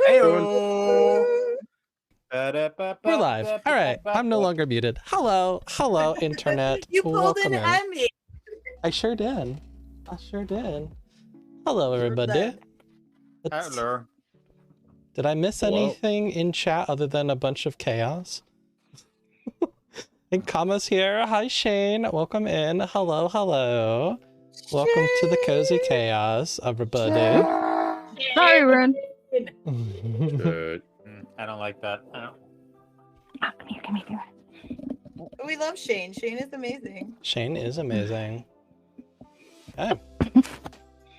Heyo. We're live. All right, I'm no longer muted. Hello, internet. You pulled Welcome an in. Emmy. I sure did. Hello, everybody. Hello. Did I miss Hello. anything in chat other than a bunch of chaos? And Kama's here. Hi, Shane. Welcome in. Hello. Welcome to the cozy chaos, everybody. Sorry, Rune. Good. I don't like that. Oh, come here. We love Shane. Shane is amazing. Shane is amazing. Okay.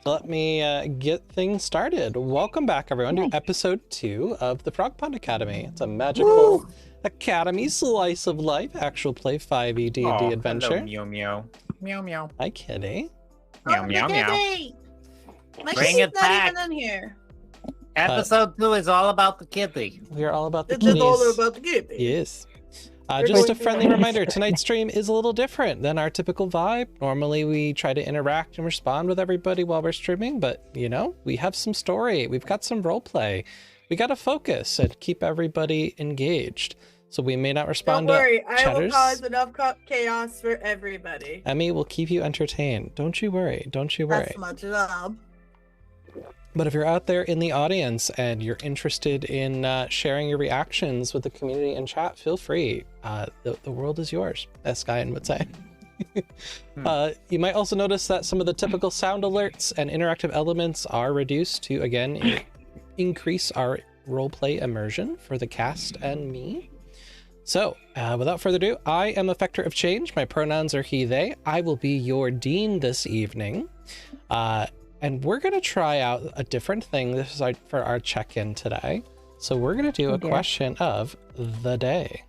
Let me get things started. Welcome back, everyone, to episode 2 of the Frog Pond Academy. It's a magical academy slice of life actual play 5e D&D adventure. Hello, meow. Meow, meow. Hi, kitty. Meow, Oh, meow, the meow. kitty. My Bring kitty's it not back. even in here. Episode 2 is all about the kitty. We are all about the This is all kitties. about the kitty. Yes. We're Just a going to- friendly reminder, tonight's stream is a little different than our typical vibe. Normally we try to interact and respond with everybody while we're streaming, but you know, we have some story, we've got some role play. We got to focus and keep everybody engaged. So we may not respond Don't worry, to I will chatters. cause enough chaos for everybody. Emmy will keep you entertained. Don't you worry. That's my job. But if you're out there in the audience and you're interested in sharing your reactions with the community in chat, feel free. The world is yours, as Skyen would say. You might also notice that some of the typical sound alerts and interactive elements are reduced to, again, increase our roleplay immersion for the cast and me. So, without further ado, I am Effector of Change. My pronouns are he, they. I will be your dean this evening. And we're going to try out a different thing. This is for our check-in today. So we're going to do a question of the day.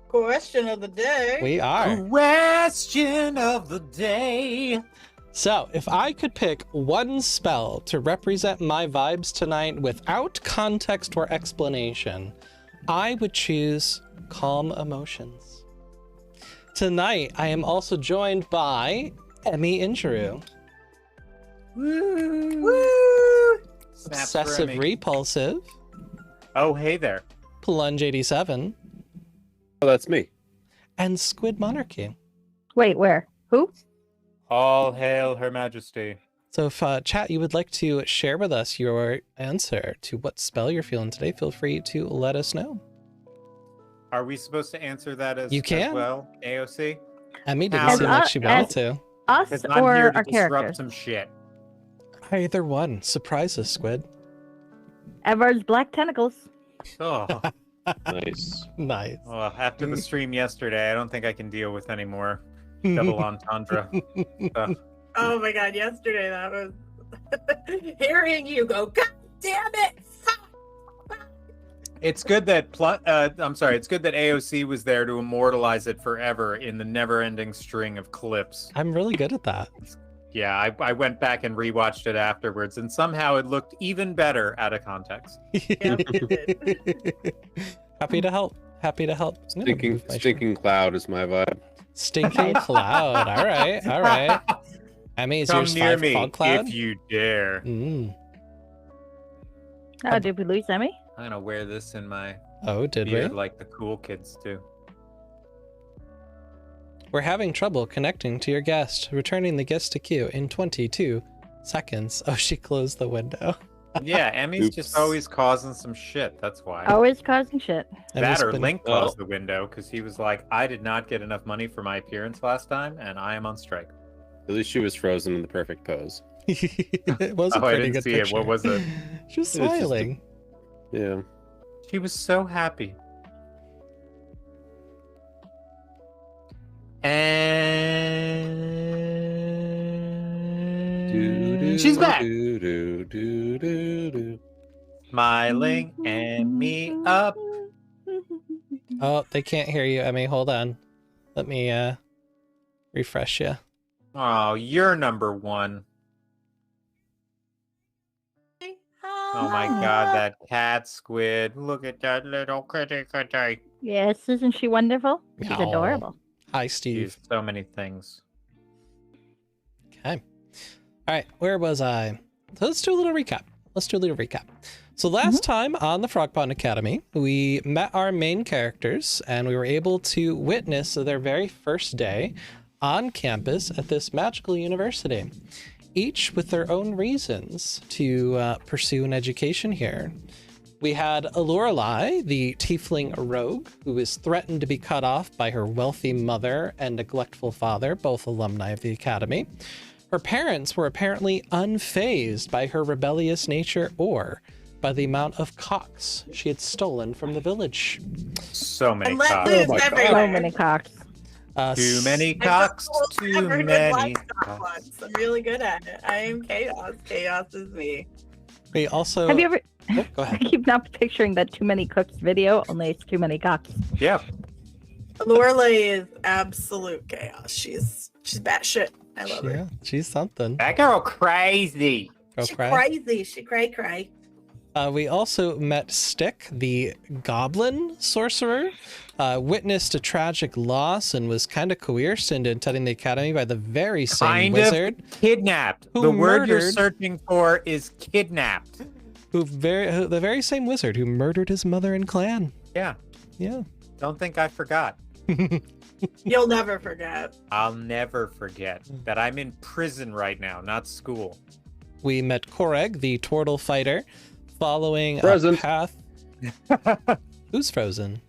Question of the day. We are. Question of the day. So if I could pick one spell to represent my vibes tonight without context or explanation, I would choose Calm Emotions. Tonight, I am also joined by Emmy Injuru. Woo! Obsessive Repulsive, Oh, hey there. Plunge 87, Oh, that's me. and Squid Monarchy. Wait, where? Who? All hail Her Majesty. So if chat, you would like to share with us your answer to what spell you're feeling today, feel free to let us know. Are we supposed to answer that as, You can. as well, AOC? Emmy didn't As seem like she wanted to. Us Because I'm or here to our disrupt characters? some shit. Either one. Surprise us, Squid. Edward's black tentacles. Oh, Nice. Nice. well, after the stream yesterday, I don't think I can deal with any more double entendre. Oh my god, yesterday that was hearing you go, God damn it! It's good that it's good that AOC was there to immortalize it forever in the never-ending string of clips. I'm really good at that. Yeah, I went back and rewatched it afterwards, and somehow it looked even better out of context. Happy to help. Happy to help. I'm gonna move my Stinking cloud is my vibe. Stinking cloud. All right. Emmy, is Come yours near 5 me fog cloud? if you dare. Oh, did we lose Emmy? I'm gonna wear this in my Oh, did beard we? like the cool kids do. We're having trouble connecting to your guest. Returning the guest to queue in 22 seconds. Oh, she closed the window. Yeah, Emmy's Oops. just always causing some shit. That's why. Always causing shit. Emmy's That or been- Link closed the window because he was like, I did not get enough money for my appearance last time, and I am on strike. At least she was frozen in the perfect pose. It was a Oh, I pretty didn't good see it. picture. What was it? She was It was just a- smiling. Yeah. She was so happy. And she's back, smiling and me up. Oh, they can't hear you, Emmy. Hold on. Let me refresh you. Oh, you're number one. Oh my god, that cat squid. Look at that little kitty kitty. Yes, isn't she wonderful? She's Meow. adorable. Hi, Steve. She's so many things. Okay. All right, where was I? So let's do a little recap. So last time on the Frog Pond Academy, we met our main characters and we were able to witness their very first day on campus at this magical university, each with their own reasons to pursue an education here. We had Lorelei, the tiefling rogue, who was threatened to be cut off by her wealthy mother and neglectful father, both alumni of the academy. Her parents were apparently unfazed by her rebellious nature or by the amount of cocks she had stolen from the village. So many And let cocks. loose my God. everywhere. So many cocks. Too many I'm cocks. the Too ever good many livestock cocks. ones. I'm really good at it. I am chaos. Chaos is me. We also... Have you ever? Oh, go I ahead. keep not picturing that Too Many Cooks video. Only it's too many cocks. Yeah. Lorelei is absolute chaos. She's batshit. I love her. Yeah, she's something. That girl crazy. Go She cry. crazy. She cray. We also met Stick, the goblin sorcerer, witnessed a tragic loss and was kind of coerced into attending the academy by the very same Kind wizard of kidnapped. Who The word you're murdered- searching for is kidnapped. who the very same wizard who murdered his mother and clan. Yeah. Yeah. Don't think I forgot. You'll never forget. I'll never forget that I'm in prison right now, not school. We met Koreg, the turtle fighter, following Present. a path. Who's frozen?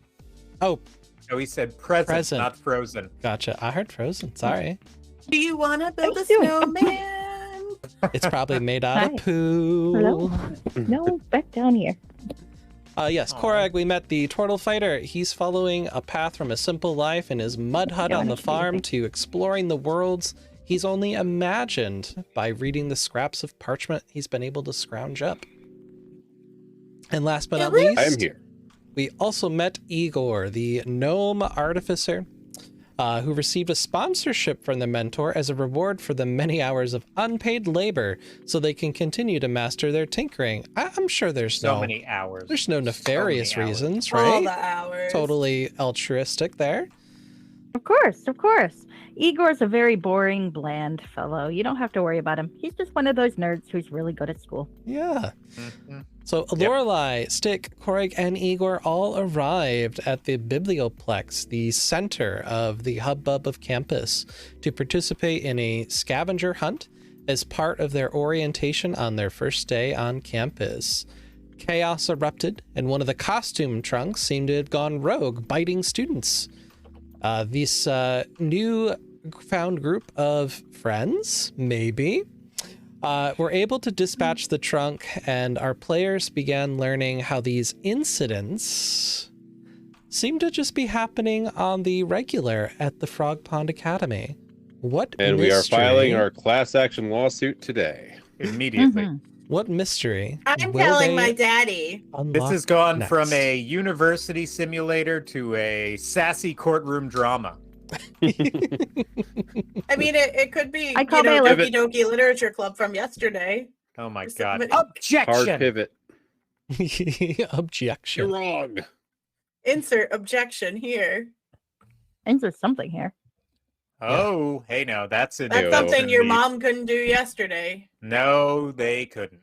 Oh, So he said present, Present. not frozen. gotcha. I heard frozen. Sorry. Do you want to build a Thank you. snowman? It's probably made out of Hi. poo. Hello? No, back down here. Yes, Aw. Korag, we met the turtle fighter. He's following a path from a simple life in his mud hut Yeah, on the that's farm amazing. to exploring the worlds he's only imagined by reading the scraps of parchment he's been able to scrounge up. And last but not Really? least, I am here. we also met Igor, the gnome artificer, who received a sponsorship from the mentor as a reward for the many hours of unpaid labor so they can continue to master their tinkering. I'm sure there's So many hours. there's no nefarious hours. reasons, All right? the hours. Totally altruistic there. Of course, of course. Igor's a very boring, bland fellow. You don't have to worry about him. He's just one of those nerds who's really good at school. Yeah. Mhm. So Lorelei, Stick, Koreg, and Igor all arrived at the Biblioplex, the center of the hubbub of campus, to participate in a scavenger hunt as part of their orientation on their first day on campus. Chaos erupted, and one of the costume trunks seemed to have gone rogue, biting students. This new found group of friends, maybe, were able to dispatch the trunk, and our players began learning how these incidents seem to just be happening on the regular at the Frog Pond Academy. What And we are mystery- filing our class action lawsuit today. Immediately. Mhm. What mystery? I'm will telling they my daddy. This unlock has gone next? from a university simulator to a sassy courtroom drama. I mean, it could be, I call you know, bailiff. Doki Doki Literature Club from yesterday. Oh my Just god. admit- Hard Objection! pivot. Objection. You're wrong. Insert objection here. Insert something here. Oh, hey now, that's it. That's Ew. something your mom couldn't do yesterday. No, they couldn't.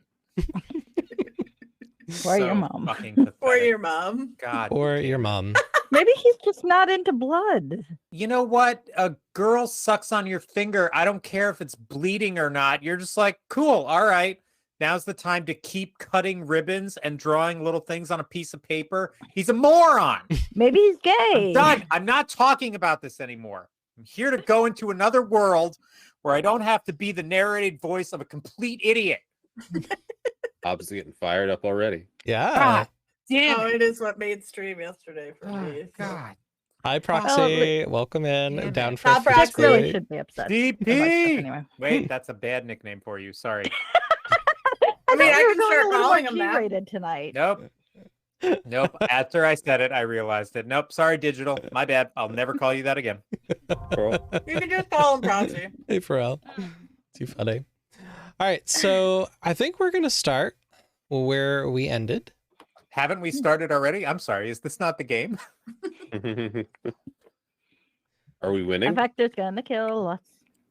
Or your mom. Fucking Or pathetic. your mom. God. Or your mom. Maybe he's just not into blood. You know what? A girl sucks on your finger. I don't care if it's bleeding or not. You're just like, cool, all right. Now's the time to keep cutting ribbons and drawing little things on a piece of paper. He's a moron. Maybe he's I'm gay. done. I'm not talking about this anymore. I'm here to go into another world where I don't have to be the narrated voice of a complete idiot. Hobbs is getting fired up already. Yeah. God damn Oh, it. it is what made stream yesterday for Oh, me. so- God. Hi, Proxy. Welcome in. Damn it. Down for Stop, fifth Proxy. Dick really grade. should be upset. about stuff DP. Anyway. Wait, that's a bad nickname for you. Sorry. I mean, thought I we were can going start a little calling more him that. G-rated tonight. Nope. Nope. After I said it, I realized it. Nope. Sorry, digital. My bad. I'll never call you that again. Girl. You can just call him Proxy. Hey, Pharrell. Too funny. All right, so I think we're gonna start where we ended. Haven't we started already? I'm sorry. Is this not the game? Are we winning? Vector's gonna kill us.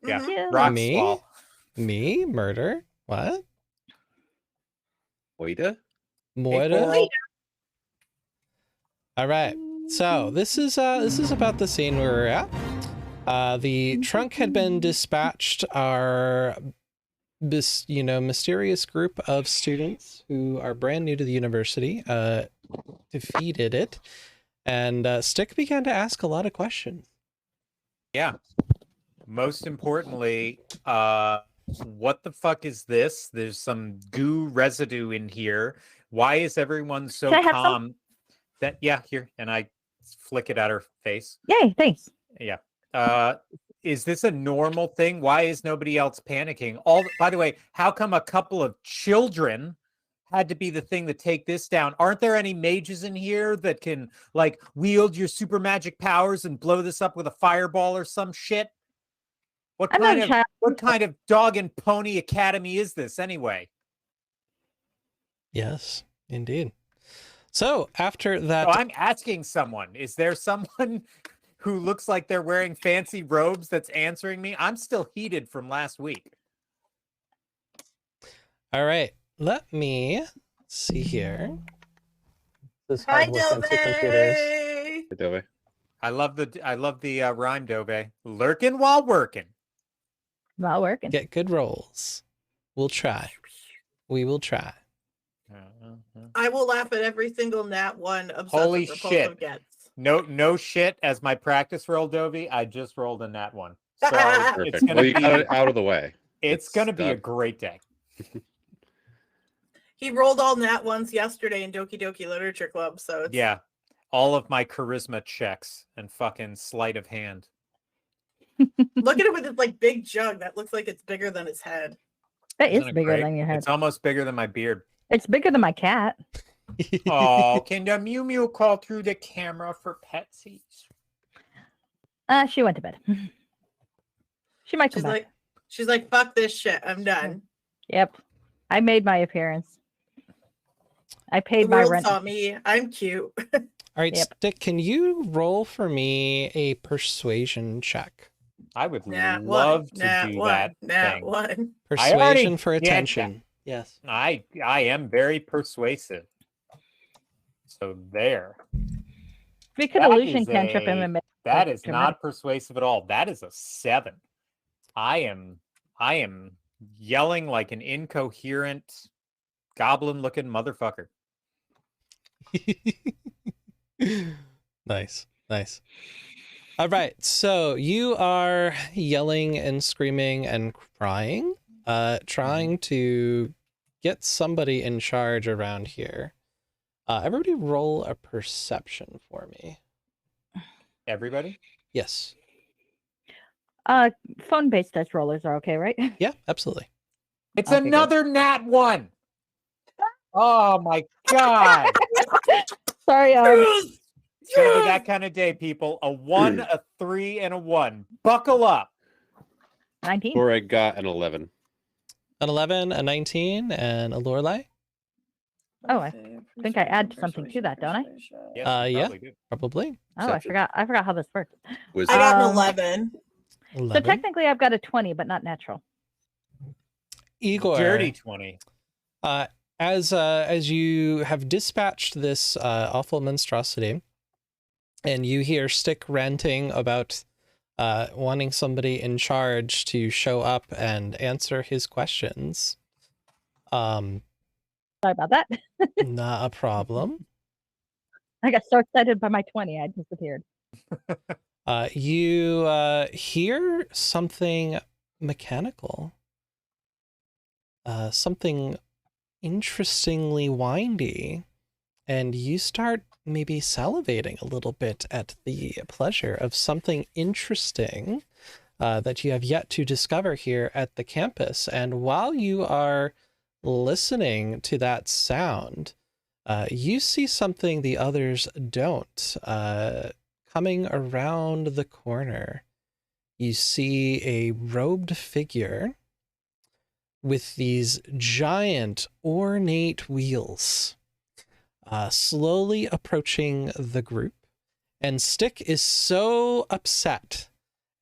Yeah. Mhm. Rock Me? swall. Me murder? What? Waita? Moira. Coral. All right. So this is about the scene where we're at. The trunk had been dispatched. Our mysterious group of students who are brand new to the university defeated it, and Stick began to ask a lot of questions. Yeah. Most importantly, what the fuck is this? There's some goo residue in here. Why is everyone so Can I have some? calm? That here, and I flick it at her face. Yay, thanks. Yeah. Is this a normal thing? Why is nobody else panicking? By the way, how come a couple of children had to be the thing to take this down? Aren't there any mages in here that can like wield your super magic powers and blow this up with a fireball or some shit? What I'm not a child. what kind of dog and pony academy is this anyway? Yes, indeed. So after that, So I'm asking someone, is there someone who looks like they're wearing fancy robes that's answering me? I'm still heated from last week. all right, let me see here. This Hi, hard work into computers. Dove. Hey, Dove. I love the rhyme, Dove. Lurking while working. Not working. Get good rolls. We'll try. We will try. I will laugh at every single nat one obsessive Holy repulsive shit. gets. No shit. As my practice roll, Dovey, I just rolled a nat one. So Perfect. it's gonna Well, you got be it out of the way. it's It's gonna be a done. great day. He rolled all nat ones yesterday in Doki Doki Literature Club, so it's Yeah. All of my charisma checks and fucking sleight of hand. look at it with his like big jug that looks like it's bigger than his head. That is Isn't it bigger great? than your head. It's almost bigger than my beard. It's bigger than my cat. Oh, can the Mew Mew call through the camera for Petsies? She went to bed. She might come back. She's like, fuck this shit. I'm done. Yep. I made my appearance. I The paid my world rent. saw me. I'm cute. All right, Yep. Stick, can you roll for me a persuasion check? I would Nat love one. to Nat do one. that Nat thing. one. I already Persuasion for did that. attention. Yes. I am very persuasive. So there. We could That illusion is cantrip him a- and make That is dramatic. not persuasive at all. That is a 7. I am yelling like an incoherent goblin looking motherfucker. Nice. All right, so you are yelling and screaming and crying, trying to get somebody in charge around here. Everybody roll a perception for me. Everybody? Yes. Phone-based dice rollers are okay, right? Yeah, absolutely. It's Okay, good. another nat 1. Oh my god. Sorry, It's gonna be that kind of day, people. A 1, a 3, and a 1. Buckle up. 19. Or I got an 11. An 11, a 19, and a Lorelei? Oh, I think I add something to that, don't I? Yes, you Yeah. probably do. Probably. Oh, I Perception. forgot how this works. Wisdom. I got an Um, 11. 11. So technically, I've got a 20, but not natural. Igor. Dirty 20. As you have dispatched this awful monstrosity, and you hear Stick ranting about wanting somebody in charge to show up and answer his questions. Sorry about that. Not a problem. I got so excited by my 20, I disappeared. You hear something mechanical. Something interestingly windy, and you start maybe salivating a little bit at the pleasure of something interesting that you have yet to discover here at the campus. And while you are listening to that sound, you see something the others don't. Coming around the corner, you see a robed figure with these giant ornate wheels slowly approaching the group. And Stick is so upset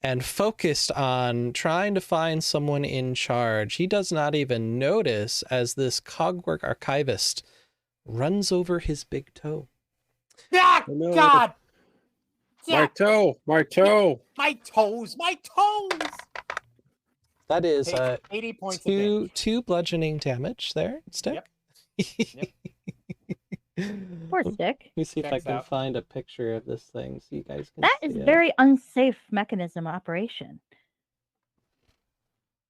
and focused on trying to find someone in charge, he does not even notice as this Cogwork archivist runs over his big toe. Ah, Oh, no. God! My Yeah, toe, my toe. my toes, my toes! That is Take 80 points of damage. two bludgeoning damage there, Stick. Yep. Poor Let Stick. me see if I Checks can out. find a picture of this thing so you guys can That see is it. very unsafe mechanism operation.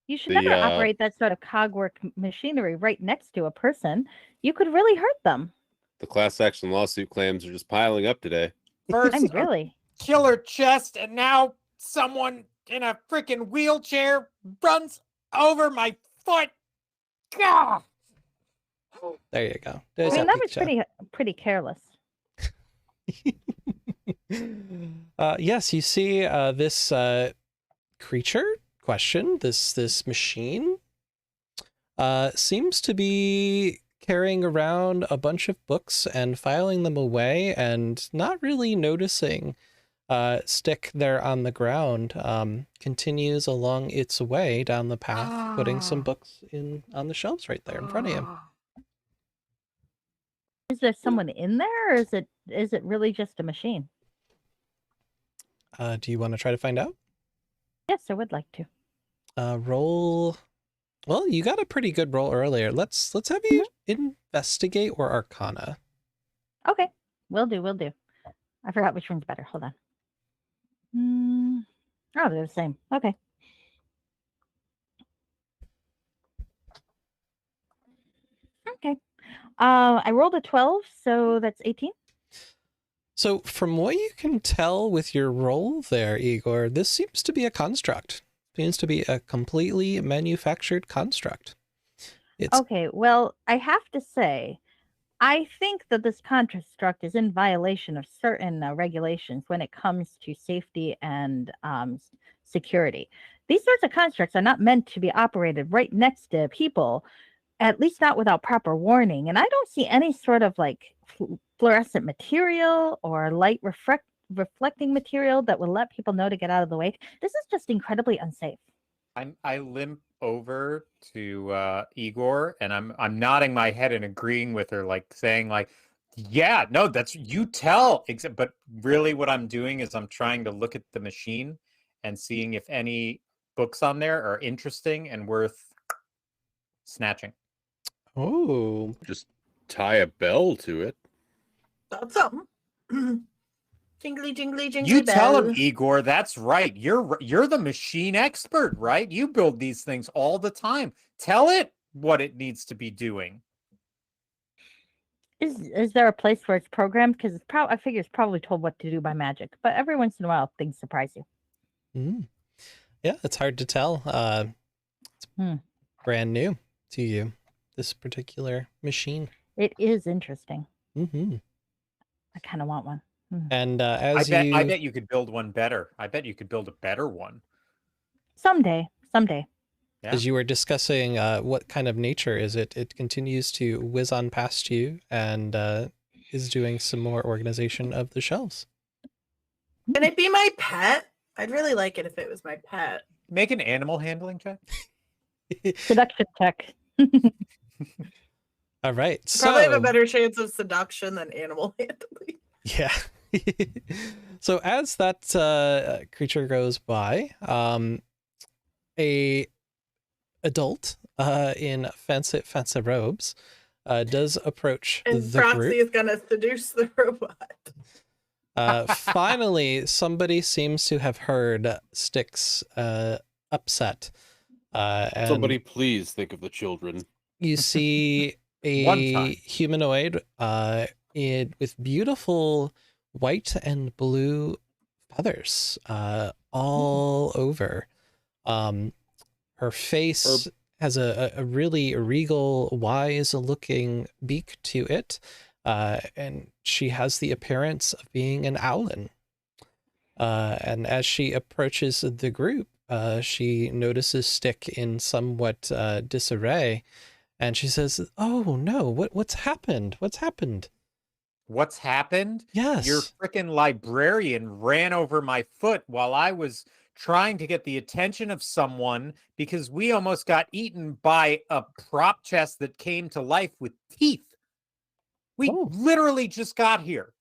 You should The, never operate that sort of cogwork machinery right next to a person. You could really hurt them. The class action lawsuit claims are just piling up today. First, I'm really. killer chest, and now someone in a freaking wheelchair runs over my foot. Gah! There you go. I There's mean, a that was picture. pretty careless. Yes, you see this creature question, this machine seems to be carrying around a bunch of books and filing them away and not really noticing Stick there on the ground. Continues along its way down the path, putting some books on the shelves right there in front of you. Is there someone in there, or is it really just a machine? Do you want to try to find out? Yes, I would like to. Roll. Well, you got a pretty good roll earlier. Let's have you investigate or arcana. Okay, will do. I forgot which one's better. Hold on. Oh, they're the same. Okay. Okay. I rolled a 12, so that's 18. So from what you can tell with your roll there, Igor, this seems to be a construct. Seems to be a completely manufactured construct. It's Okay, well, I have to say, I think that this construct is in violation of certain regulations when it comes to safety and security. These sorts of constructs are not meant to be operated right next to people, at least not without proper warning. And I don't see any sort of like fluorescent material or light reflecting material that will let people know to get out of the way. This is just incredibly unsafe. I limp over to Igor, and I'm nodding my head and agreeing with her, like saying like, yeah, no, that's you tell. But really what I'm doing is I'm trying to look at the machine and seeing if any books on there are interesting and worth snatching. oh, Just tie a bell to it. That's something. Jingly, jingly, jingly. You tell him, bells. Igor. That's right. You're the machine expert, right? You build these things all the time. Tell it what it needs to be doing. Is there a place where it's programmed? Because I figure it's probably told what to do by magic. But every once in a while, things surprise you. yeah, it's hard to tell. It's brand new to you, this particular machine. It is interesting. Mm-hmm. I kind of want one. And I bet you could build one better. I bet you could build a better one. Someday. Yeah. as you were discussing what kind of nature is it, it continues to whiz on past you and is doing some more organization of the shelves. Can it be my pet? I'd really like it if it was my pet. Make an animal handling check. Seduction check. All right, Probably have so a better chance of seduction than animal handling. yeah. So as that creature goes by, a adult in fancy robes does approach And the Proxy group. is gonna seduce the robot. Finally, somebody seems to have heard Stick's upset. And Somebody please think of the children. you see One a time. humanoid with beautiful white and blue feathers all over. Her face has a really regal, wise-looking beak to it, and she has the appearance of being an owlin. And as she approaches the group, she notices Stick in somewhat disarray, and she says, "Oh no! What's happened? What's happened?" What's happened? Yes. Your freaking librarian ran over my foot while I was trying to get the attention of someone because we almost got eaten by a prop chest that came to life with teeth. We Oh. literally just got here.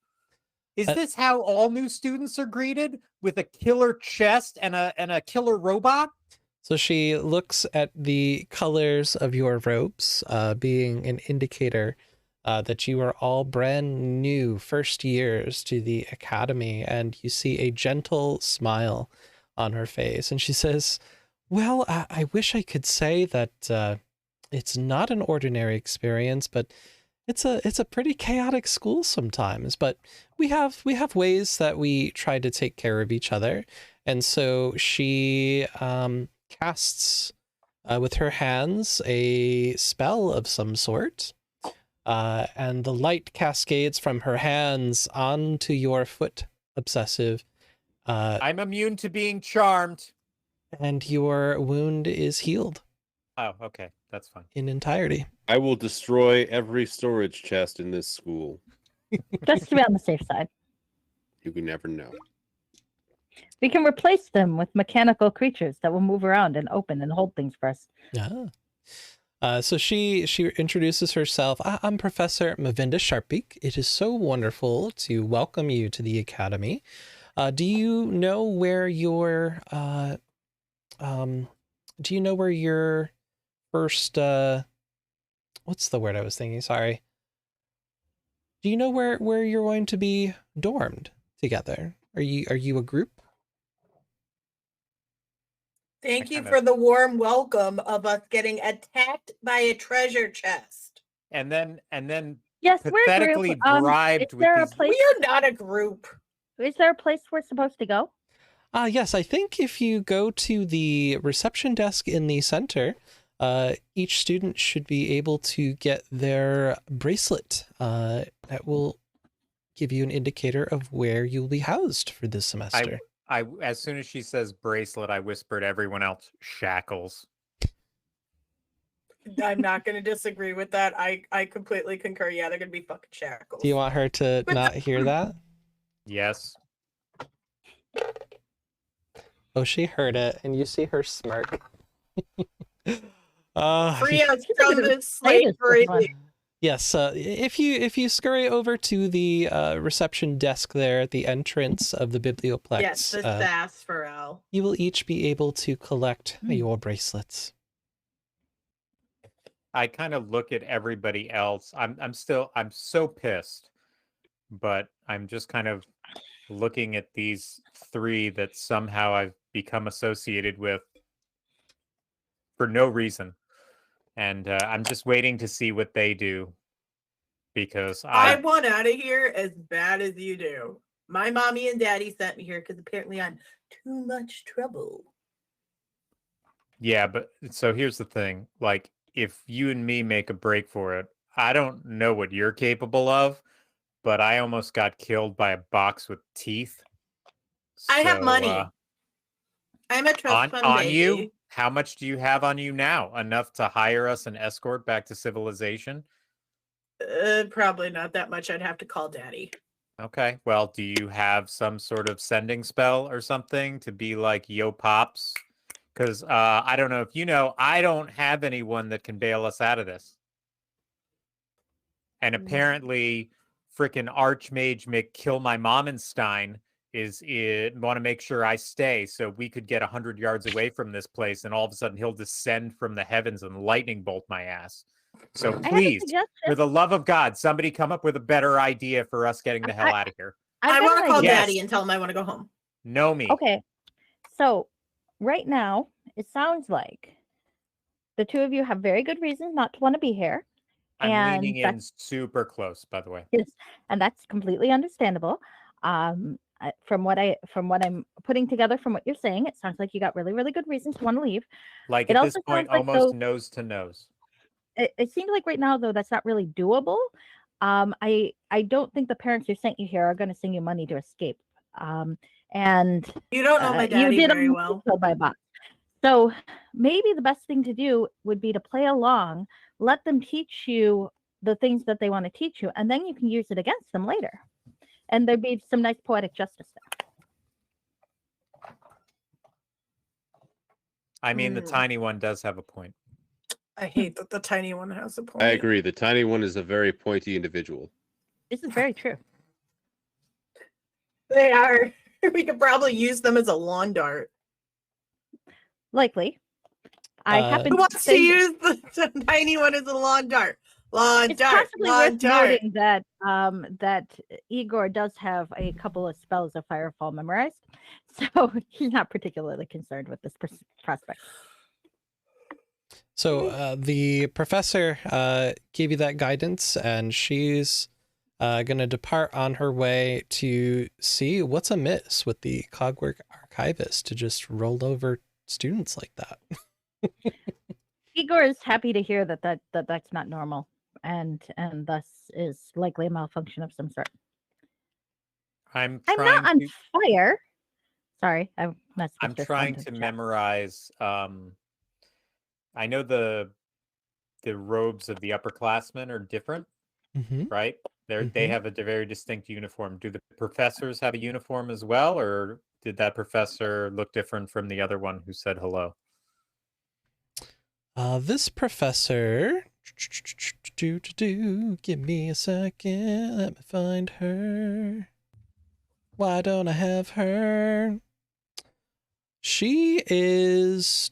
Is Uh, this how all new students are greeted? With a killer chest and a killer robot? So she looks at the colors of your robes, being an indicator that you are all brand new first years to the academy, and you see a gentle smile on her face. And she says, well, I wish I could say that it's not an ordinary experience, but it's a pretty chaotic school sometimes. But we have ways that we try to take care of each other. And so she casts with her hands a spell of some sort, and the light cascades from her hands onto your foot, Obsessive, I'm immune to being charmed. and your wound is healed Oh, okay. That's fine. in entirety. I will destroy every storage chest in this school. Just to be on the safe side. You can never know. We can replace them with mechanical creatures that will move around and open and hold things for us. So she introduces herself. I'm Professor Mavinda Sharpbeak. It is so wonderful to welcome you to the academy. Do you know where your first what's the word I was thinking? Sorry. Do you know where you're going to be dormed together? Are you a group? Thank you kinda- for the warm welcome of us getting attacked by a treasure chest. And then Yes, we're a pathetically group. bribed Is with there a these. place? We are not a group. Is there a place we're supposed to go? Yes, I think if you go to the reception desk in the center, each student should be able to get their bracelet. That will give you an indicator of where you'll be housed for this semester. I as soon as she says bracelet, I whispered to everyone else shackles. I'm not going to disagree with that. I completely concur. Yeah, they're going to be fucking shackles. Do you want her to not hear that? Yes. Oh, she heard it, and you see her smirk. Free us from this Latest slavery. one. Yes, if you scurry over to the reception desk there at the entrance of the Biblioplex, Yes, the sass for L. you will each be able to collect your bracelets. I kind of look at everybody else. I'm so pissed, but I'm just kind of looking at these three that somehow I've become associated with for no reason. And I'm just waiting to see what they do, because I want out of here as bad as you do. My mommy and daddy sent me here because apparently I'm too much trouble. yeah, but so here's the thing, like, if you and me make a break for it, I don't know what you're capable of, but I almost got killed by a box with teeth. I have money. uh, I'm a trust fund on baby. you? How much do you have on you now? Enough to hire us an escort back to civilization? Probably not that much. I'd have to call daddy. Okay. Well, do you have some sort of sending spell or something to be like, yo, pops? Because I don't know if you know, I don't have anyone that can bail us out of this. And apparently, freaking Archmage McKill my Momenstein is want to make sure I stay so we could get 100 yards away from this place, and all of a sudden he'll descend from the heavens and lightning bolt my ass. So I have a please, for suggestion. the love of God, somebody come up with a better idea for us getting the hell out of here. I've I got want an to call idea. Yes. daddy and tell him I want to go home. Know me. Okay. So right now, it sounds like the two of you have very good reasons not to want to be here. I'm and leaning in that's- super close, by the way. Yes, and that's completely understandable. From what I'm putting together from what you're saying, it sounds like you got really, really good reasons to want to leave. Like It at this also point, sounds like almost though- nose to nose. It seems like right now, though, that's not really doable. I don't think the parents who sent you here are going to send you money to escape. And You don't know my you daddy did very almost well. get killed by a bot. So maybe the best thing to do would be to play along, let them teach you the things that they want to teach you, and then you can use it against them later. And there'd be some nice poetic justice there. I mean, the Hmm. tiny one does have a point. I hate that the tiny one has a point. I agree. The tiny one is a very pointy individual. This is very true. They are. We could probably use them as a lawn dart. Likely. I happen Who to wants to say use the tiny one as a lawn dart? Lawn it's dart. possibly Lawn worth dart. noting that that Igor does have a couple of spells of Firefall memorized, so he's not particularly concerned with this prospect. So the professor gave you that guidance, and she's going to depart on her way to see what's amiss with the Cogwork archivist to just roll over students like that. Igor is happy to hear that's not normal, and thus is likely a malfunction of some sort. I'm I'm trying not on to fire. Sorry, I'm not. I'm supposed trying respond to the chat. memorize I know the robes of the upperclassmen are different, Mm-hmm. right? They Mhm. have a very distinct uniform. Do the professors have a uniform as well, or did that professor look different from the other one who said hello? This professor, give me a second, let me find her. Why don't I have her? She is,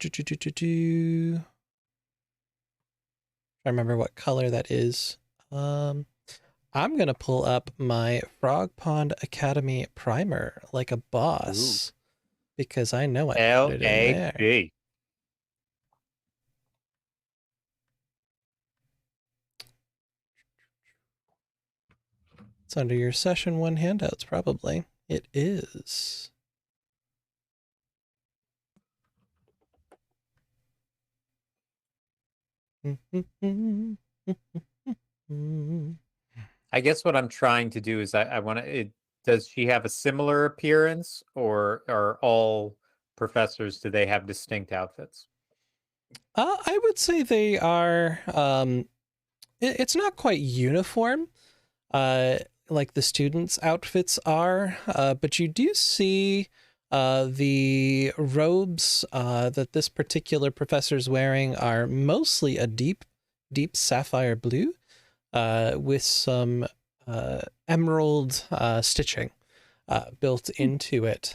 I remember what color that is. I'm gonna pull up my Frog Pond Academy primer like a boss because I know I put it in there. LAB. It's under your session 1 handouts, probably. It is. I guess what I'm trying to do is I want to. Does she have a similar appearance, or are all professors? Do they have distinct outfits? I would say they are. It's not quite uniform, like the students' outfits are. But you do see the robes that this particular professor's wearing are mostly a deep sapphire blue, with some emerald stitching built into it.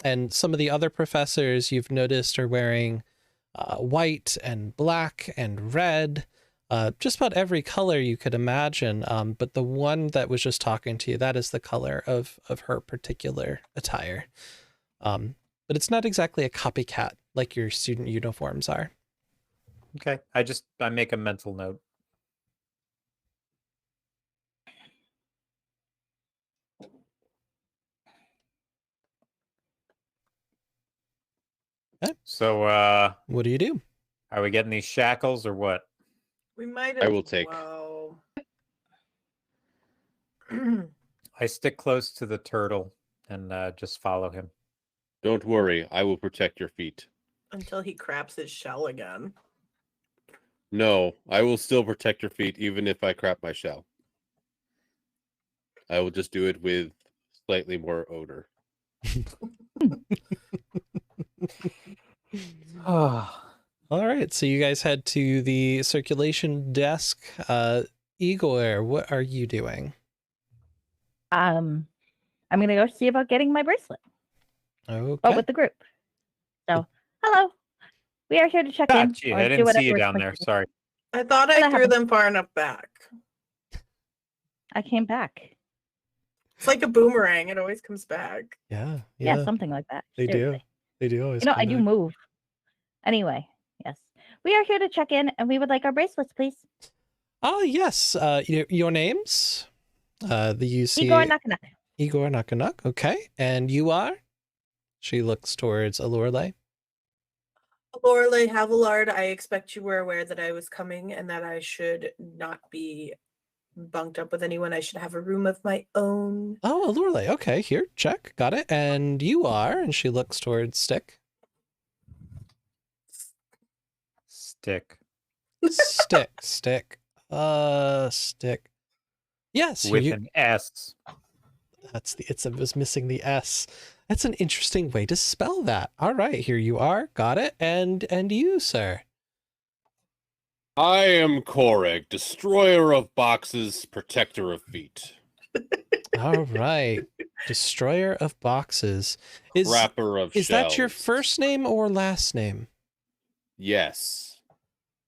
And some of the other professors you've noticed are wearing white and black and red, just about every color you could imagine. But the one that was just talking to you, that is the color of her particular attire. But it's not exactly a copycat like your student uniforms are. Okay, I make a mental note. Okay. So, What do you do? are we getting these shackles or what? We might. I will take. Well. I stick close to the turtle and just follow him. Don't worry, I will protect your feet. Until he craps his shell again. No, I will still protect your feet even if I crap my shell. I will just do it with slightly more odor. Oh, All right, so you guys head to the circulation desk. Igor, what are you doing? I'm gonna go see about getting my bracelet, Okay. but with the group. So, hello. We are here to check in. gotcha. or I do didn't see whatever you we're down supposed there. to do. Sorry. I thought That I threw happens. them far enough back. I came back. It's like a boomerang. It always comes back. Yeah, Yeah, something like that. they do. Seriously. They do always. You know, come I do back. move. Anyway, yes. We are here to check in, and we would like our bracelets, please. Oh yes. Your names. You see Igor Nakanak. Igor Nakanak. Okay, and you are. She looks towards Alorle. Lorelei Havillard, I expect you were aware that I was coming and that I should not be bunked up with anyone. I should have a room of my own. Oh, Alorle. Okay, here, check, got it. And you are, and she looks towards Stick. Stick. Stick. Stick. Yes, With you, an S. that's the. It was missing the S. That's an interesting way to spell that. All right, here you are. Got it. And you, sir. I am Koreg, destroyer of boxes, protector of feet, All right. Destroyer of boxes. wrapper of Is shells. that your first name or last name? Yes.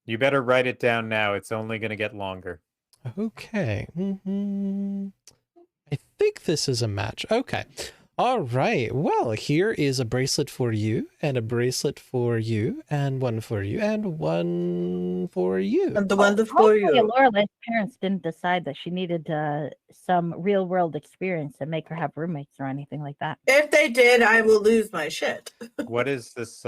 You better write it down now. It's only going to get longer. Okay. I think this is a match. Okay. All right. Well, here is a bracelet for you, and a bracelet for you, and one for you, and one for you. And the one for Hopefully, you. Lorelai's parents didn't decide that she needed some real world experience to make her have roommates or anything like that. If they did, I will lose my shit. What is this?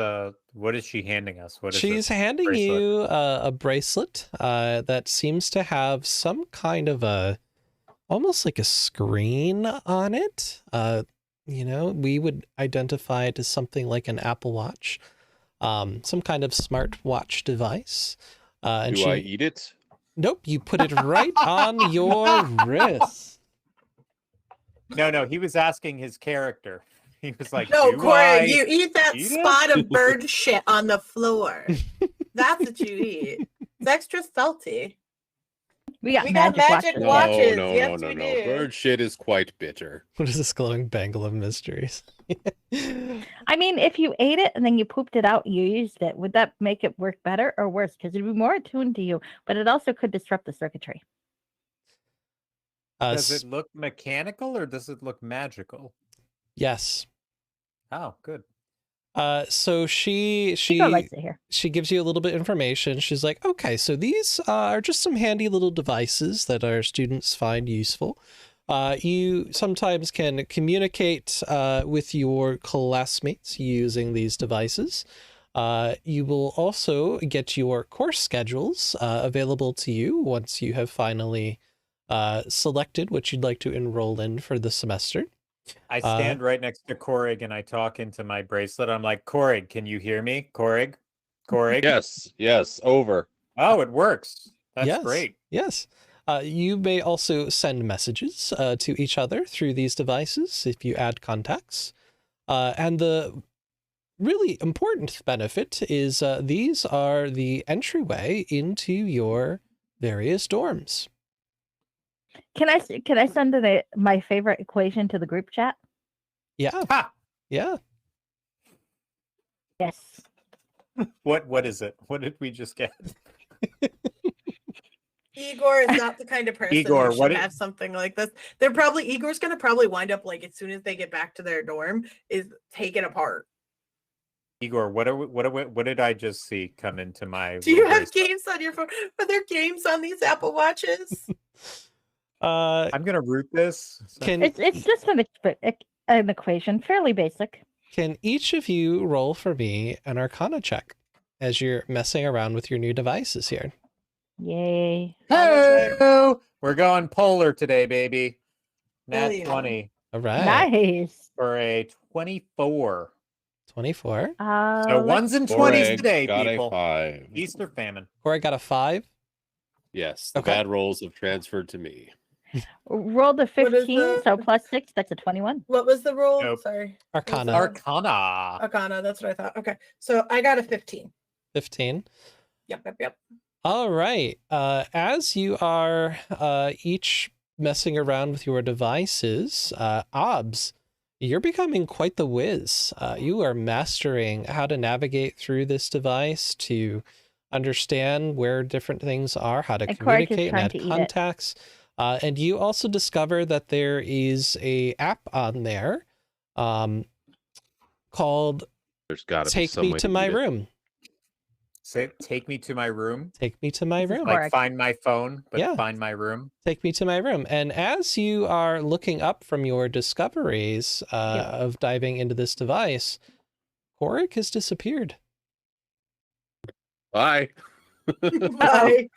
What is she handing us? What is She's this handing bracelet? you a bracelet that seems to have some kind of almost like a screen on it. You know, we would identify it as something like an Apple Watch, some kind of smart watch device. And Do I eat it? Nope, you put it right on your wrist. No, he was asking his character. He was like, No, "Do Corey, I you eat that eat it?" spot of bird shit on the floor. That's what you eat. It's extra salty. We got We got magic magic watches. No, watches. no, Yes, no, we no. do. Bird shit is quite bitter. What is this glowing bangle of mysteries? I mean, if you ate it and then you pooped it out, you used it. Would that make it work better or worse? Because it'd be more attuned to you, but it also could disrupt the circuitry. Does it look mechanical or does it look magical? Yes. Oh, good. So she Chico likes it here. she gives you a little bit of information. She's like, okay, so these are just some handy little devices that our students find useful. You sometimes can communicate with your classmates using these devices. You will also get your course schedules available to you once you have finally selected what you'd like to enroll in for the semester. I stand right next to Korig and I talk into my bracelet. I'm like, Korig, can you hear me? Korig? Yes, over. Oh, it works. That's Yes. great. Yes. You may also send messages to each other through these devices if you add contacts. And the really important benefit is these are the entryway into your various dorms. Can I send my favorite equation to the group chat? Yeah. Ha! Yeah. Yes. What is it? What did we just get? Igor is not the kind of person Igor, who should what have something like this. Igor's gonna probably wind up like as soon as they get back to their dorm is take it apart. Igor, what did I just see come into my Do you little have bracelet? games on your phone? Are there games on these Apple Watches? I'm gonna root this. So- Can It's just an equation, fairly basic. can each of you roll for me an Arcana check as you're messing around with your new devices here? Yay. Hey, we're going polar today, baby. Hell Nat yeah. 20 All right. Nice. for a 24. 24. So ones and 20s Koreg today, got people. a 5. Easter famine. Corey got a 5. Yes, the Okay. bad rolls have transferred to me. Rolled a What is 15, the- so plus 6, that's a 21. What was the roll? Nope. Sorry. Arcana. Arcana. Arcana, that's what I thought. Okay. So I got a 15. 15. Yep. All right. As you are each messing around with your devices, Obs, you're becoming quite the whiz. You are mastering how to navigate through this device to understand where different things are, how to And Corey is communicate and trying add to eat it. contacts. And you also discover that there is a app on there called There's got to be Take some Me way to My eat it. Room. Say, take me to my room. Take Me to My This is Room. Corey. Like find my phone, but Yeah. find my room. Take Me to My Room. And as you are looking up from your discoveries of diving into this device, Korik has disappeared. Bye. Bye.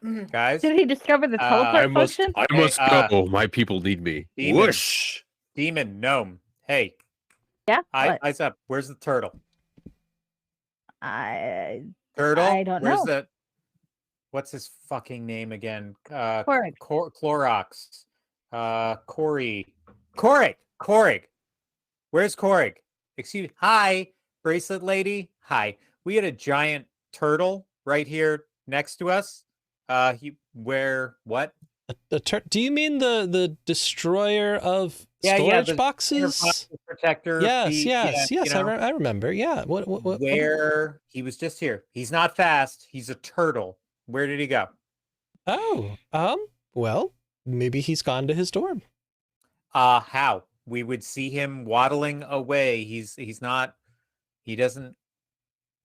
Mhm. Guys, Did he discover the teleport I must function? I Hey, must go. My people need me. Demon. Whoosh. demon, gnome. Hey, Yeah. What? eyes up. Where's the turtle? I Turtle? I don't Where's know. the what's his fucking name again? Korig. Clorox. Corey. Korig. Where's Korig? Excuse me. Hi, bracelet lady. Hi. We had a giant turtle right here next to us. What? Do you mean the destroyer of Yeah, storage the boxes? Protector. Yes, feet, yes, yeah, yes. I remember. Yeah. What? Where he was just here. He's not fast. He's a turtle. Where did he go? Oh, well, maybe he's gone to his dorm. How? We would see him waddling away. He's not. He doesn't.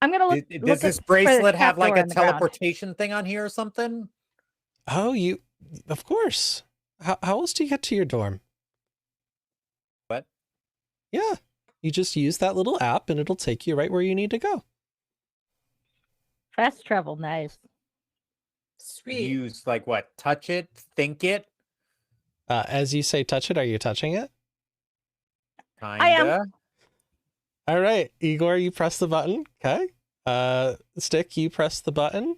I'm gonna look. Does look this for the bracelet have like trapdoor a in the ground. teleportation thing on here or something? Oh, of course. How else do you get to your dorm? What? Yeah, you just use that little app and it'll take you right where you need to go. Fast travel, nice. Sweet. Use like what? Touch it, think it. As you say, touch it. Are you touching it? Kinda. I am. All right, Igor, you press the button. Okay. Stick, you press the button.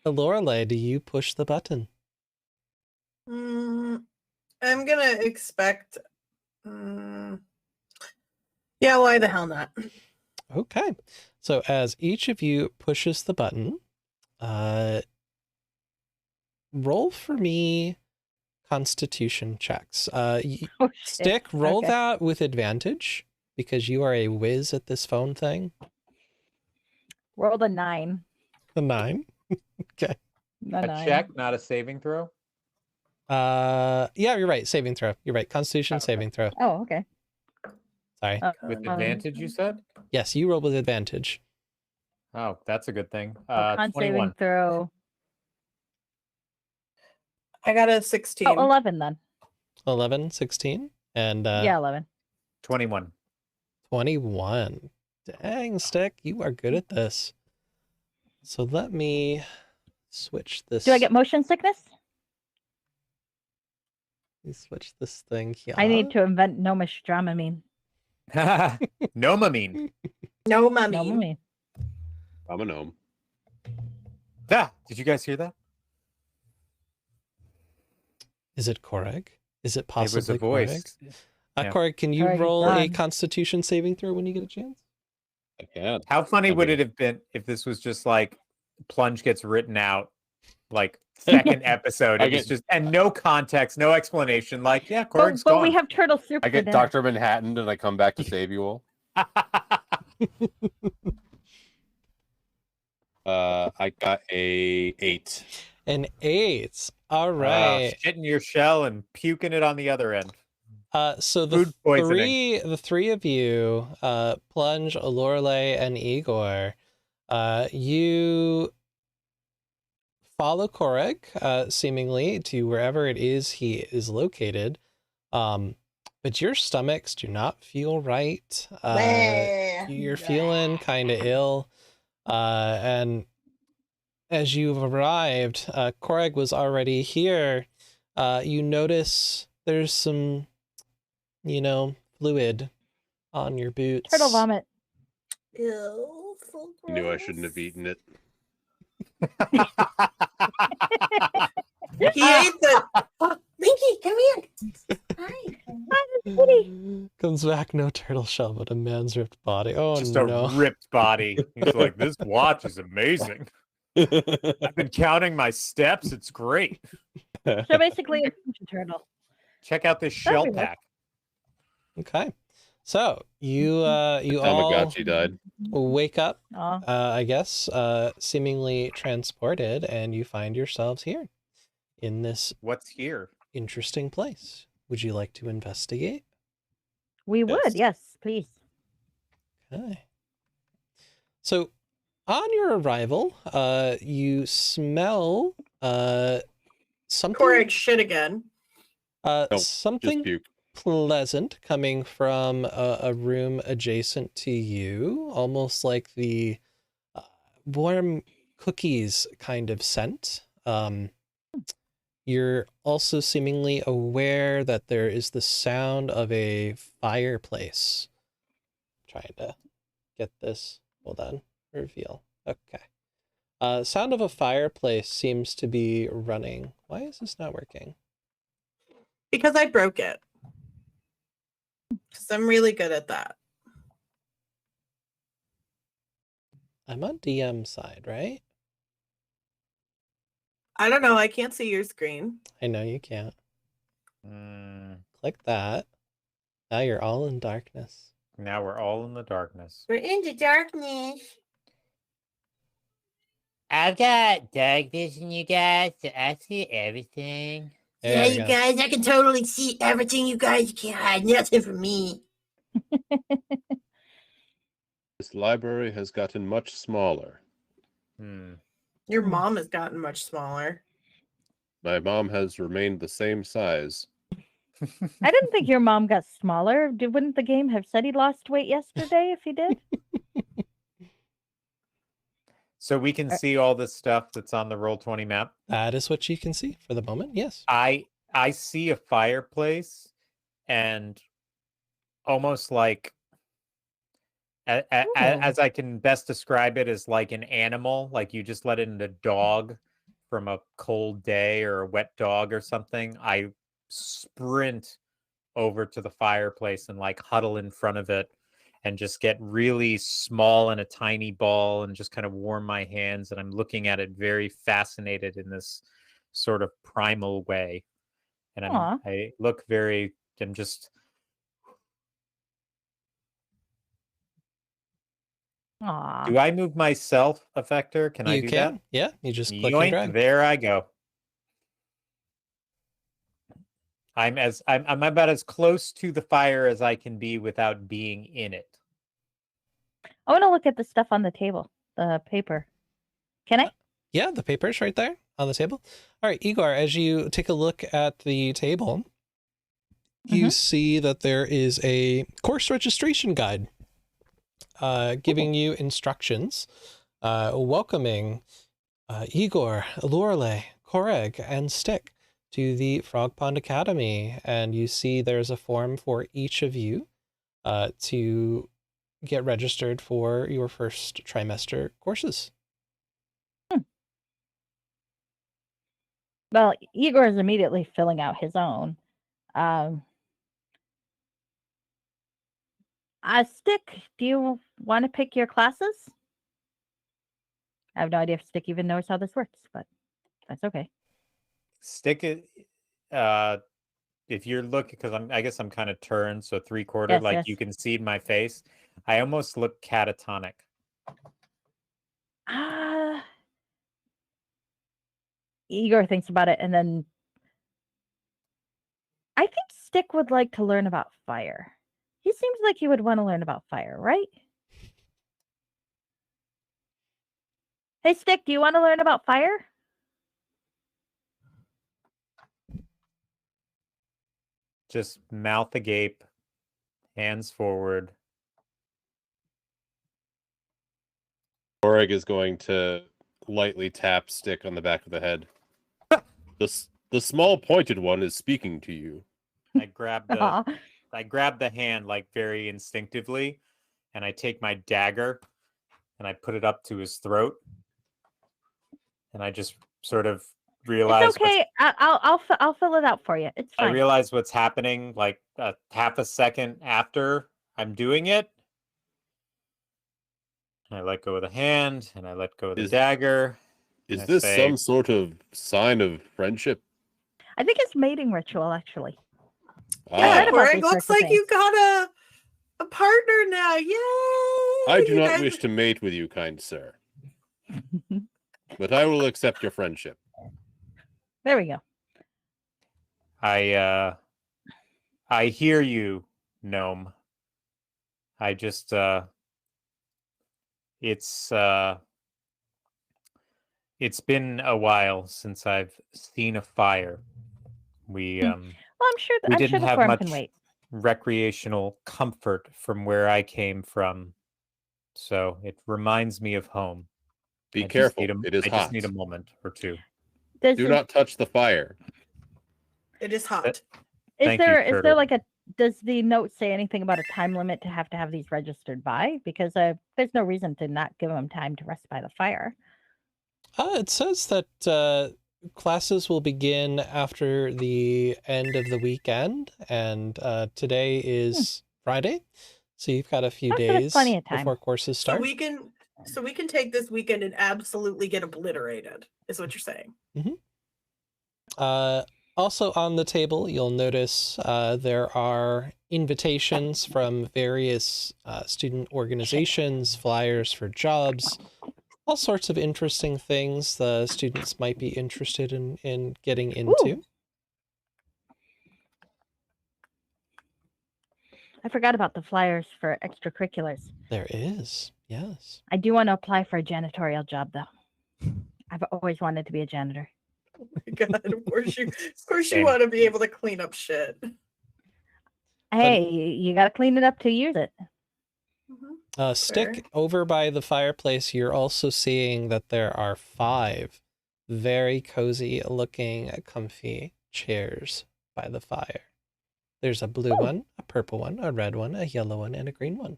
Lorelei, do you push the button? I'm gonna expect. Yeah, why the hell not? Okay. So as each of you pushes the button, roll for me Constitution checks. Oh, shit. Stick, roll Okay. that with advantage because you are a whiz at this phone thing. Rolled a 9. A 9. Okay. A A 9. check, not a saving throw. Yeah, you're right. Saving throw. You're right. Constitution Okay. saving throw. Oh, okay. Sorry. With Um, advantage, you said? Yes, you roll with advantage. Oh, that's a good thing. Con 21. saving throw. I got a 16. Oh, 11 then. 11, 16, and Yeah, 11. 21. 21. Dang, Stick, you are good at this. So let me switch this. Do I get motion sickness? Let me switch this thing here. I need to invent gnomish Dramamine. Nomamine. No, mommy. Dramamine. I'm a gnome. Did you guys hear that? Is it Koreg? Is it It possibly was a voice. Yeah. Koreg, can you Koreg is roll a done. Constitution saving throw when you get a chance? I can. How funny I would mean- it have been if this was just like Plunge gets written out, like second episode? I It was get- just and no context, no explanation. Like, yeah, But, Korg's but we gone. have turtle soup I for get dinner. Dr. Manhattan and I come back to save you all. I got a 8. An 8. All right. Shitting your shell and puking it on the other end. So Food poisoning. the three of you, Plunge, Lorelei, and Igor, you follow Koreg, seemingly to wherever it is he is located. But your stomachs do not feel right. You're feeling kind of ill. And as you've arrived, Koreg was already here. You notice there's some, fluid on your boots. Turtle vomit. Ew, so I knew I shouldn't have gross. eaten it. He ate the. Minky, come here. Hi. Comes back no turtle shell, but a man's ripped body. Oh Just no. a ripped body. He's like, this watch is amazing. I've been counting my steps. It's great. So basically, a ninja turtle. Check out this shell That'd be nice. pack. Okay. So you you all Tamagotchi died. wake up, Aw. I guess, seemingly transported, and you find yourselves here in this What's here? interesting place. Would you like to investigate? We would, yes, please. Okay. So on your arrival, you smell something Korg shit again. Nope, something Just puke. pleasant coming from a room adjacent to you, almost like the warm cookies kind of scent. You're also seemingly aware that there is the sound of a fireplace. Trying to get this. Hold on. Reveal. Okay. Sound of a fireplace seems to be running. Why is this not working? Because I broke it. Because I'm really good at that. I'm on DM side, right? I don't know. I can't see your screen. I know you can't. Mm, Click that. Now you're all in darkness. now we're all in the darkness. We're in the darkness. I've got dark vision, you guys, so I see everything. There Yeah, we you go. guys, I can totally see everything. You guys, you can't hide nothing from me. This library has gotten much smaller. Hmm. Your Hmm. mom has gotten much smaller. My mom has remained the same size. I didn't think your mom got smaller. Wouldn't the game have said he lost weight yesterday if he did? So we can see all the stuff that's on the Roll20 map. That is what you can see for the moment. Yes. I see a fireplace, and almost like as I can best describe it, as like an animal, like you just let in a dog from a cold day or a wet dog or something. I sprint over to the fireplace and like huddle in front of it and just get really small in a tiny ball and just kind of warm my hands. And I'm looking at it very fascinated in this sort of primal way. And Aw. I'm just Aw. do I move myself, Effector? Can I You do can. that? Yeah. You just click and Yoink, drag. there I go. I'm about as close to the fire as I can be without being in it. I want to look at the stuff on the table, the paper. Can I? Yeah, the paper's right there on the table. All right, Igor, as you take a look at the table, you see that there is a course registration guide giving you instructions, welcoming Igor, Lorelei, Koreg, and Stick to the Frog Pond Academy. And you see there's a form for each of you to get registered for your first trimester courses. Well, Igor is immediately filling out his own. Stick, do you want to pick your classes? I have no idea if Stick even knows how this works, but that's okay. Stick it. If you're looking, because I guess I'm kind of turned, so 3/4, Yes, like yes. you can see my face. I almost look catatonic. Igor thinks about it, and then I think Stick would like to learn about fire. He seems like he would want to learn about fire, right? Hey, Stick, do you want to learn about fire? Just mouth agape, hands forward. Oreg is going to lightly tap Stick on the back of the head. The small pointed one is speaking to you. I grab the hand like very instinctively, and I take my dagger and I put it up to his throat, and I just sort of realize It's okay. I'll fill it out for you. It's I fine. realize what's happening like half a second after I'm doing it. I let go of the hand and I let go of the dagger. Is I this say- some sort of sign of friendship? I think it's mating ritual, actually. Yeah, right about Greg, these looks sorts of like you got a partner now. Yay! I do You not guys- wish to mate with you, kind sir, but I will accept your friendship. There we go. I hear you, gnome. I just it's been a while since I've seen a fire. We Well, I'm sure we I'm didn't sure the have form much can wait. recreational comfort from where I came from, so it reminds me of home. Be I just careful, need a- it is I hot. just need a moment or two. Do not touch the fire. It is hot. Thank you, Is there Turtle. like a does the note say anything about a time limit to have these registered by? Because there's no reason to not give them time to rest by the fire. It says that classes will begin after the end of the weekend, and today is Friday, so you've got a few Oh, so there's days plenty of time. before courses So start. we can take this weekend and absolutely get obliterated, is what you're saying. Also on the table, you'll notice there are invitations from various student organizations, flyers for jobs, all sorts of interesting things the students might be interested in getting into. Ooh. I forgot about the flyers for extracurriculars. There is, yes. I do want to apply for a janitorial job, though. I've always wanted to be a janitor. Oh my god, of course you Same. want to be able to clean up shit. Hey, you got to clean it up to use it. Stick Fair. over by the fireplace, you're also seeing that there are 5 very cozy looking, comfy chairs by the fire. There's a blue one, a purple one, a red one, a yellow one, and a green one.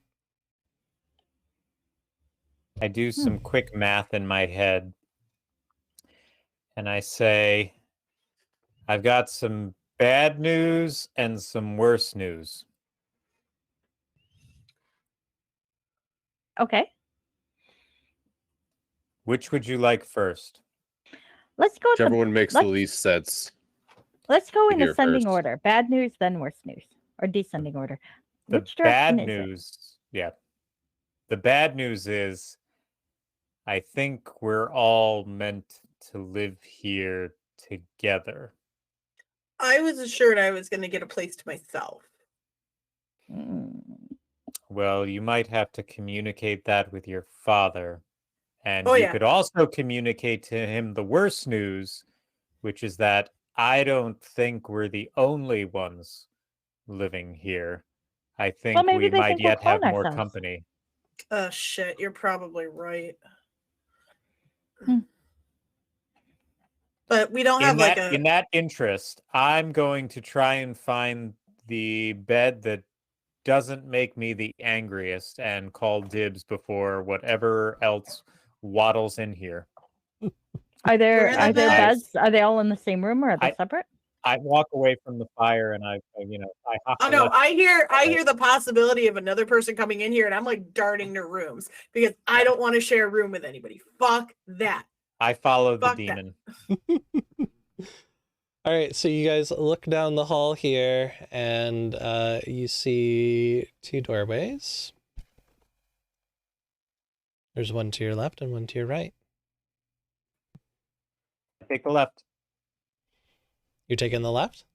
I do some quick math in my head. And I say, I've got some bad news and some worse news. Okay, Which would you like first? let's go. Whichever one makes the let's- least sense. Let's go in Here ascending first. order. Bad news, then worse news, or descending order. The Which direction bad is it? news, yeah. The bad news is, I think we're all meant to live here together. I was assured I was going to get a place to myself. Mm, Well, you might have to communicate that with your father. And Oh, you yeah. could also communicate to him the worst news, which is that I don't think we're the only ones living here. I think maybe we they might think we'll yet have clone more ourselves. company. Oh shit, you're probably right. Hmm. But we don't have like a In that interest, I'm going to try and find the bed that doesn't make me the angriest and call dibs before whatever else waddles in here. Are there in the are there bed. beds? Are they all in the same room or are they I- separate? I walk away from the fire and I Oh no, I hear the possibility of another person coming in here and I'm like darting to rooms because I don't want to share a room with anybody. Fuck that. I follow the Fuck that. demon. All right, so you guys look down the hall here, and you see 2 doorways. There's one to your left and one to your right. I take the left. You're taking the left?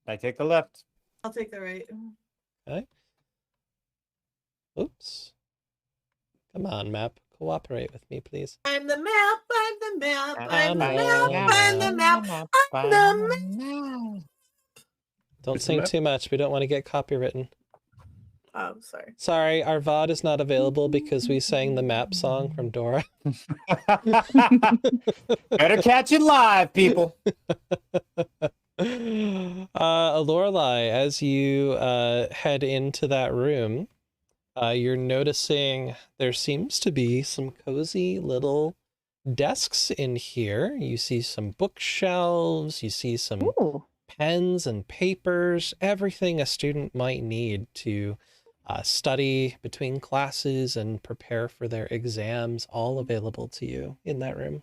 I take the left. I'll take the right. Okay. Oops. Come on, map. Cooperate with me, please. I'm the map, I'm the map, I'm the I'm map, I'm the map, I'm the map. Don't It's a sing map. too much. We don't want to get copywritten. Oh, sorry. Sorry, our VOD is not available because we sang the map song from Dora. Better catch it live, people. Lorelai, as you head into that room, you're noticing there seems to be some cozy little desks in here. You see some bookshelves, you see some Ooh, pens and papers, everything a student might need to study between classes and prepare for their exams, all available to you in that room.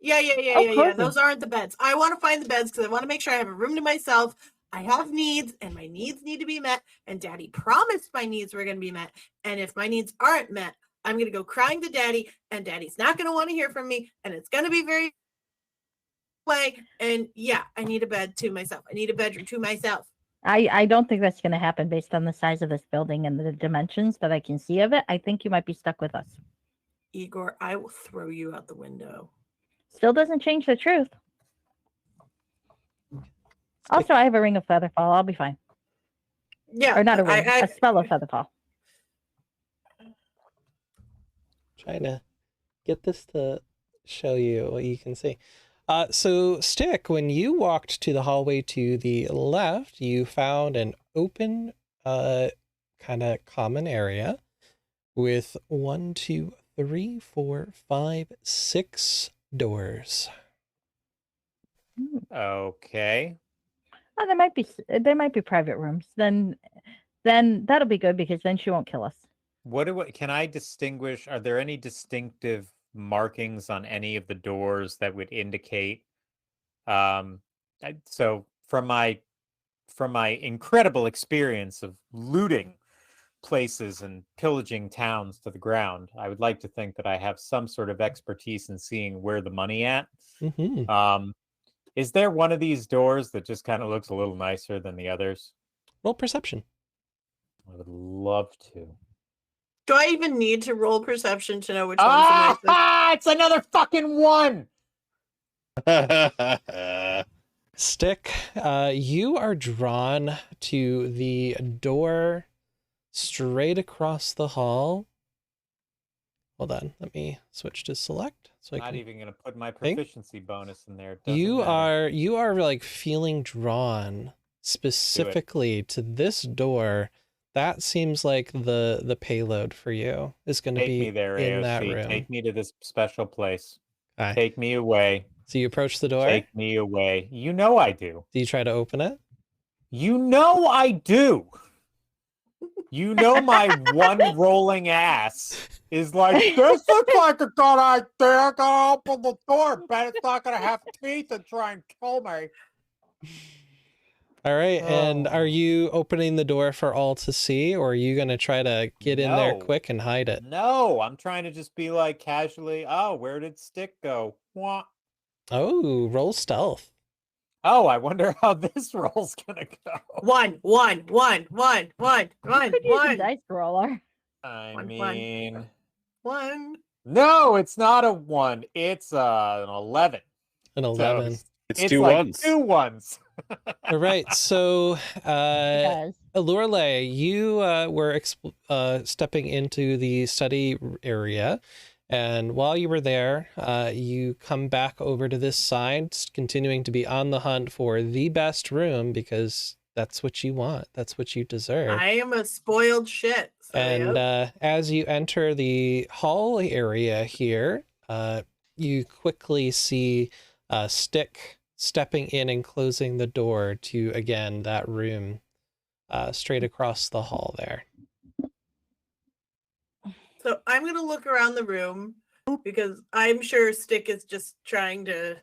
Yeah. Oh, cozy. Those aren't the beds. I want to find the beds because I want to make sure I have a room to myself. I have needs and my needs need to be met. And daddy promised my needs were going to be met. And if my needs aren't met, I'm going to go crying to daddy and daddy's not going to want to hear from me. And it's going to be very way. And yeah, I need a bed to myself. I need a bedroom to myself. I don't think that's going to happen based on the size of this building and the dimensions that I can see of it. I think you might be stuck with us. Igor, I will throw you out the window. Still doesn't change the truth. Also, I have a ring of featherfall. I'll be fine. Yeah. Or not a ring, I a spell of featherfall. Trying to get this to show you what you can see. So, Stick, when you walked to the hallway to the left, you found an open kind of common area with 1, 2, 3, 4, 5, 6 doors. Okay. Oh, there might be private rooms. Then that'll be good because then she won't kill us. Can I distinguish? Are there any distinctive markings on any of the doors that would indicate so from my incredible experience of looting places and pillaging towns to the ground, I would like to think that I have some sort of expertise in seeing where the money at. Mm-hmm. Is there one of these doors that just kind of looks a little nicer than the others? Roll perception. I would love to. Do I even need to roll perception to know which one's the nicest? Ah, it's another fucking one. Stick, you are drawn to the door straight across the hall. Hold on, let me switch to select so I Not can. even gonna put my think. proficiency bonus in there. It doesn't You matter. are like feeling drawn specifically to this door. That seems like the payload for you is going to Take be me there, in that AOC. room. Take me to this special place. Okay. Take me away. So you approach the door. Take me away. You know I do. Do you try to open it? You know I do. You know my one rolling ass is like, this looks like a good idea. I gotta open the door. Bet it's not gonna have teeth and try and kill me. All right. And Oh. are you opening the door for all to see, or are you going to try to get in there No. quick and hide it? No, I'm trying to just be like casually, oh, where did Stick go? Wah. Oh, roll stealth. Oh, I wonder how this roll's gonna go. One. You could use a dice roller. I One. mean, One. no, it's not a 1. It's an 11. An So 11. It's it's two like ones. 2 1s. All right. So, It does. Lorelei, you were stepping into the study area, and while you were there, you come back over to this side, continuing to be on the hunt for the best room because that's what you want. That's what you deserve. I am a spoiled shit. So And yep. as you enter the hall area here, you quickly see Stick stepping in and closing the door to, again, that room straight across the hall there. So I'm gonna look around the room because I'm sure Stick is just trying to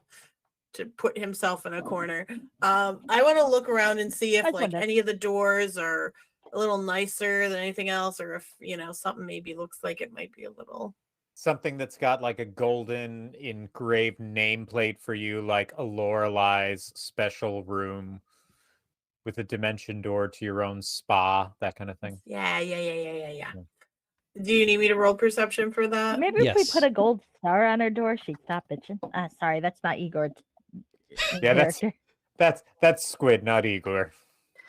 put himself in a corner. I want to look around and see if That's like wonderful. any of the doors are a little nicer than anything else, or if something maybe looks like it might be a little. Something that's got like a golden engraved nameplate for you, like a Lorelei's special room with a dimension door to your own spa, that kind of thing. Yeah. Yeah. Do you need me to roll perception for that? Maybe if we yes. put a gold star on her door, she'd stop bitching. Sorry, that's not Igor's. Yeah, that's- character. That's Squid, not Igor.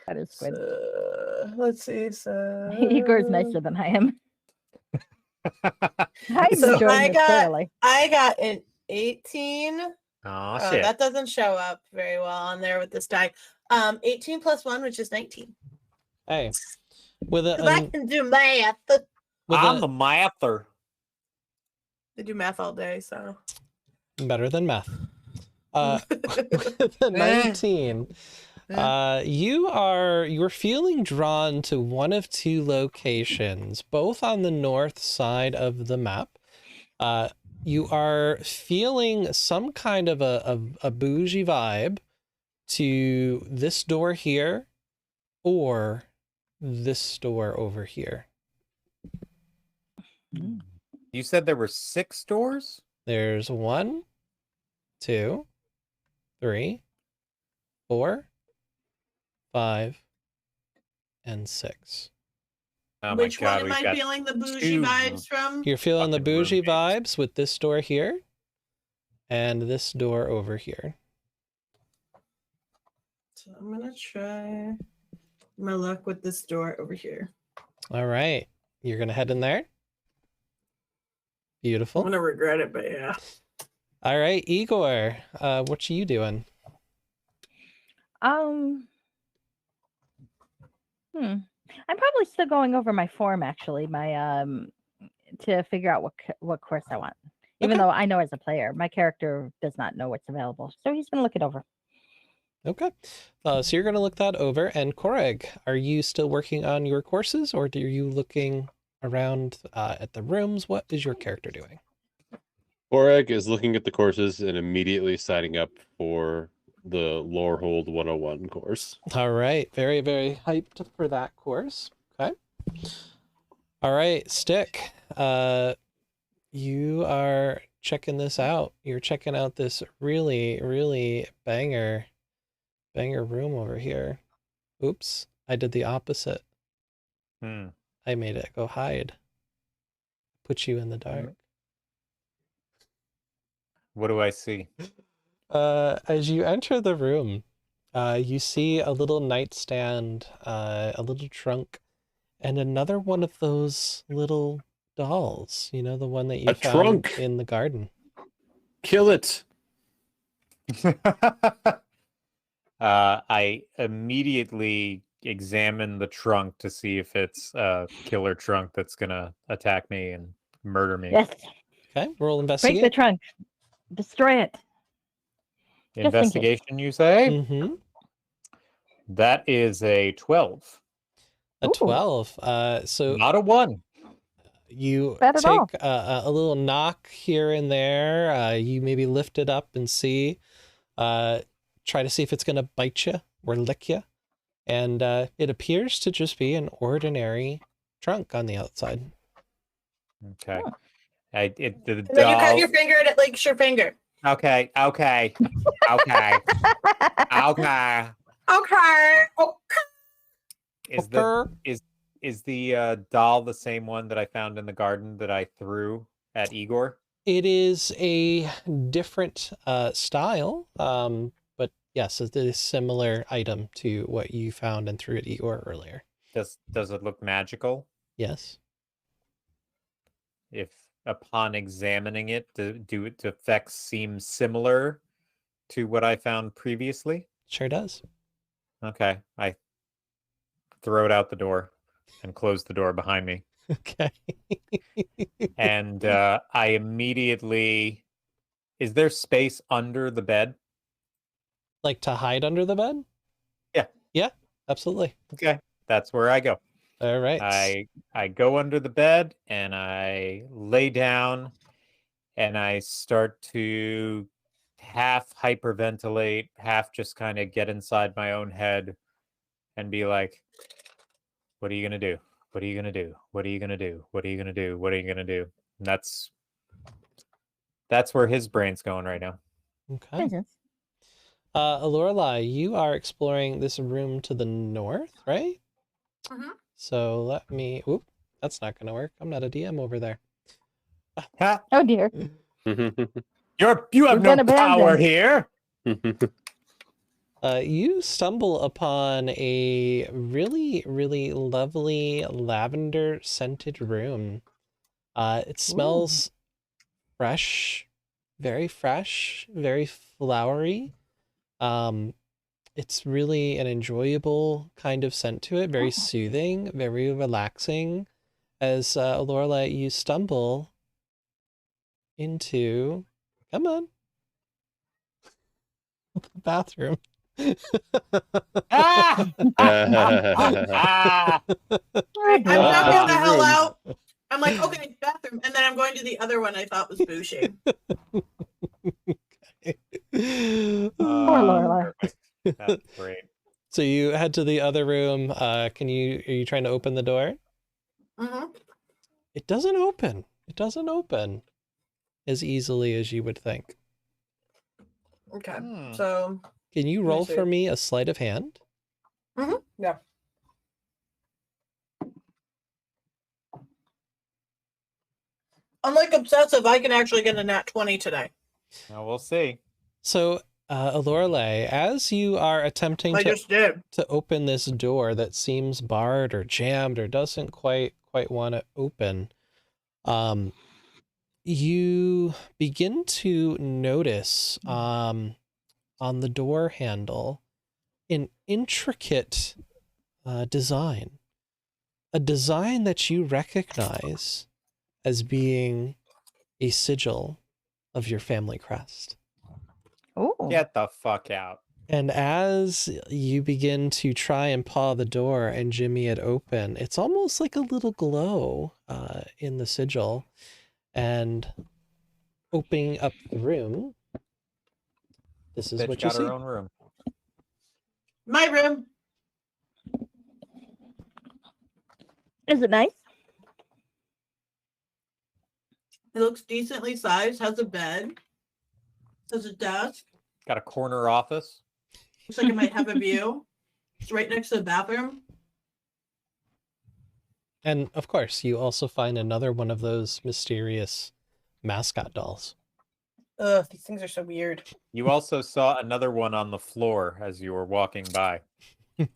That is good. Let's see. So Igor's nicer than I am. I'm So enjoying I this got- thoroughly. I got an 18. Oh Oh, shit. that doesn't show up very well on there with this die. 18 plus 1, which is 19. Hey, with a, 'Cause I can do math. with I'm a the mather. I do math all day, so. better than math. With a 19. You're feeling drawn to one of two locations, both on the north side of the map. You are feeling some kind of a bougie vibe to this door here or this door over here. You said there were 6 doors? There's 1, 2, 3, 4, 5, and 6. Oh Which my god, one am we've I got feeling the bougie two vibes from? You're feeling the fucking bougie roommates. vibes with this door here and this door over here. So I'm gonna try my luck with this door over here. All right. You're going to head in there. I'm Beautiful. gonna regret it, but yeah. All right, Igor, what are you doing? I'm probably still going over my form actually, my to figure out what course I want. Even Okay. though I know as a player, my character does not know what's available, so he's gonna look it over. Okay. So you're going to look that over. And Koreg, are you still working on your courses or are you looking around at the rooms? What is your character doing? Boreg is looking at the courses and immediately signing up for the Lorehold 101 course. All right. Very, very hyped for that course. Okay. All right, Stick. You are checking this out. You're checking out this really, really banger room over here. Oops, I did the opposite. Hmm. I made it go hide. Put you in the dark. What do I see? As you enter the room, you see a little nightstand, a little trunk, and another one of those little dolls. You know, the one that you A found trunk! in the garden. Kill it! I immediately examine the trunk to see if it's a killer trunk that's gonna attack me and murder me. Yes. Okay, roll Break the investigate. trunk. Destroy it. in case. Investigation, you say? Mm-hmm. That is a 12. A Ooh. 12. So Not a 1. you Bad at all. take a little knock here and there. You maybe lift it up and see. Try to see if it's going to bite you or lick you. And it appears to just be an ordinary trunk on the outside. Okay. Oh. The And then you cut doll- your finger and it licks your finger. Okay. Okay. Okay. Okay. Okay. Oh, Is the doll the same one that I found in the garden that I threw at Igor? It is a different style, but yes, it is a similar item to what you found and threw at Igor earlier. Does it look magical? Yes. If upon examining it, do its effects seem similar to what I found previously? Sure does. Okay, I throw it out the door and close the door behind me. Okay. And I immediately... Is there space under the bed? Like to hide under the bed? Yeah. Yeah, absolutely. Okay, that's where I go. All right. I go under the bed and I lay down and I start to half hyperventilate, half just kind of get inside my own head and be like, what are you going to do? What are you going to do? What are you going to do? What are you going to do? What are you going to do? And that's where his brain's going right now. Okay. Presents. Lorelai, you are exploring this room to the north, right? Mhm. So let me... Oop, that's not going to work. I'm not a DM over there. Ha! Oh dear. You have We've no been power abandoned. here. You stumble upon a really, really lovely lavender scented room. It smells fresh, very flowery. It's really an enjoyable kind of scent to it, very soothing, very relaxing. As Lorelai, you stumble into, come on, the bathroom. Ah! Ah! I'm knocking the hell room. out. I'm like, okay, bathroom. And then I'm going to the other one I thought was Boucher. Poor Lorelai. Perfect. That's great. So you head to the other room. Are you trying to open the door? Hmm. It doesn't open. It doesn't open as easily as you would think. Okay. Hmm. So, Can you me roll see. for me a sleight of hand? yeah. Unlike obsessive, I can actually get a nat 20 today. Now we'll see. So, Lorelai, as you are attempting I to just did. open this door that seems barred or jammed or doesn't quite want to open, you begin to notice on the door handle an intricate design, a design that you recognize as being a sigil of your family crest. Oh. Get the fuck out. And as you begin to try and paw the door and jimmy it open, it's almost like a little glow in the sigil. And opening up the room, this is Bitch what you got see. her own room. My room. Is it nice? It looks decently sized. Has a bed. Has a desk. Got a corner office. Looks like it might have a view. It's right next to the bathroom. And of course, you also find another one of those mysterious mascot dolls. Ugh, these things are so weird. You also saw another one on the floor as you were walking by. The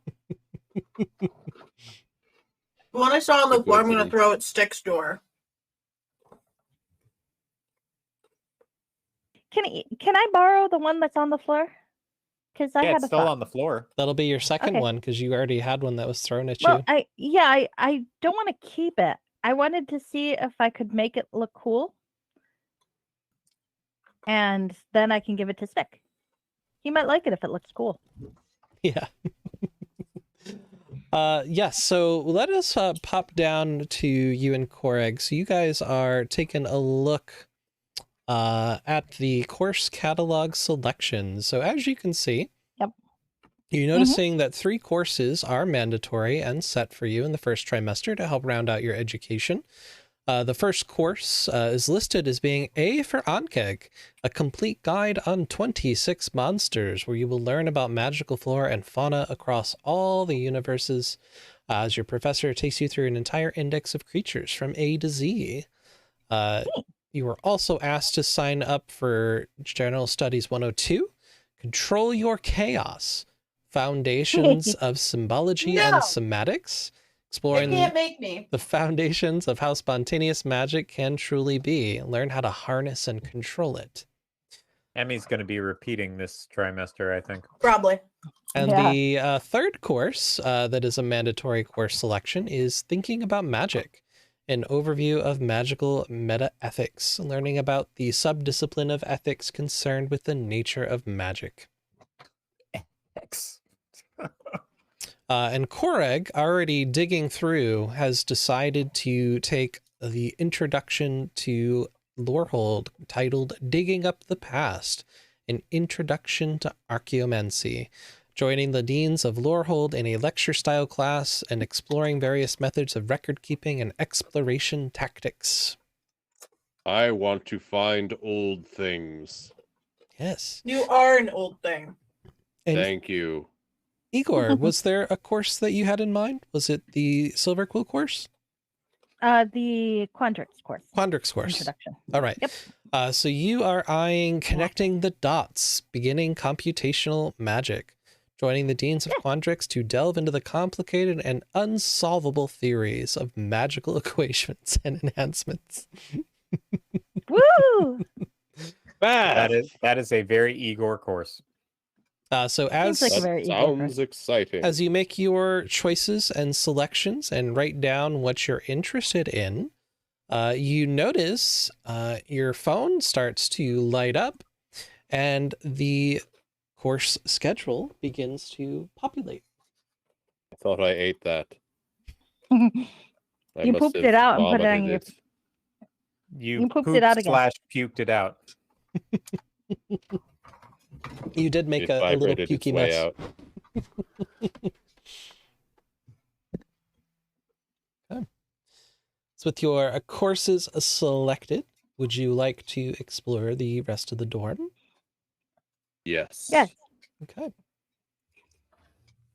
one I saw on the Good floor, I'm going to city. throw at Stick's door. Can I borrow the one that's on the floor? Because I Yeah, had it's a still thought. on the floor. That'll be your second Okay. one because you already had one that was thrown at Well, you. I don't want to keep it. I wanted to see if I could make it look cool, and then I can give it to Stick. He might like it if it looks cool. Yeah. Yes, so let us pop down to you and Koreg. So you guys are taking a look at the course catalog selection. So as you can see, Yep. you're noticing that 3 courses are mandatory and set for you in the first trimester to help round out your education. The first course is listed as being A for Ankeg, a complete guide on 26 monsters, where you will learn about magical flora and fauna across all the universes, as your professor takes you through an entire index of creatures from A to Z. You were also asked to sign up for General Studies 102, Control Your Chaos, Foundations of Symbology and No. Somatics, They exploring can't make me. the foundations of how spontaneous magic can truly be. Learn how to harness and control it. Emmy's going to be repeating this trimester, I think. Probably. And Yeah. the third course that is a mandatory course selection is Thinking About Magic, an overview of magical meta-ethics, learning about the subdiscipline of ethics concerned with the nature of magic. X. And Koreg, already digging through, has decided to take the introduction to Lorehold, titled Digging Up the Past, an introduction to archaeomancy, joining the deans of Lorehold in a lecture-style class and exploring various methods of record-keeping and exploration tactics. I want to find old things. Yes. You are an old thing. And Thank you. Igor, was there a course that you had in mind? Was it the Silver Quill course? The Quandrix course. Quandrix course. Introduction. All right. Yep. So you are eyeing Connecting the Dots, beginning computational magic, joining the deans of Quandrix to delve into the complicated and unsolvable theories of magical equations and enhancements. Woo! That is a very Igor course. So Seems like a That very Igor sounds course. exciting. as you make your choices and selections and write down what you're interested in, you notice your phone starts to light up and the course schedule begins to populate. I thought I ate that. I You must pooped have it out and put it on vomited your- it. You You pooped it pooped out again. / puked it out. You did make It a little vibrated its pukey way mess. out. So with your courses selected, would you like to explore the rest of the dorm? Yes. Yes. Okay.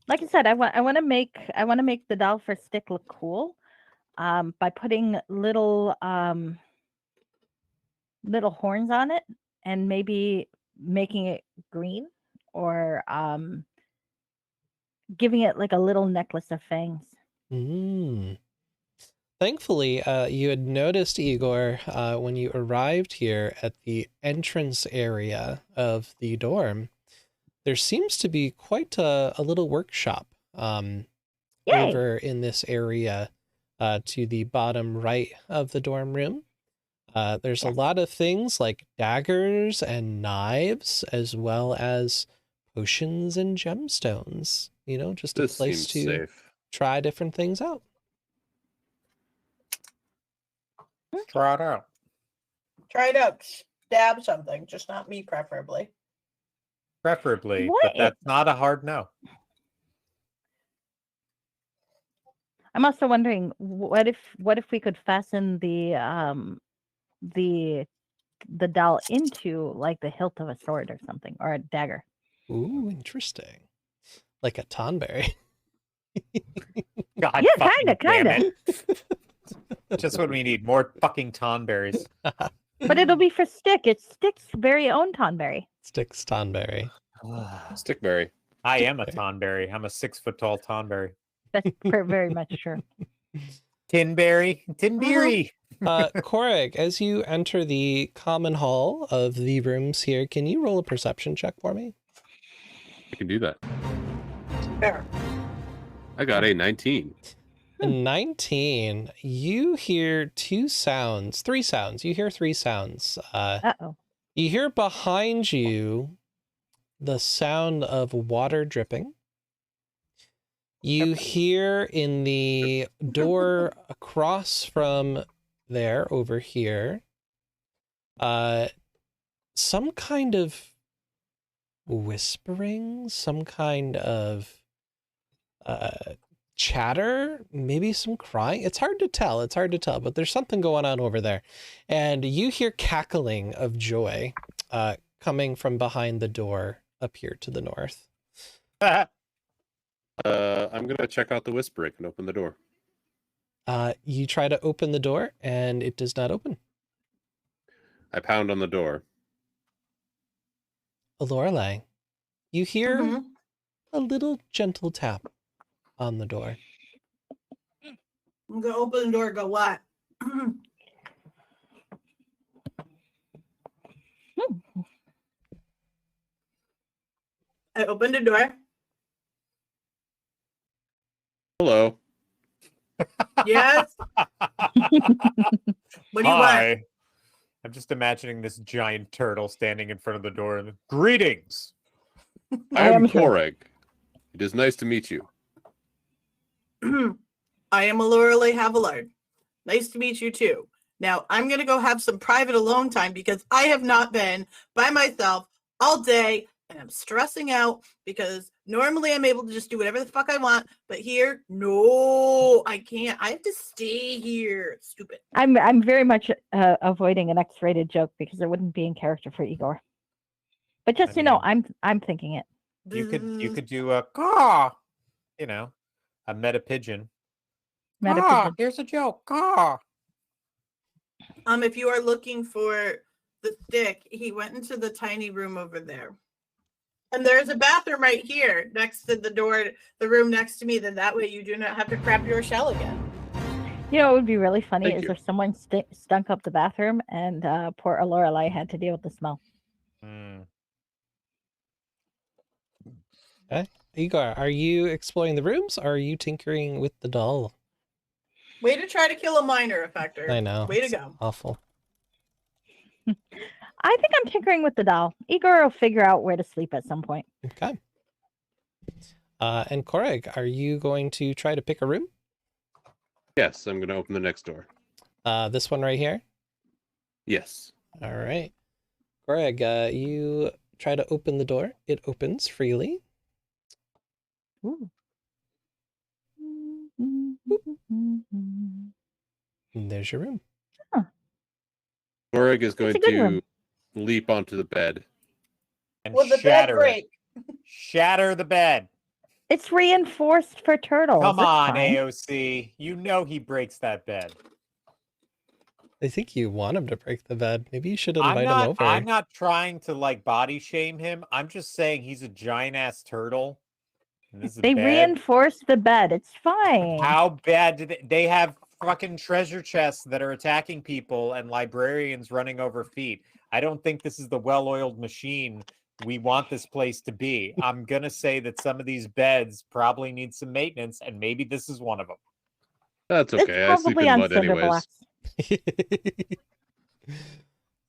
Like I said, I want to make the doll for Stick look cool, by putting little horns on it and maybe making it green or giving it like a little necklace of fangs. Mm. Thankfully, you had noticed, Igor, when you arrived here at the entrance area of the dorm, there seems to be quite a little workshop Yay! over in this area to the bottom right of the dorm room. There's a Yes. lot of things like daggers and knives, as well as potions and gemstones. You know, just a This place seems to safe. try different things out. Try it out. Try it out. Stab something, just not me, preferably. Preferably, What but i- that's not a hard no. I'm also wondering what if we could fasten the doll into like the hilt of a sword or something, or a dagger. Ooh, interesting. Like a Tonberry. God, Yeah, fucking damn kinda. it. Just what we need. More fucking Tonberries. But it'll be for Stick. It's Stick's very own Tonberry. Sticks Tonberry. Stickberry. I am a Tonberry. I'm a 6 foot tall Tonberry. That's very much true. Tinberry. Tinberry. Korrig, as you enter the common hall of the rooms here, can you roll a perception check for me? I can do that. There. I got a 19. 19. You hear three sounds. You hear three sounds. Uh-oh. You hear behind you the sound of water dripping. You hear in the door across from there, over here, some kind of whispering, some kind of chatter, maybe some crying. It's hard to tell, but there's something going on over there. And you hear cackling of joy coming from behind the door up here to the north. I'm gonna check out the whispering and open the door. You try to open the door and it does not open. I pound on the door. Lorelei, you hear Mhm. a little gentle tap on the door. I'm gonna open the door and go, what? I opened the door. Hello. Yes. What do you want? Hi. I'm just imagining this giant turtle standing in front of the door. And greetings. I am am here. Korrig. It is nice to meet you. I am Lorelei Havillard. Nice to meet you too. Now I'm gonna go have some private alone time because I have not been by myself all day and I'm stressing out because normally I'm able to just do whatever the fuck I want, but here, no, I can't. I have to stay here. It's stupid. I'm very much avoiding an X-rated joke because it wouldn't be in character for Igor. But just I so you know, mean- I'm thinking it. You could do a caw, you know, a meta pigeon. Meta Caw, pigeon. here's a joke. Caw. If you are looking for the Stick, he went into the tiny room over there. And there's a bathroom right here next to the door, the room next to me. Then that way you do not have to crap your shell again. You know, what would be really funny Thank is you. if someone stunk up the bathroom and poor Lorelei had to deal with the smell. Hmm. Igor, are you exploring the rooms or are you tinkering with the doll? Way to try to kill a minor effector. I know. Way to it's go. Awful. I think I'm tinkering with the doll. Igor will figure out where to sleep at some point. Okay. And Korrig, are you going to try to pick a room? Yes, I'm gonna open the next door. This one right here? Yes. All right. Korrig, you try to open the door. It opens freely. Ooh. And there's your room. Korrig is going a good to room. leap onto the bed. And Will the bed shatter it. break? Shatter the bed. It's reinforced for turtles. Come It's on, fine. AOC. You know he breaks that bed. I think you want him to break the bed. Maybe you should invite him over. I'm not trying to like body shame him. I'm just saying he's a giant ass turtle. And this is a They bed. reinforced the bed. It's fine. How bad did they have fucking treasure chests that are attacking people and librarians running over feet? I don't think this is the well-oiled machine we want this place to be. I'm gonna say that some of these beds probably need some maintenance, and maybe this is one of them. That's It's okay. I sleep probably in on mud cinder anyways. blocks.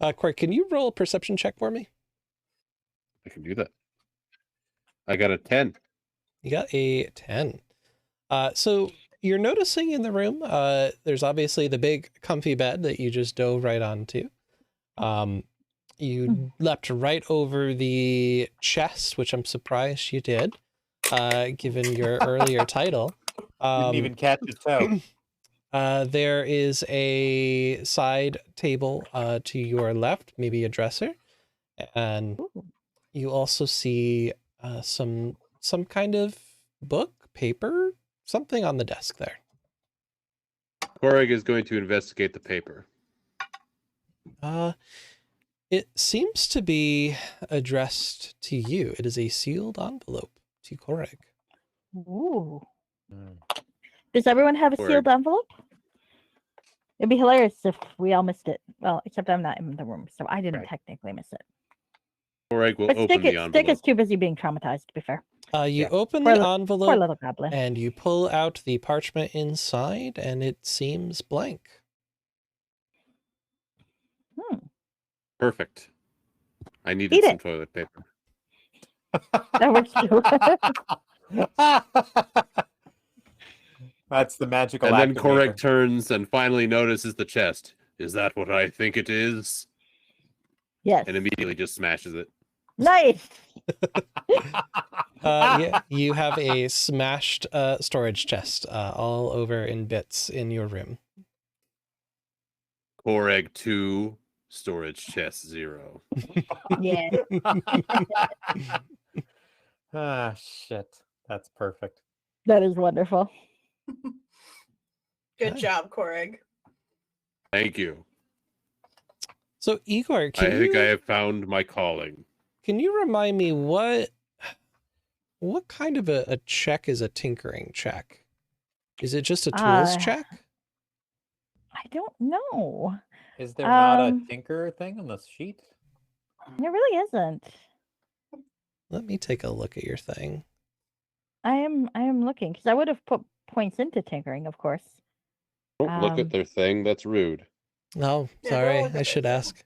Korrig, can you roll a perception check for me? I can do that. I got a 10. You got a 10. So you're noticing in the room, there's obviously the big comfy bed that you just dove right onto. You leapt right over the chest, which I'm surprised you did, given your earlier title. Didn't even catch a toe. There is a side table to your left, maybe a dresser, and Ooh. you also see some kind of book, paper, something on the desk there. Koreg is going to investigate the paper. It seems to be addressed to you. It is a sealed envelope to Koreg. Ooh. Mm. Does everyone have a Koreg. sealed envelope? It'd be hilarious if we all missed it. Well, except I'm not in the room, so I didn't Right. technically miss it. Koreg will But open the Stick envelope. is too busy being traumatized, to be fair. You Yeah. open Poor the Poor envelope little goblin. and you pull out the parchment inside, and it seems blank. Perfect. I needed Eat some it. toilet paper. That works too. That's the magical And then activator. Koreg turns and finally notices the chest. Is that what I think it is? Yes. And immediately just smashes it. Nice. Yeah, you have a smashed storage chest all over in bits in your room. Koreg 2, storage chest 0. Yeah. Ah, shit. That's perfect. That is wonderful. Good Okay. job, Koreg. Thank you. So Igor, I can think I you have found my calling. remind me what kind of a check is a tinkering check? Is it just a tools check? I don't know. Is there not a Um, tinker thing on the sheet? There really isn't. Let me take a look at your thing. I am looking because I would have put points into tinkering, of course. Don't look Um, at their thing. That's rude. Oh, Yeah, sorry, don't look I at should it. ask.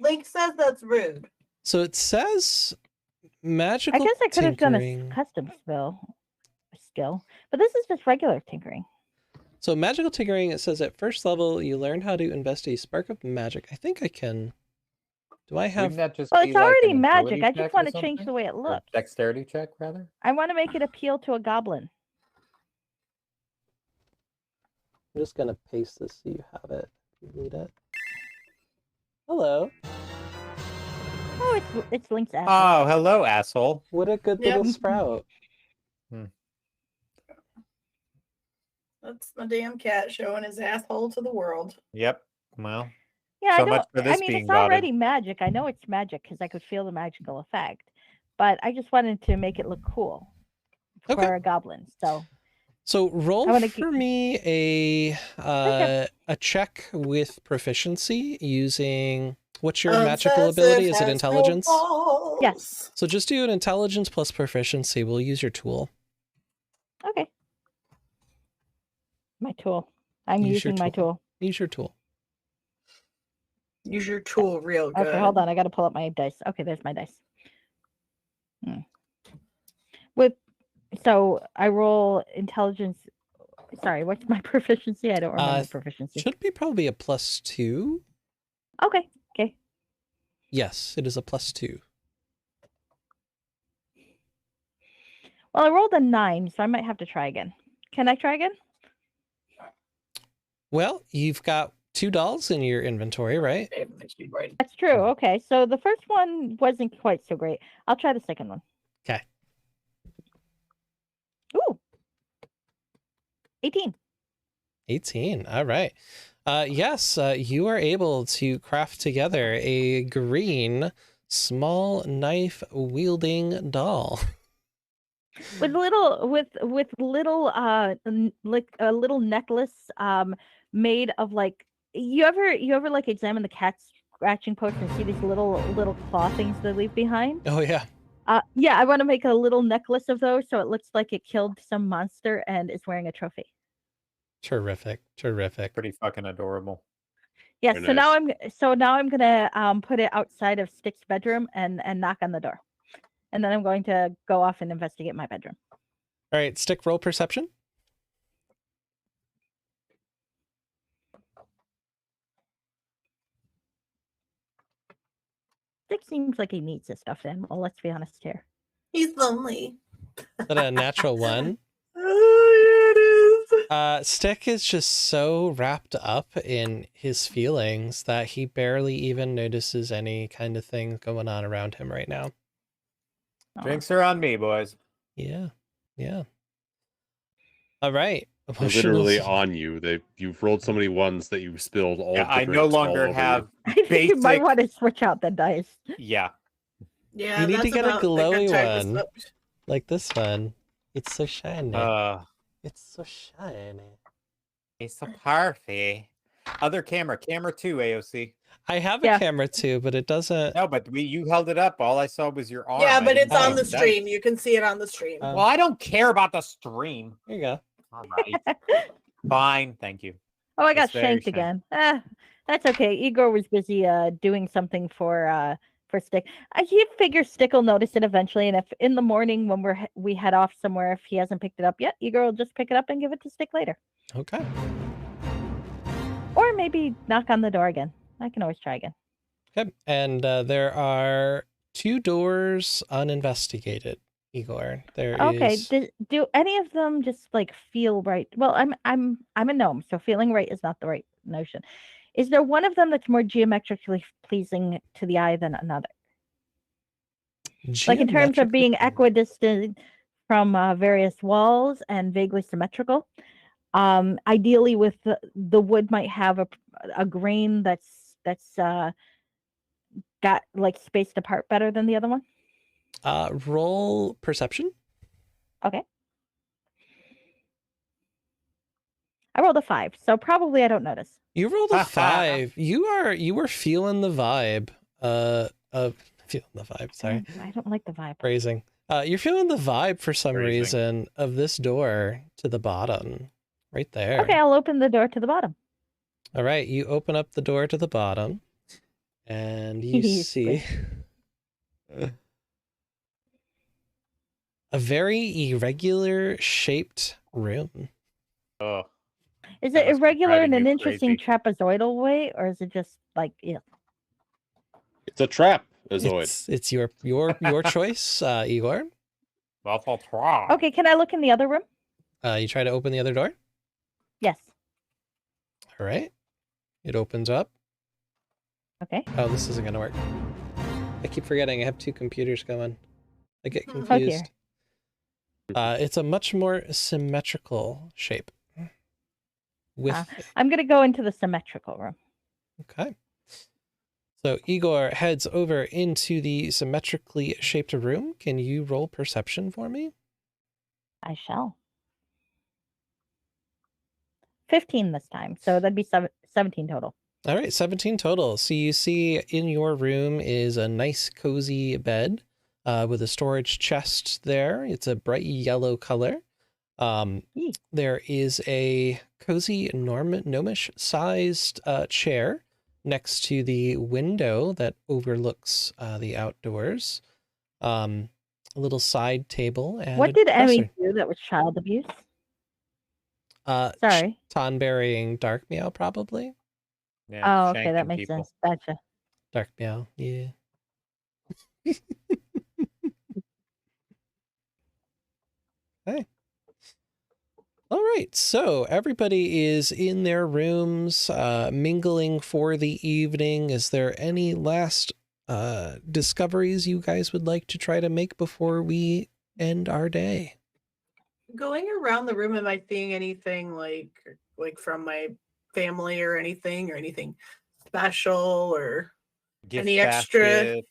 Link says that's rude. So it says I magical guess I could have done a tinkering. custom skill, but this is just regular tinkering. So magical tinkering, it says at first level, you learn how to invest a spark of magic. I think I can. Do I have? Wouldn't that just Well, be it's like already an magic. agility I check just or want to change something? the way it Or looks. dexterity check, rather? I want to make it appeal to a goblin. I'm just gonna paste this so you have it. If you need it. Hello. Oh, it's Link's ass. Oh, hello, asshole. What a good Yep. little sprout. That's my damn cat showing his asshole to the world. Yep. Well, Yeah, so I much don't. for I this mean, being it's already rotted. magic. I know it's magic because I could feel the magical effect, but I just wanted to make it look cool Okay. for a goblin. So So roll I wanna for me a check with proficiency using what's your magical ability? Is it intelligence? Yes. So just do an intelligence plus proficiency. We'll use your tool. Okay. My tool. I'm Use your using my tool. Use your tool. Use your tool real good. Okay, hold on. I got to pull up my dice. Okay, there's my dice. So I roll intelligence. Sorry, what's my proficiency? I don't remember proficiency. Should be probably a +2. Okay. Okay. Yes, it is a +2. Well, I rolled a 9, so I might have to try again. Can I try again? Well, you've got 2 dolls in your inventory, right? That's true. Okay, so the first one wasn't quite so great. I'll try the second one. Okay. Ooh. 18. 18. All right. Yes, you are able to craft together a green small knife wielding doll. With little like a little necklace made of like you ever like examine the cat scratching post and see these little claw things they leave behind? Oh yeah. Yeah, I want to make a little necklace of those so it looks like it killed some monster and is wearing a trophy. Terrific. Terrific. Pretty fucking adorable. Yeah, Very so now nice. I'm gonna put it outside of Stick's bedroom and knock on the door. And then I'm going to go off and investigate my bedroom. All right, Stick, roll perception. Stick seems like he needs a stuffed animal, let's be honest here. He's lonely. Is that a natural 1? Oh, Stick is just so wrapped up in his feelings that he barely even notices any kind of thing going on around him right now. Aw. Drinks are on me, boys. Yeah. Yeah. All right. They're literally on you. You've rolled so many ones that you've spilled all. Yeah, of the I no drinks all longer over you. have I think you might basic. want to switch out the dice. Yeah. Yeah, You need to that's get a about the good glowy time to one. switch. Like this one. It's so shiny. It's so shiny. It's a party. Other camera 2, AOC. I have a Yeah. camera too, but it doesn't. No, but you held it up. All I saw was your arm. Yeah, I but didn't it's on see the dice. stream. You can see it on the stream. Oh. Well, I don't care about the stream. Here you go. All right. Fine, thank you. Oh, I got It's very shanked shiny. again. That's okay. Igor was busy doing something for Stick. He figures Stick will notice it eventually, and if in the morning when we head off somewhere, if he hasn't picked it up yet, Igor will just pick it up and give it to Stick later, Okay. or maybe knock on the door again. I can always try again. Okay. And there are 2 doors uninvestigated, Igor. There Okay. is. Do any of them just like feel right? Well, I'm a gnome, so feeling right is not the right notion. Is there one of them that's more geometrically pleasing to the eye than another? Like in terms of being geometrically- equidistant from various walls and vaguely symmetrical. Ideally, with the wood might have a grain that's got like spaced apart better than the other one. Roll perception. Okay. I rolled a 5, so probably I don't notice. You rolled a 5. You were feeling the vibe. Feeling the vibe. Sorry, I don't like the vibe. phrasing. You're feeling the vibe for some Phrasing. reason of this door to the bottom, right there. Okay, I'll open the door to the bottom. All right, you open up the door to the bottom, and you see a very irregular shaped room. Oh, Is That it must be irregular in driving an you interesting crazy. trapezoidal way, or is it just like yeah? It's a trap, Azoid. It's your choice, Igor. that's all try. Okay, can I look in the other room? You try to open the other door. Yes. All right, it opens up. Okay. Oh, this isn't gonna work. I keep forgetting I have 2 computers going. I get Oh, dear. confused. It's a much more symmetrical shape. With I'm gonna go into the symmetrical room. okay. So Igor heads over into the symmetrically shaped room. Can you roll perception for me? I shall. 15 this time, so that'd be 17 total. All right, 17 total. So you see in your room is a nice cozy bed with a storage chest there. It's a bright yellow color. Yee. There is a cozy gnomish sized chair next to the window that overlooks the outdoors. A little side table and What a did Emmy dresser. do that was child abuse? Sorry. Sorry. Tonberrying Dark Meow, probably. Yeah, Oh, okay, that shanking makes people. sense. Gotcha. Dark Meow, yeah. Okay. All right, so everybody is in their rooms, mingling for the evening. Is there any last discoveries you guys would like to try to make before we end our day? Going around the room, am I seeing anything like from my family or anything special or Gift Any extra- basket,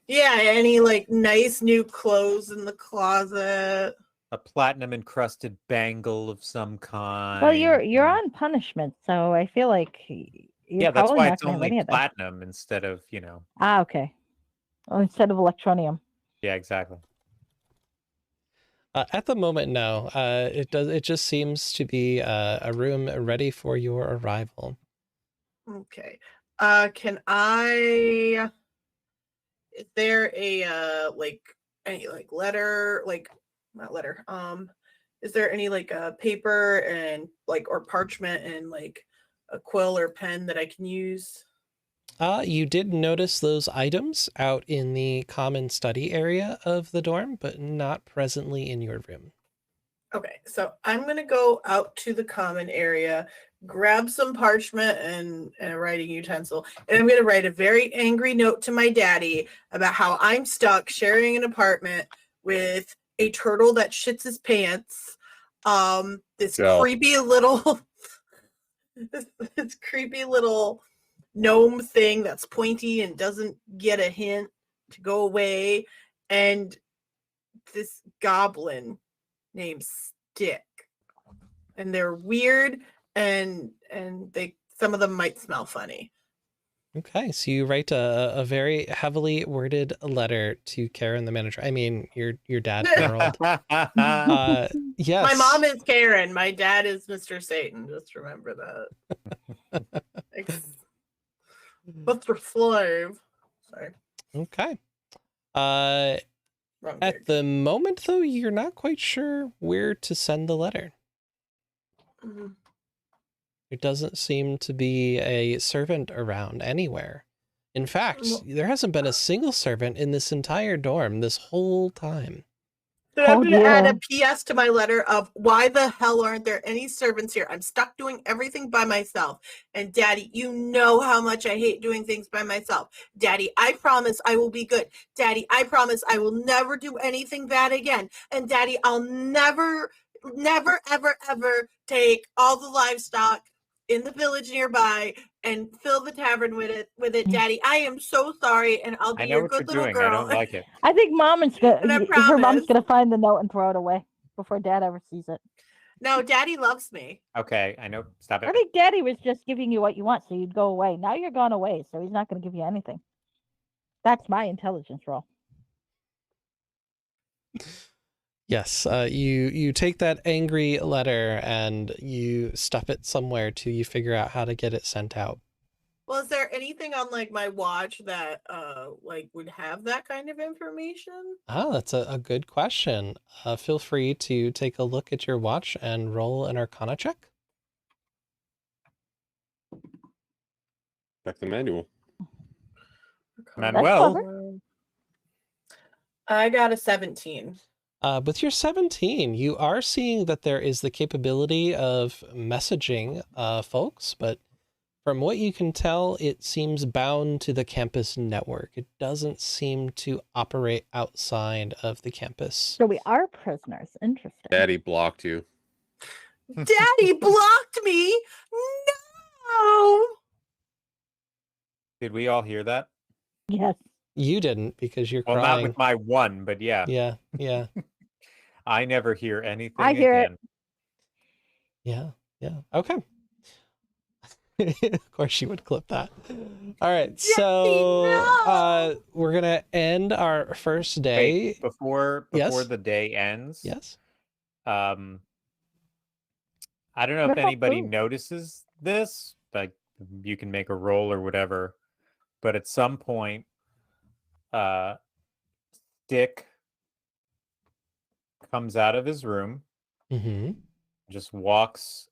yeah, any like nice new clothes in the closet? a platinum encrusted bangle of some kind. Well, you're on punishment, so I feel like you're Yeah, that's probably why not it's gonna have any only of them. platinum instead of, Ah, okay. Oh, instead of electronium. yeah, exactly. At the moment, no. It just seems to be a room ready for your arrival. Okay. Can I? Is there a like any like letter not letter? Is there any like paper and like or parchment and like a quill or pen that I can use? You did notice those items out in the common study area of the dorm, but not presently in your room. Okay, so I'm gonna go out to the common area, grab some parchment and a writing utensil, and I'm gonna write a very angry note to my daddy about how I'm stuck sharing an apartment with a turtle that shits his pants. This Yeah. creepy little this creepy little gnome thing that's pointy and doesn't get a hint to go away, and this goblin named Stick. And they're weird and they some of them might smell funny. Okay, so you write a very heavily worded letter to Karen, the manager. I mean, your dad, Harold. Yes. My mom is Karen, my dad is Mr. Satan. Just remember that. Mr. Slave. Sorry. Okay. Wrong At character. the moment, though, you're not quite sure where to send the letter. Mhm. There doesn't seem to be a servant around anywhere. In fact, Well- there hasn't been a single servant in this entire dorm this whole time. So I'm Oh, going to add dear. a PS to my letter of why the hell aren't there any servants here? I'm stuck doing everything by myself. And Daddy, you know how much I hate doing things by myself. Daddy, I promise I will be good. Daddy, I promise I will never do anything bad again. And Daddy, I'll never, ever, ever take all the livestock in the village nearby and fill the tavern with it. Daddy, I am so sorry, and I'll be I know your what you're good little doing. girl. I don't like it. I think mom is And I gonna. Her promise. mom's gonna find the note and throw it away before dad ever sees it. No, Daddy loves me. Okay, I know. Stop I it. think daddy was just giving you what you want, so you'd go away. Now you're gone away, so he's not gonna give you anything. That's my intelligence roll. Yes, you take that angry letter and you stuff it somewhere till you figure out how to get it sent out. Well, is there anything on like my watch that like would have that kind of information? Ah, that's a good question. Feel free to take a look at your watch and roll an Arcana check. Check the manual. Manuel. clever. I got a 17. With your 17, you are seeing that there is the capability of messaging folks, but from what you can tell, it seems bound to the campus network. It doesn't seem to operate outside of the campus. So we are prisoners. Interesting. Daddy blocked you. Daddy blocked me. No. Did we all hear that? Yes. You didn't because you're Well, not crying. with my one, but yeah. Yeah. I never hear anything I hear it. again. Yeah. Okay. Of course you would clip that. All right. So no! we're gonna end our first day. Wait, before Yes? the day ends. Yes. I don't know What if about anybody food? notices this, like you can make a roll or whatever, but at some point, Dick comes out of his room, Mm-hmm. just walks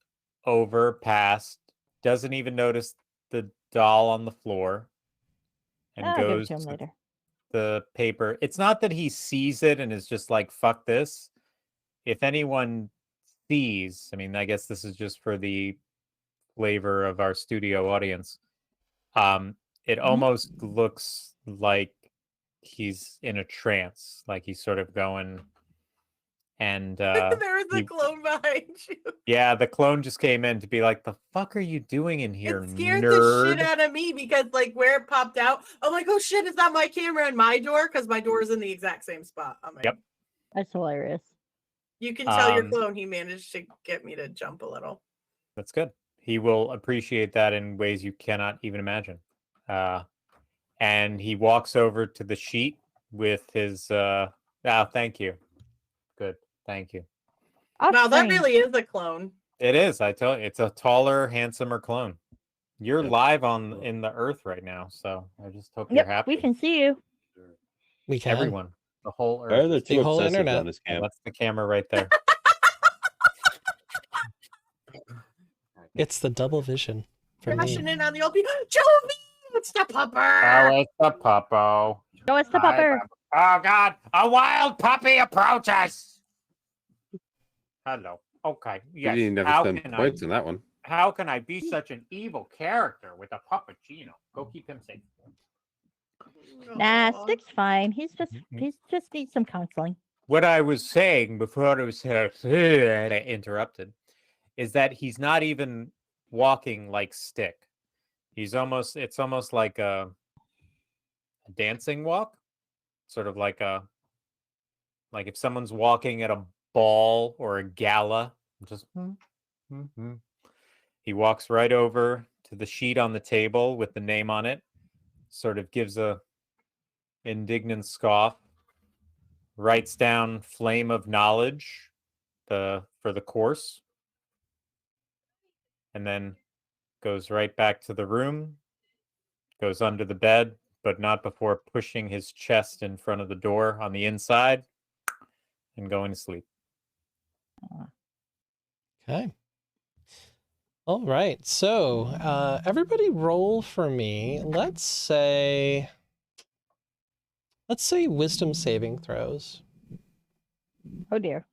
over past, doesn't even notice the doll on the floor, and I'll give it goes to him to later. the paper. It's not that he sees it and is just like, fuck this. If anyone sees, I mean, I guess this is just for the flavor of our studio audience. It almost looks like he's in a trance, like he's sort of going and There was a you- clone behind you. yeah, the clone just came in to be like, the fuck are you doing in here, It scared nerd? the shit out of me because like where it popped out, I'm like, oh shit, is that my camera and my door? Because my door is in the exact same spot. I'm like, Yep. That's hilarious. You can tell your Um, clone he managed to get me to jump a little. That's good. He will appreciate that in ways you cannot even imagine. And he walks over to the sheet with his thank you. Good. Thank you. Off Wow, that screen. really is a clone. It is. I tell you, it's a taller, handsomer clone. You're Yep. live in the earth right now, so I just hope you're Yep, happy. we can see you. We can. Everyone, the whole Why are earth. there The two whole obsessives internet. on this Yeah, camp? that's the camera right there. It's the double vision for me. Crashing in on the old people. Jovi! It's the pupper! Oh, it's the puppo. Show us the Hi, pupper. Oh God! A wild puppy approaches. Hello. Okay. You Yes. didn't even How have to can spend points in that one. How can I be such an evil character with a puppuccino? Go keep him safe. Nah, Aw. Stick's fine. He's just needs some counseling. What I was saying before it was interrupted is that he's not even walking like Stick. It's almost like a dancing walk, sort of like if someone's walking at a ball or a gala, just he walks right over to the sheet on the table with the name on it, sort of gives a indignant scoff, writes down Flame of Knowledge for the course, and then goes right back to the room, goes under the bed, but not before pushing his chest in front of the door on the inside and going to sleep. Okay. All right. So, everybody roll for me. Let's say wisdom saving throws. Oh dear.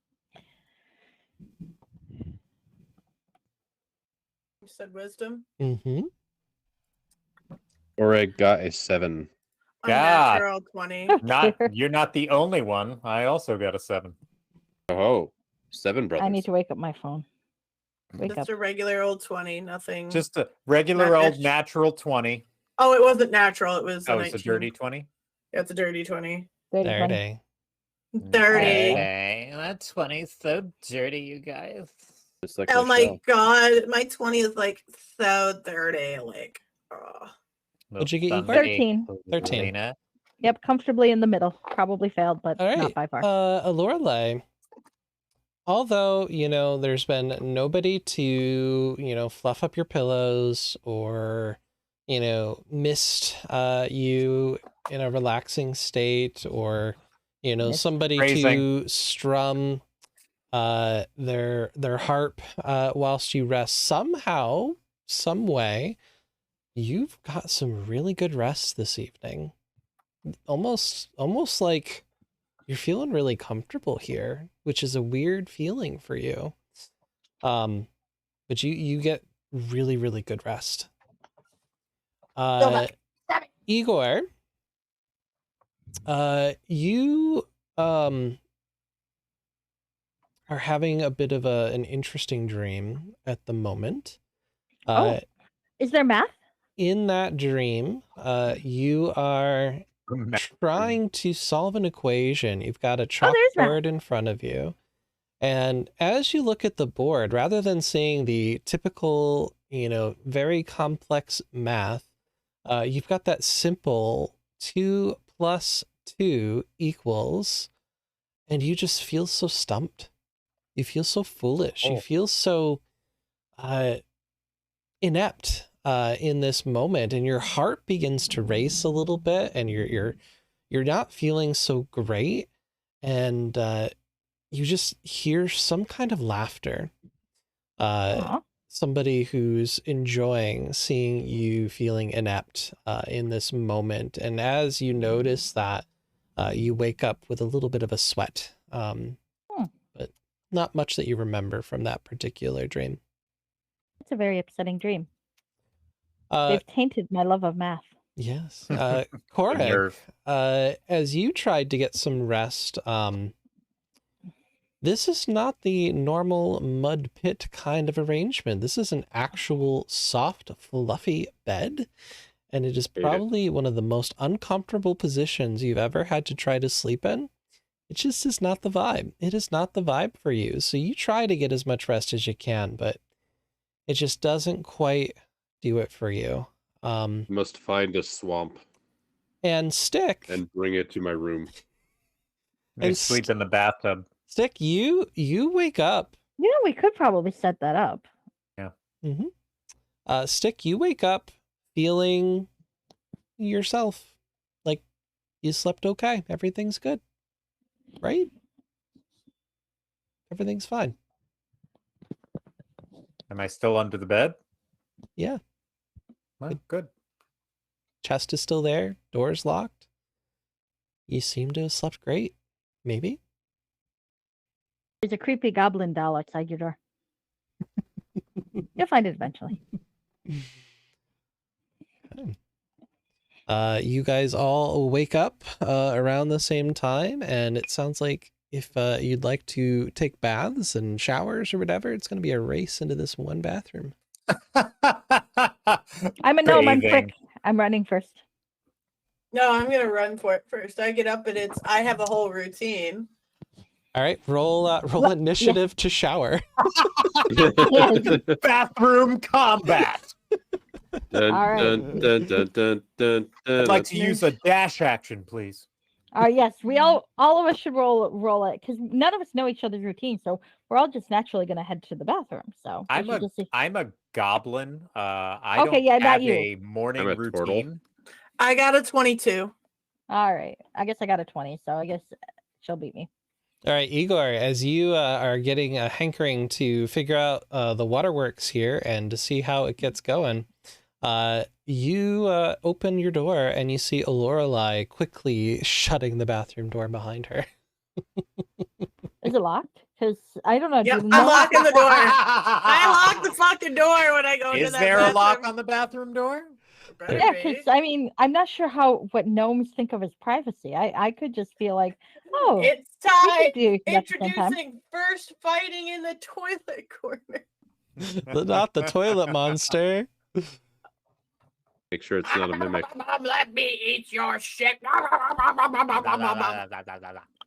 You said wisdom. Mm-hmm. Oreg got a 7. God. Unnatural 20. You're not the only one. I also got a 7. Oh, 7 brothers. I need to wake up my phone. Wake up. Just a regular old 20. Nothing. Just a regular Not old much. natural 20. Oh, it wasn't natural. It was. Oh, a it's a 19. dirty 20? Yeah, it's a dirty 20. 30, 20. Dirty. 30. Hey, that 20's so dirty, you guys. Just like Oh my Michelle. god, my 20 is like so dirty. Like, oh. What'd you get, Igor? 13. 13. Lena. Yep, comfortably in the middle. Probably failed, but All right. not by far. Lorelei, although, there's been nobody to, fluff up your pillows or, mist you in a relaxing state or, Mist. somebody Phrasing. to strum their harp whilst you rest. Somehow, some way, you've got some really good rest this evening. Almost like you're feeling really comfortable here, which is a weird feeling for you. But you get really, really good rest. Stop it. Igor, you are having a bit of an interesting dream at the moment. Is there math? In that dream, you are trying to solve an equation. You've got a there's math. chalkboard in front of you. And as you look at the board, rather than seeing the typical, very complex math, you've got that simple 2 + 2 =, and you just feel so stumped. You feel so foolish. You Oh. feel so inept in this moment, and your heart begins to race a little bit, and you're not feeling so great, and you just hear some kind of laughter. Aw. Somebody who's enjoying seeing you feeling inept in this moment, and as you notice that, you wake up with a little bit of a sweat, but not much that you remember from that particular dream. It's a very upsetting dream. Uh, They've tainted my love of math. yes. Good Korek, nerve. as you tried to get some rest, this is not the normal mud pit kind of arrangement. This is an actual soft, fluffy bed, and it is Hate it. probably one of the most uncomfortable positions you've ever had to try to sleep in. It just is not the vibe. It is not the vibe for you. So you try to get as much rest as you can, but it just doesn't quite do it for you. Must find a swamp And Stick, and bring it to my room. They And sleep in the bathtub. Stick, you wake up. We could probably set that up. Stick, you wake up feeling yourself. Like you slept okay. Everything's good. Right? Everything's fine. Am I still under the bed? Yeah. Well, good. Chest is still there. Door's locked. You seem to have slept great. Maybe? There's a creepy goblin doll outside your door. You'll find it eventually. You guys all wake up around the same time, and it sounds like if you'd like to take baths and showers or whatever, it's going to be a race into this one bathroom. I'm a gnome. I'm Bathing. quick. I'm running first. No, I'm gonna run for it first. I get up and I have a whole routine. All right, roll Well, initiative to shower. Bathroom combat. Dun, All right. dun, dun, dun, dun, dun, dun. I'd like to use a dash action, please. Yes, we all of us should roll it because none of us know each other's routine, so we're all just naturally gonna head to the bathroom. So we should just see. I'm a goblin. I Okay, don't yeah, not have you. a morning I'm a turtle. routine. I got a 22. All right, I guess I got a 20, so I guess she'll beat me. All right, Igor, as you are getting a hankering to figure out the waterworks here and to see how it gets going, you open your door and you see Lorelei quickly shutting the bathroom door behind her. Is it locked? Because I don't know. Yep, do I'm gnomes- locking the door. I lock the fucking door when I go to Is that there a lock bathroom. on the bathroom door? Better Yeah, be. because I mean, I'm not sure what gnomes think of as privacy. I could just feel like, oh, It's we time. could do that at the same time. Introducing first fighting in the toilet corner. Not the toilet monster. Make sure it's not a mimic. Let me eat your shit.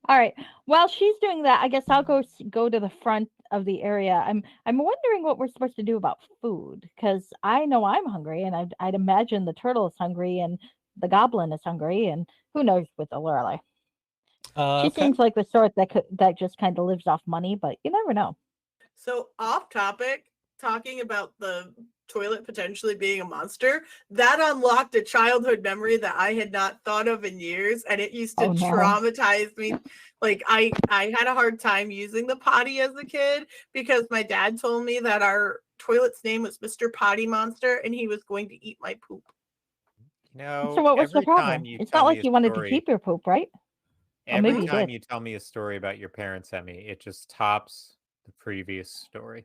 All right. While she's doing that, I guess I'll go to the front of the area. I'm wondering what we're supposed to do about food because I know I'm hungry, and I'd imagine the turtle is hungry and the goblin is hungry, and who knows with the Lorelei. She Okay. seems like the sort that just kind of lives off money, but you never know. So off topic, talking about the toilet potentially being a monster, that unlocked a childhood memory that I had not thought of in years, and it used to Oh, no. traumatize me. Like I had a hard time using the potty as a kid because my dad told me that our toilet's name was Mr. Potty Monster and he was going to eat my poop. You know, So what was the every time problem? you It's tell not me like a you wanted to story- keep your poop, right? Or maybe Every you time did. you tell me a story about your parents, Emmy, it just tops the previous story.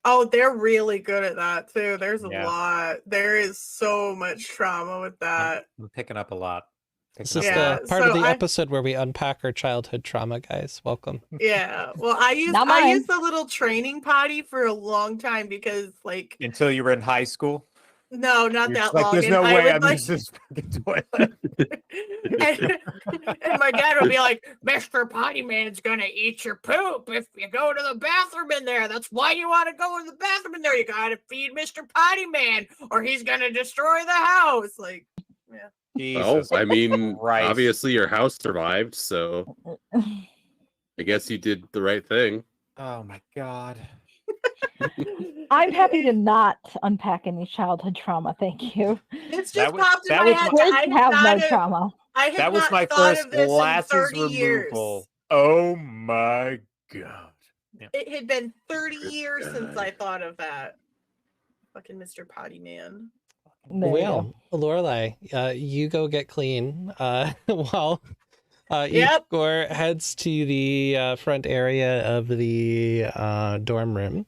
Oh, they're really good at that too. There's a Yeah. lot. There is so much trauma with that. I'm picking up a lot. This Picking is up a Yeah, lot. the part of so the I- episode where we unpack our childhood trauma, guys. Welcome. Yeah. Well, I used Not I mine. used the little training potty for a long time because like Until you were in high school. no, not You're that just like, long. there's And no I way would, I'm like, using this fucking toilet. and my dad would be like, Mr. Potty Man's gonna eat your poop if you go to the bathroom in there. That's why you want to go in the bathroom in there. You gotta feed Mr. Potty Man, or he's gonna destroy the house. Like, Well, Jesus. I mean, Christ. obviously your house survived, so I guess you did the right thing. Oh my god. I'm happy to not unpack any childhood trauma. Thank you. it's That just was- popped in that my was head. Kids I have no not trauma. I have That was not my thought first of this in glasses 30 years. removal. Oh my god. Yeah. It had been 30 Good years since God. I thought of that. Fucking Mr. Potty Man. There you go. Well, Lorelei, you go get clean while Yep. Igor heads to the front area of the dorm room.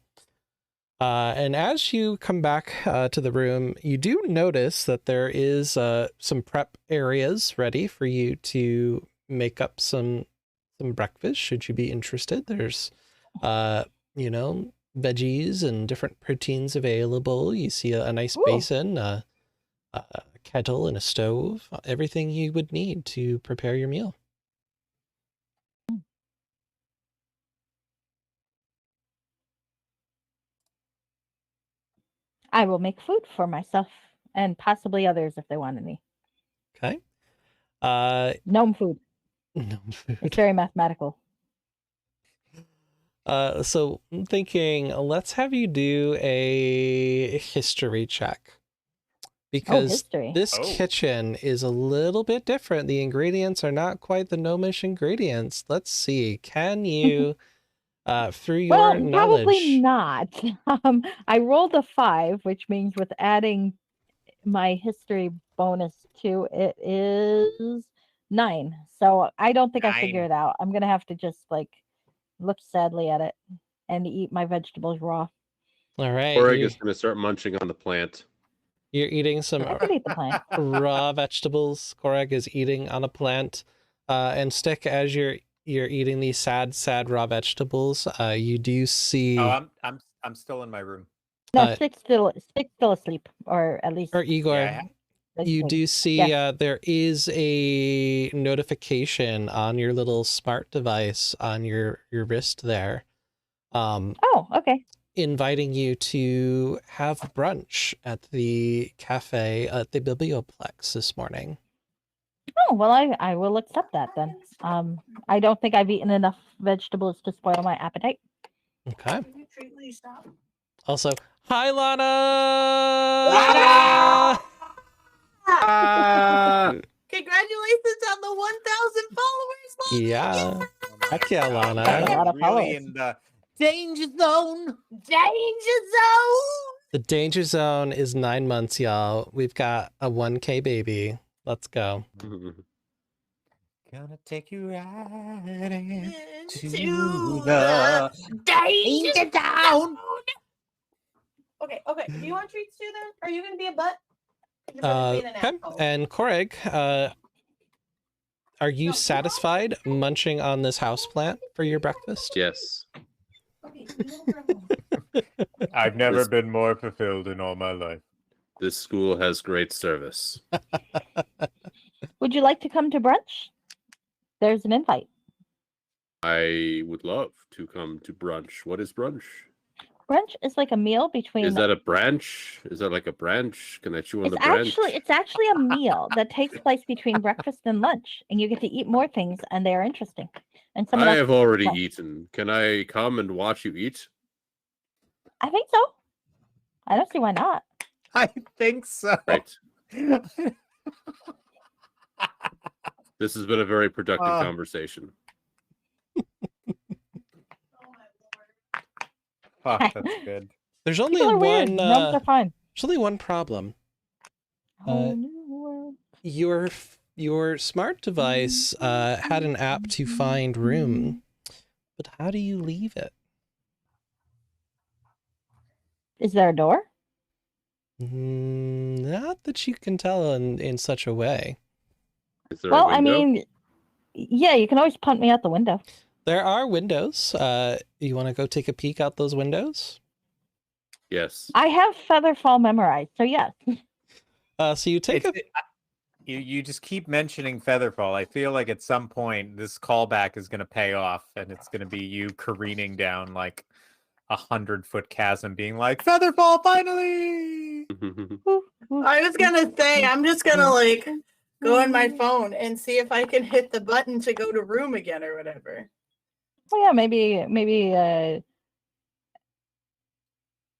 And as you come back to the room, you do notice that there is some prep areas ready for you to make up some breakfast, should you be interested. There's, veggies and different proteins available. You see a nice Ooh. basin, a kettle, and a stove. Everything you would need to prepare your meal. I will make food for myself and possibly others if they want any. Okay. Gnome food. No food. It's very mathematical. So I'm thinking, let's have you do a history check. Because history. this Oh. kitchen is a little bit different. The ingredients are not quite the gnomish ingredients. Let's see. Can you, through your Well, knowledge... probably not. I rolled a 5, which means with adding my history bonus to it is 9. So I don't think I figure 9. it out. I'm gonna have to just look sadly at it and eat my vegetables raw. All right. Korag is going to start munching on the plant. You're eating some I could eat the plant. raw vegetables. Korag is eating on a plant. And Stick, as you're eating these sad raw vegetables, you do see Oh, I'm still in my room. No, Stick's still asleep, or at least. or Igor, Yeah, you do see Yes. there is a notification on your little smart device on your wrist there. Oh, okay. Inviting you to have brunch at the cafe at the Biblioplex this morning. Oh, well, I will accept that then. I don't think I've eaten enough vegetables to spoil my appetite. Okay. Can you treat Lisa? Also, hi, Lana! Congratulations on the 1,000 followers, Lana. Yeah. Heck yeah, Lana. That's a lot of really followers. in the danger zone. Danger zone. The danger zone is 9 months, y'all. We've got a 1K baby. Let's go. Gonna take you right into Into the danger zone. Okay. Do you want treats too then? Are you gonna be a butt? You're gonna be an Okay. asshole. And Korag, are you satisfied munching on this houseplant for your breakfast? Yes. Okay, you know I've never This- been more fulfilled in all my life. This school has great service. Would you like to come to brunch? There's an invite. I would love to come to brunch. What is brunch? Brunch is like a meal between. Is that a branch? Is that like a branch? Can I chew on the branch? It's actually a meal that takes place between breakfast and lunch, and you get to eat more things, and they are interesting. And some of I us, have already yeah. eaten. Can I come and watch you eat? I think so. I don't see why not. I think so. Right. This has been a very productive conversation. Fuck, that's good. There's only People are weird. one. Gnomes are fine. There's only one problem. Whole new world. Your smart device had an app to find room, but how do you leave it? Is there a door? Not that you can tell in such a way. Is there Well, a I window? mean, yeah, you can always punt me out the window. There are windows. You want to go take a peek out those windows? Yes. I have Featherfall memorized, so yes. So you take a You just keep mentioning Featherfall. I feel like at some point this callback is going to pay off, and it's going to be you careening down like 100-foot chasm, being like, "Featherfall, finally!" I was gonna say I'm just gonna like go on my phone and see if I can hit the button to go to room again or whatever. Oh yeah, maybe, and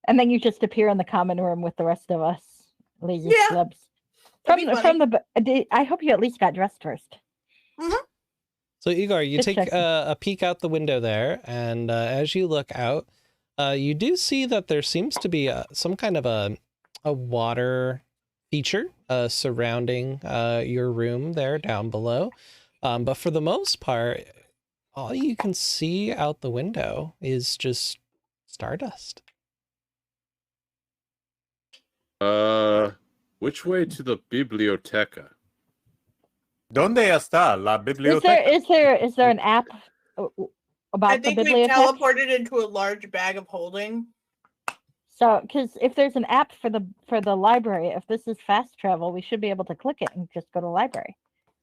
then you just appear in the common room with the rest of us, lazy Yeah, schlubs. that'd be From I hope you at least got dressed first. So Igor, you Just take checking. a peek out the window there, and as you look out, you do see that there seems to be some kind of a water feature surrounding your room there down below. But for the most part, all you can see out the window is just stardust. Which way to the biblioteca? ¿Dónde está la Is biblioteca? there an app about I the think we bibliothèque? teleported into a large bag of holding. So, because if there's an app for the library, if this is fast travel, we should be able to click it and just go to library.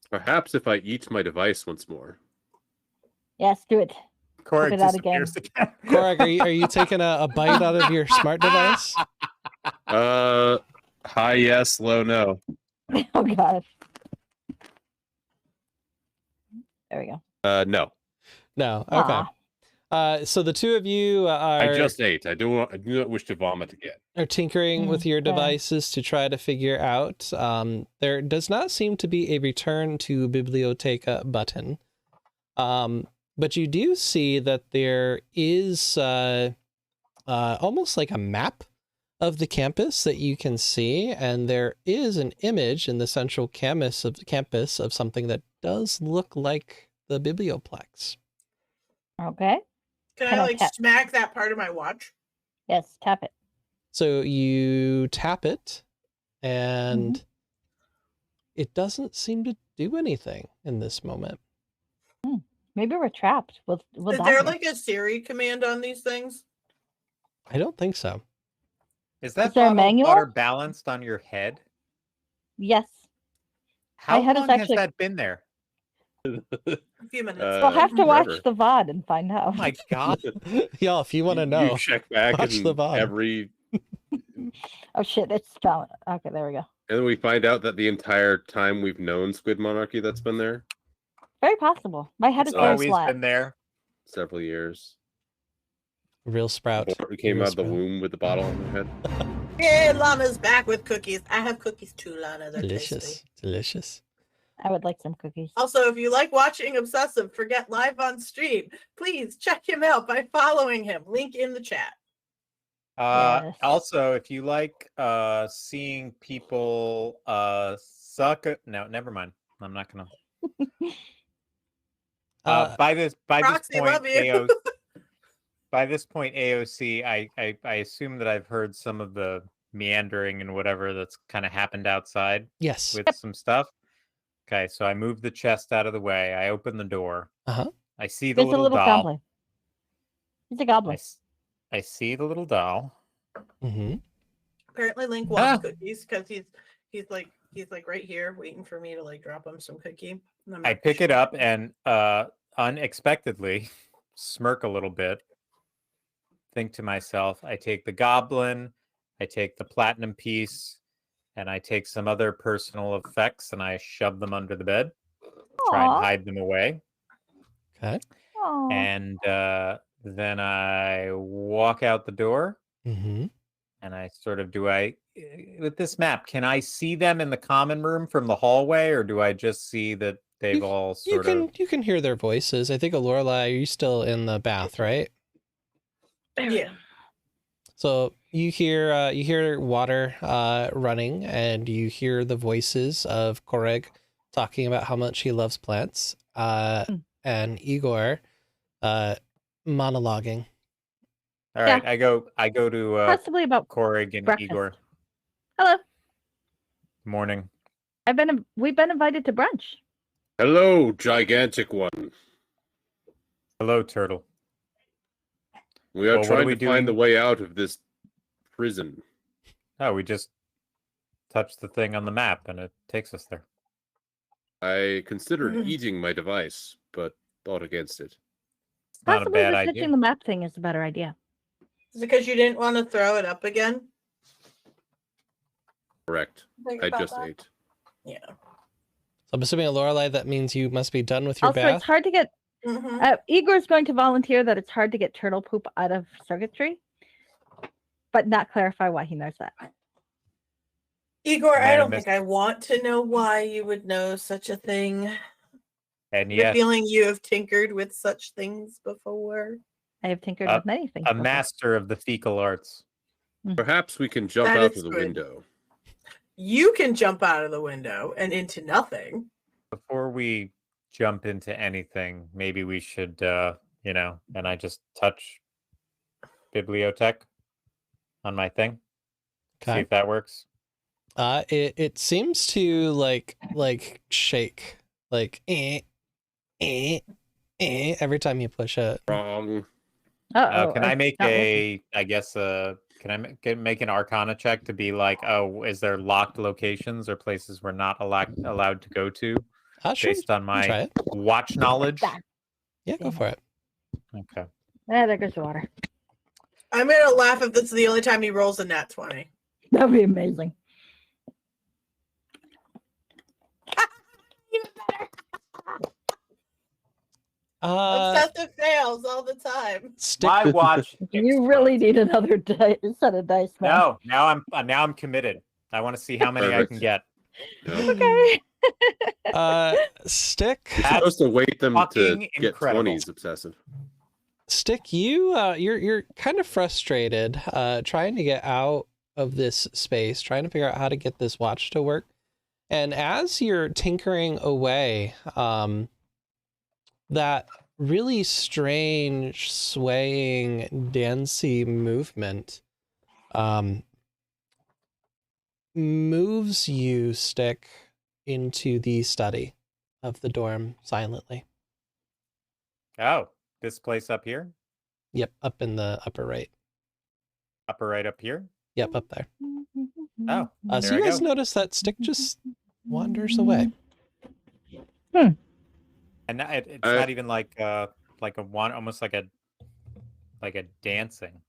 Perhaps if I eat my device once more. Yes, do it. Korg it out again. disappears again. Korag, are you taking a bite out of your smart device? High yes, low no. Oh god. There we go. No. No. Okay. Aw. So the two of you I just ate. I do not wish to vomit again. are tinkering with your Okay. devices to try to figure out. There does not seem to be a return to Biblioteca button. But you do see that there is almost like a map of the campus that you can see, and there is an image in the central campus of something that does look like the Biblioplex. Okay. Can Can I I like tap? smack that part of my watch? Yes, tap it. So you tap it, and it doesn't seem to do anything in this moment. Maybe we're trapped. We'll Is die there here. like a Siri command on these things? I don't think so. Is that there a bottle of manual? water balanced on your head? Yes. How head is long has actually- that been there? A few minutes. We'll have to watch forever. the VOD and find Oh out. my god. Y'all, if you want to You know, check back watch the and VOD. every, Oh shit, it's valid. Okay, there we go. and then we find out that the entire time we've known Squid Monarchy that's been there, Very possible. My head It's is very always flat. been there. several years. real sprout. Before it came Real out of the sprout. womb with the bottle on their head. Hey, Lana's back with cookies. I have cookies too, Lana. They're Delicious, tasty. delicious. I would like some cookies. Also, if you like watching Obsessive Forget live on stream, please check him out by following him. Link in the chat. Yes. Also, if you like seeing people suck at... No, never mind. I'm not gonna. By this Proxy, point, love you. by this point, AOC, I assume that I've heard some of the meandering and whatever that's kind of happened outside Yes. with some stuff. Okay, so I move the chest out of the way. I open the door. Uh-huh. I see the There's a little doll. goblin. He's a I, goblin. s- I see the little doll. Mm-hmm. Apparently, Link wants cookies because he's like right here waiting for me to like drop him some cookie. And I'm I not pick it sure. up and unexpectedly smirk a little bit. Think to myself, I take the goblin, I take the platinum piece, and I take some other personal effects and I shove them under the bed, try and Aw. hide them away. Okay. Aw. And then I walk out the door Mm-hmm. and I sort of with this map, can I see them in the common room from the hallway, or do I just see that they've all You sort of... can hear their voices. I think Lorelai, are you still in the bath, right? Yeah. So you hear water running, and you hear the voices of Koreg talking about how much he loves plants, and Igor monologuing. All right, I go to Possibly about Korrig and breakfast. Igor. hello. Morning. We've been invited to brunch. Hello, gigantic one. Hello, Turtle. We are Well, what are trying we to find the doing? way out of this prison. Oh, we just touch the thing on the map and it takes us there. I considered Mhm. eating my device, but thought against it. It's not a Possibly bad the idea. switching the map thing is a better idea. Is it because you didn't want to throw it up again? Correct. Think I about just that. ate. Yeah. So I'm assuming Lorelai, that means you must be done with your Also, bath. it's hard to get. Mhm. Igor's going to volunteer that it's hard to get turtle poop out of circuitry, but not clarify why he knows that. Igor, I don't Unanimous. think I want to know why you would know such a thing. And The yes, feeling you have tinkered with such things before. I have tinkered Uh, with many things. a before. master of the fecal arts. Perhaps we can jump That out is of the good. window. You can jump out of the window and into nothing. Before we jump into anything, maybe we should, and I just touch Bibliotech on my thing. See Okay. if that works. It seems to like shake, like every time you push it. Wrong. Can I it's make not working. can I make an Arcana check to be like, oh, is there locked locations or places we're not allowed to go to Sure, based on you can try my it. watch knowledge? That. Yeah, go Damn for it. Okay. There goes the water. I'm gonna laugh if this is the only time he rolls a nat 20. That'd be amazing. Even better. Obsessive fails all the time. Stick. My watch. You really explodes. need another set of dice, man. No, now I'm committed. I want to see how many I Perfect. can get. No. Okay. Stick. You're That's supposed to wait them to fucking get incredible. 20s, obsessive. Stick, you're kind of frustrated, trying to get out of this space, trying to figure out how to get this watch to work. And as you're tinkering away, that really strange, swaying, dancey movement moves you, Stick, into the study of the dorm silently. Oh, this place up here? Yep, up in the upper right. Upper right up here? Yep, up there. Oh, So there you I guys go. notice that Stick just wanders away. And it's not even like a one, almost like a dancing,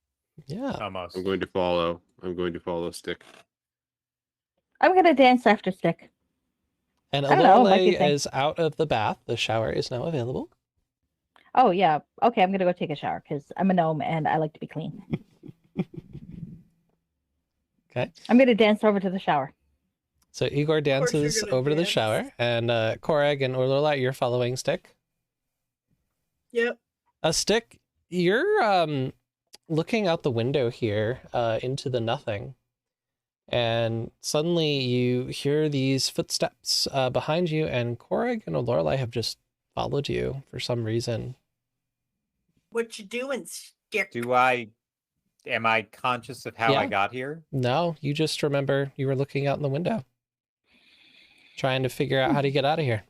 Yeah. almost. I'm going to follow. I'm going to follow Stick. I'm gonna dance after Stick. And I don't know, it might be Alorle thing. is out of the bath. The shower is now available. Oh yeah. Okay, I'm gonna go take a shower because I'm a gnome and I like to be clean. Okay. I'm gonna dance over to the shower. So Igor course you're dances gonna over to the dance. shower, and Korag and Orlola, you're following Stick. Yep. Stick, you're looking out the window here into the nothing, and suddenly you hear these footsteps behind you, and Korag and Lorelei have just followed you for some reason. What you doing, Stick? Am I conscious of how I Yeah. got here? No, you just remember you were looking out in the window, trying to figure out how to get out of here.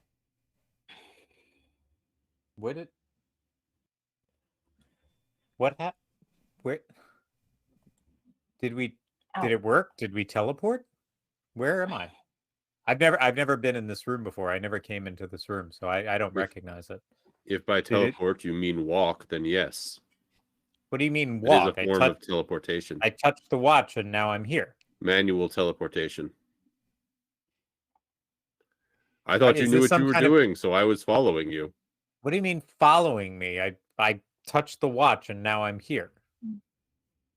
What happened? Where did it work? Did we teleport? Where am I? I've never been in this room before. I never came into this room, so I don't recognize it. If by it- teleport you mean walk, then yes. What do you mean It walk? is a form of teleportation. I touched the watch and now I'm here. Manual teleportation. I thought you Is knew this what you some were kind of- doing, so I was following you. What do you mean following me? I touched the watch and now I'm here.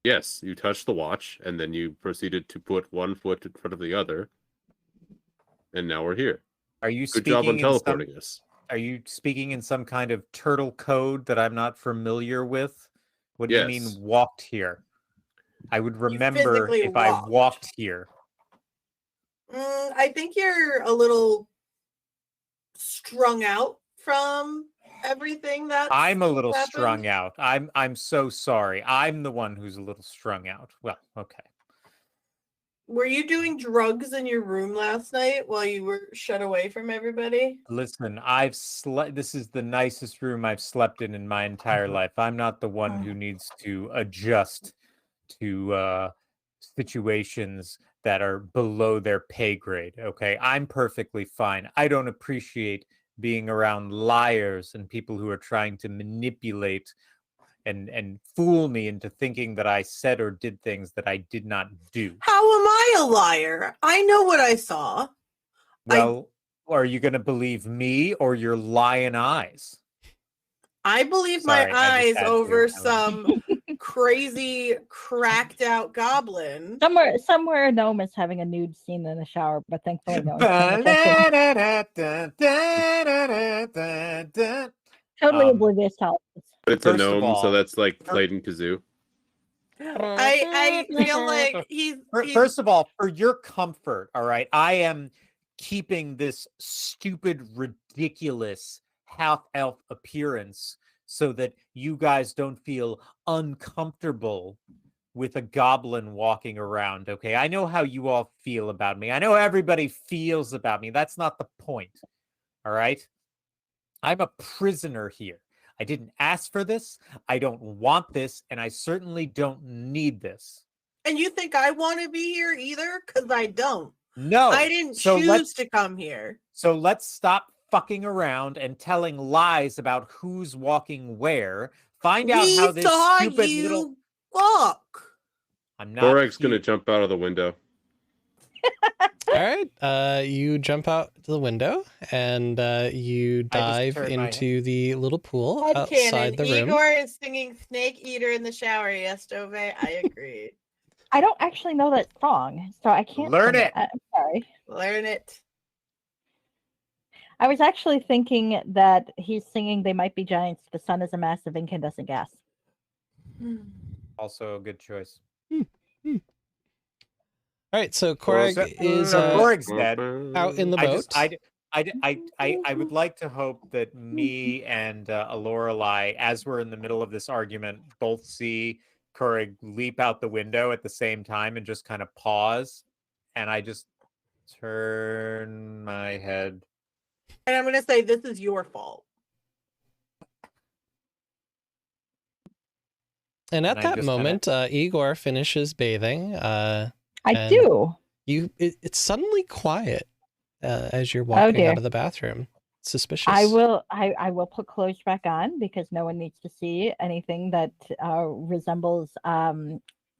Yes, you touched the watch, and then you proceeded to put one foot in front of the other, and now we're here. Are you Good job on speaking in some, teleporting us. are you speaking in some kind of turtle code that I'm not familiar with? What do you mean Yes. walked here? I would remember physically if I walked. walked here. I think you're a little strung out from everything that I'm a little happened. strung out. I'm so sorry. I'm the one who's a little strung out. Well, okay. Were you doing drugs in your room last night while you were shut away from everybody? Listen, I've slept. This is the nicest room I've slept in my entire life. I'm not the one who needs to adjust to situations that are below their pay grade. Okay, I'm perfectly fine. I don't appreciate being around liars and people who are trying to manipulate and fool me into thinking that I said or did things that I did not do. How am I a liar? I know what I saw. Well, are you going to believe me or your lying eyes? I believe Sorry, my I eyes just had to, over Ellen. some crazy cracked out goblin. Somewhere a gnome is having a nude scene in the shower, but thankfully no one's paying attention. Totally oblivious to all this. But it's a First of gnome, all- so that's like Clayton Kazoo. I feel like he's First of all, for your comfort, all right, I am keeping this stupid, ridiculous half-elf appearance so that you guys don't feel uncomfortable with a goblin walking around, okay? I know how you all feel about me. I know everybody feels about me. That's not the point, all right? I'm a prisoner here. I didn't ask for this. I don't want this, and I certainly don't need this. and you think I want to be here either? Because I don't. No. I didn't so choose let's to come here. So let's stop fucking around and telling lies about who's walking where. Find out We how this saw stupid you little. walk. I'm not. Korag's gonna here. jump out of the window. All right, you jump out the window and you dive turned my into the little pool outside Headcanon. the room. Igor is singing Snake Eater in the shower. Yes, Dove. I agree. I don't actually know that song, so I can't Learn sing it. I'm sorry. Learn it. I was actually thinking that he's singing "They Might Be Giants." The sun is a massive incandescent gas. Also a good choice. All right, so Korag is Korag's dead. out in the I boat. just, I would like to hope that me and Lorelai, as we're in the middle of this argument, both see Kurig leap out the window at the same time and just kind of pause, and I just turn my head. And I'm gonna say this is your fault. And at And I that just kinda- moment, Igor finishes bathing. I And- do. It's suddenly quiet as you're walking dear. out of the bathroom. Suspicious. I will put clothes back on because no one needs to see anything that resembles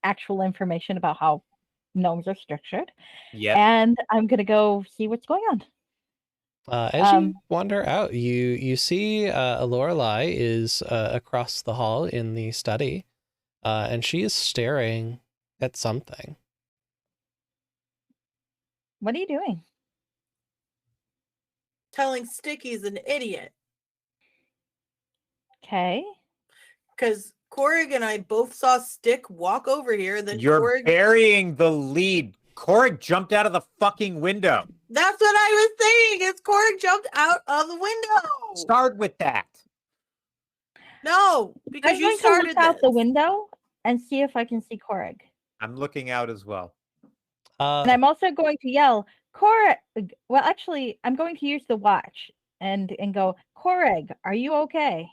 actual information about how gnomes are structured. Yep. And I'm gonna go see what's going on. As you wander out, you see Lorelai is across the hall in the study, and she is staring at something. What are you doing? Telling Sticky's an idiot. Okay. Because Korig and I both saw Stick walk over here, and then You're Korig. burying the lead. Korig jumped out of the fucking window. That's what I was saying. Is Korig jumped out of the window? Start with that. No, because I'm you going to started look out the this. window and see if I can see Korig. I'm looking out as well. And I'm also going to yell, Korig. Well, actually, I'm going to use the watch and go, Korig, are you okay?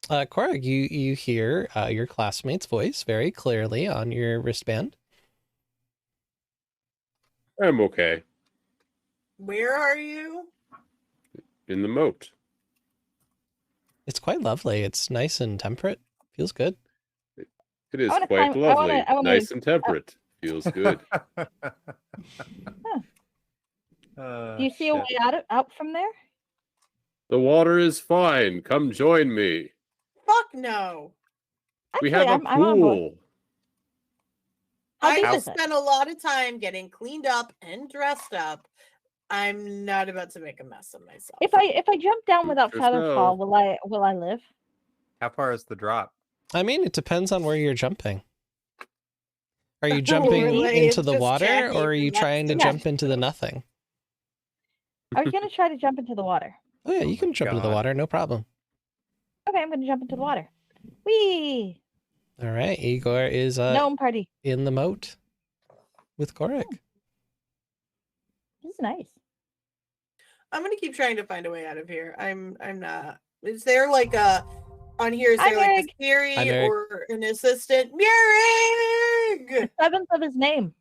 Korig, you hear your classmate's voice very clearly on your wristband. I'm okay. Where are you? In the moat. It's quite lovely. It's nice and temperate. Feels good. It is wanna quite climb- I lovely. wanna- Nice and temperate. Feels good. Do you see a way out from there? The water is fine. Come join me. Fuck no. We Actually, have a I'm on board. pool. How I deep have is it? spent a lot of time getting cleaned up and dressed up. I'm not about to make a mess of myself. If I jump down without Just Featherfall, know. will I live? How far is the drop? I mean, it depends on where you're jumping. Are you jumping Really? into It's the just water, Jackie or are you from trying to Next jump into the nothing? I was gonna try to jump into the water. Oh yeah, Oh you can my jump into the God. water, no problem. Okay, I'm gonna jump into the water. Whee! All right, Igor is Gnome party. in the moat with Korik. This is nice. I'm gonna keep trying to find a way out of here. I'm not. Is there like a on here? Is Hi, there like Merrick. a Siri Hi, Merrick. or an assistant? Merrick! Seventh of his name.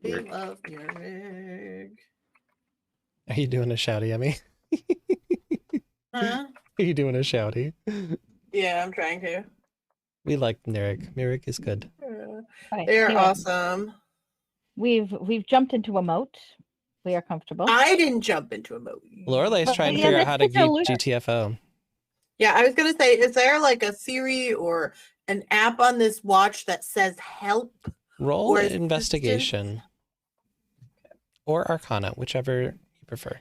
We Merrick. love Merrick. Are you doing a shouty, Emmy? Huh? Are you doing a shouty? Yeah, I'm trying to. We like Merrick. Merrick is good. Okay, They're anyway, awesome. We've jumped into a moat. We are comfortable. I didn't jump into a moat. Lorelei's But trying to yeah, figure out this how to is a beat loser. GTFO. Yeah, I was gonna say, is there like a Siri or an app on this watch that says help? Roll Or assistance? investigation. Or Arcana, whichever you prefer.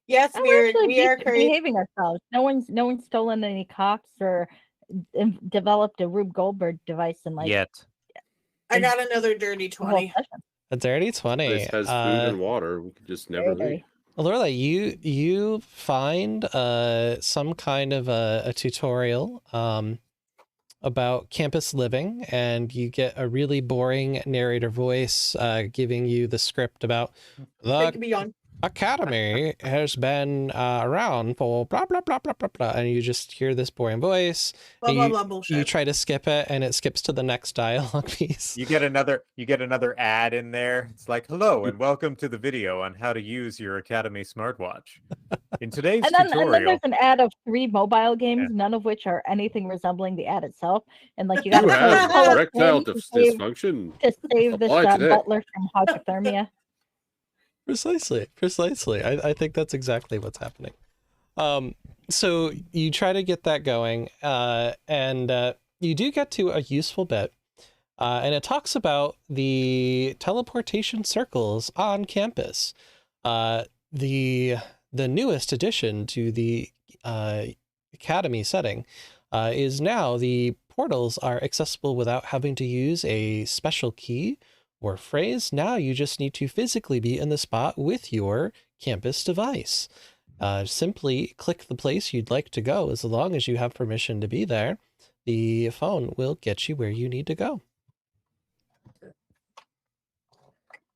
Yes, And we're Merrick, actually we are crazy. behaving ourselves. No one's stolen any cocks or developed a Rube Goldberg device in like Yet. I got another dirty the whole 20. session. A dirty 20. This has food and water. We could just never Very leave. Lorelei, you find some kind of a tutorial about campus living, and you get a really boring narrator voice giving you the script about Take the me on. academy has been around for blah blah blah blah blah blah, and you just hear this boring voice. Blah and blah you, blah bullshit. you try to skip it, and it skips to the next dialogue piece. You get another ad in there. It's like, hello and welcome to the video on how to use your Academy smartwatch. In today's And then tutorial, there's an ad of 3 mobile games, none of which are anything resembling the ad itself. And like you You gotta have pull a erectile pin to save, dysfunction. to save this Apply today. butler from hypothermia. Precisely. I think that's exactly what's happening. So you try to get that going, and you do get to a useful bit, and it talks about the teleportation circles on campus. The newest addition to the academy setting is now the portals are accessible without having to use a special key or phrase. Now you just need to physically be in the spot with your campus device. Simply click the place you'd like to go. As long as you have permission to be there, the phone will get you where you need to go.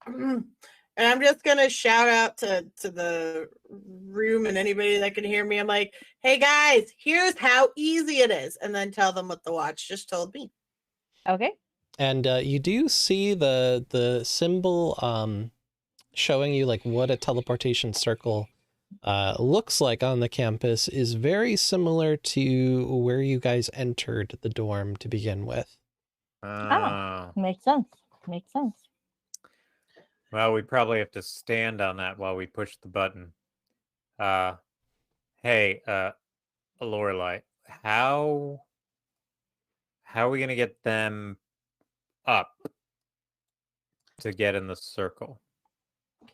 And I'm just gonna shout out to the room and anybody that can hear me. I'm like, hey guys, here's how easy it is, and then tell them what the watch just told me. Okay. And you do see the symbol showing you like what a teleportation circle looks like on the campus is very similar to where you guys entered the dorm to begin with. Makes sense. Makes sense. Well, we probably have to stand on that while we push the button. Hey, Lorelei, how are we gonna get them up to get in the circle?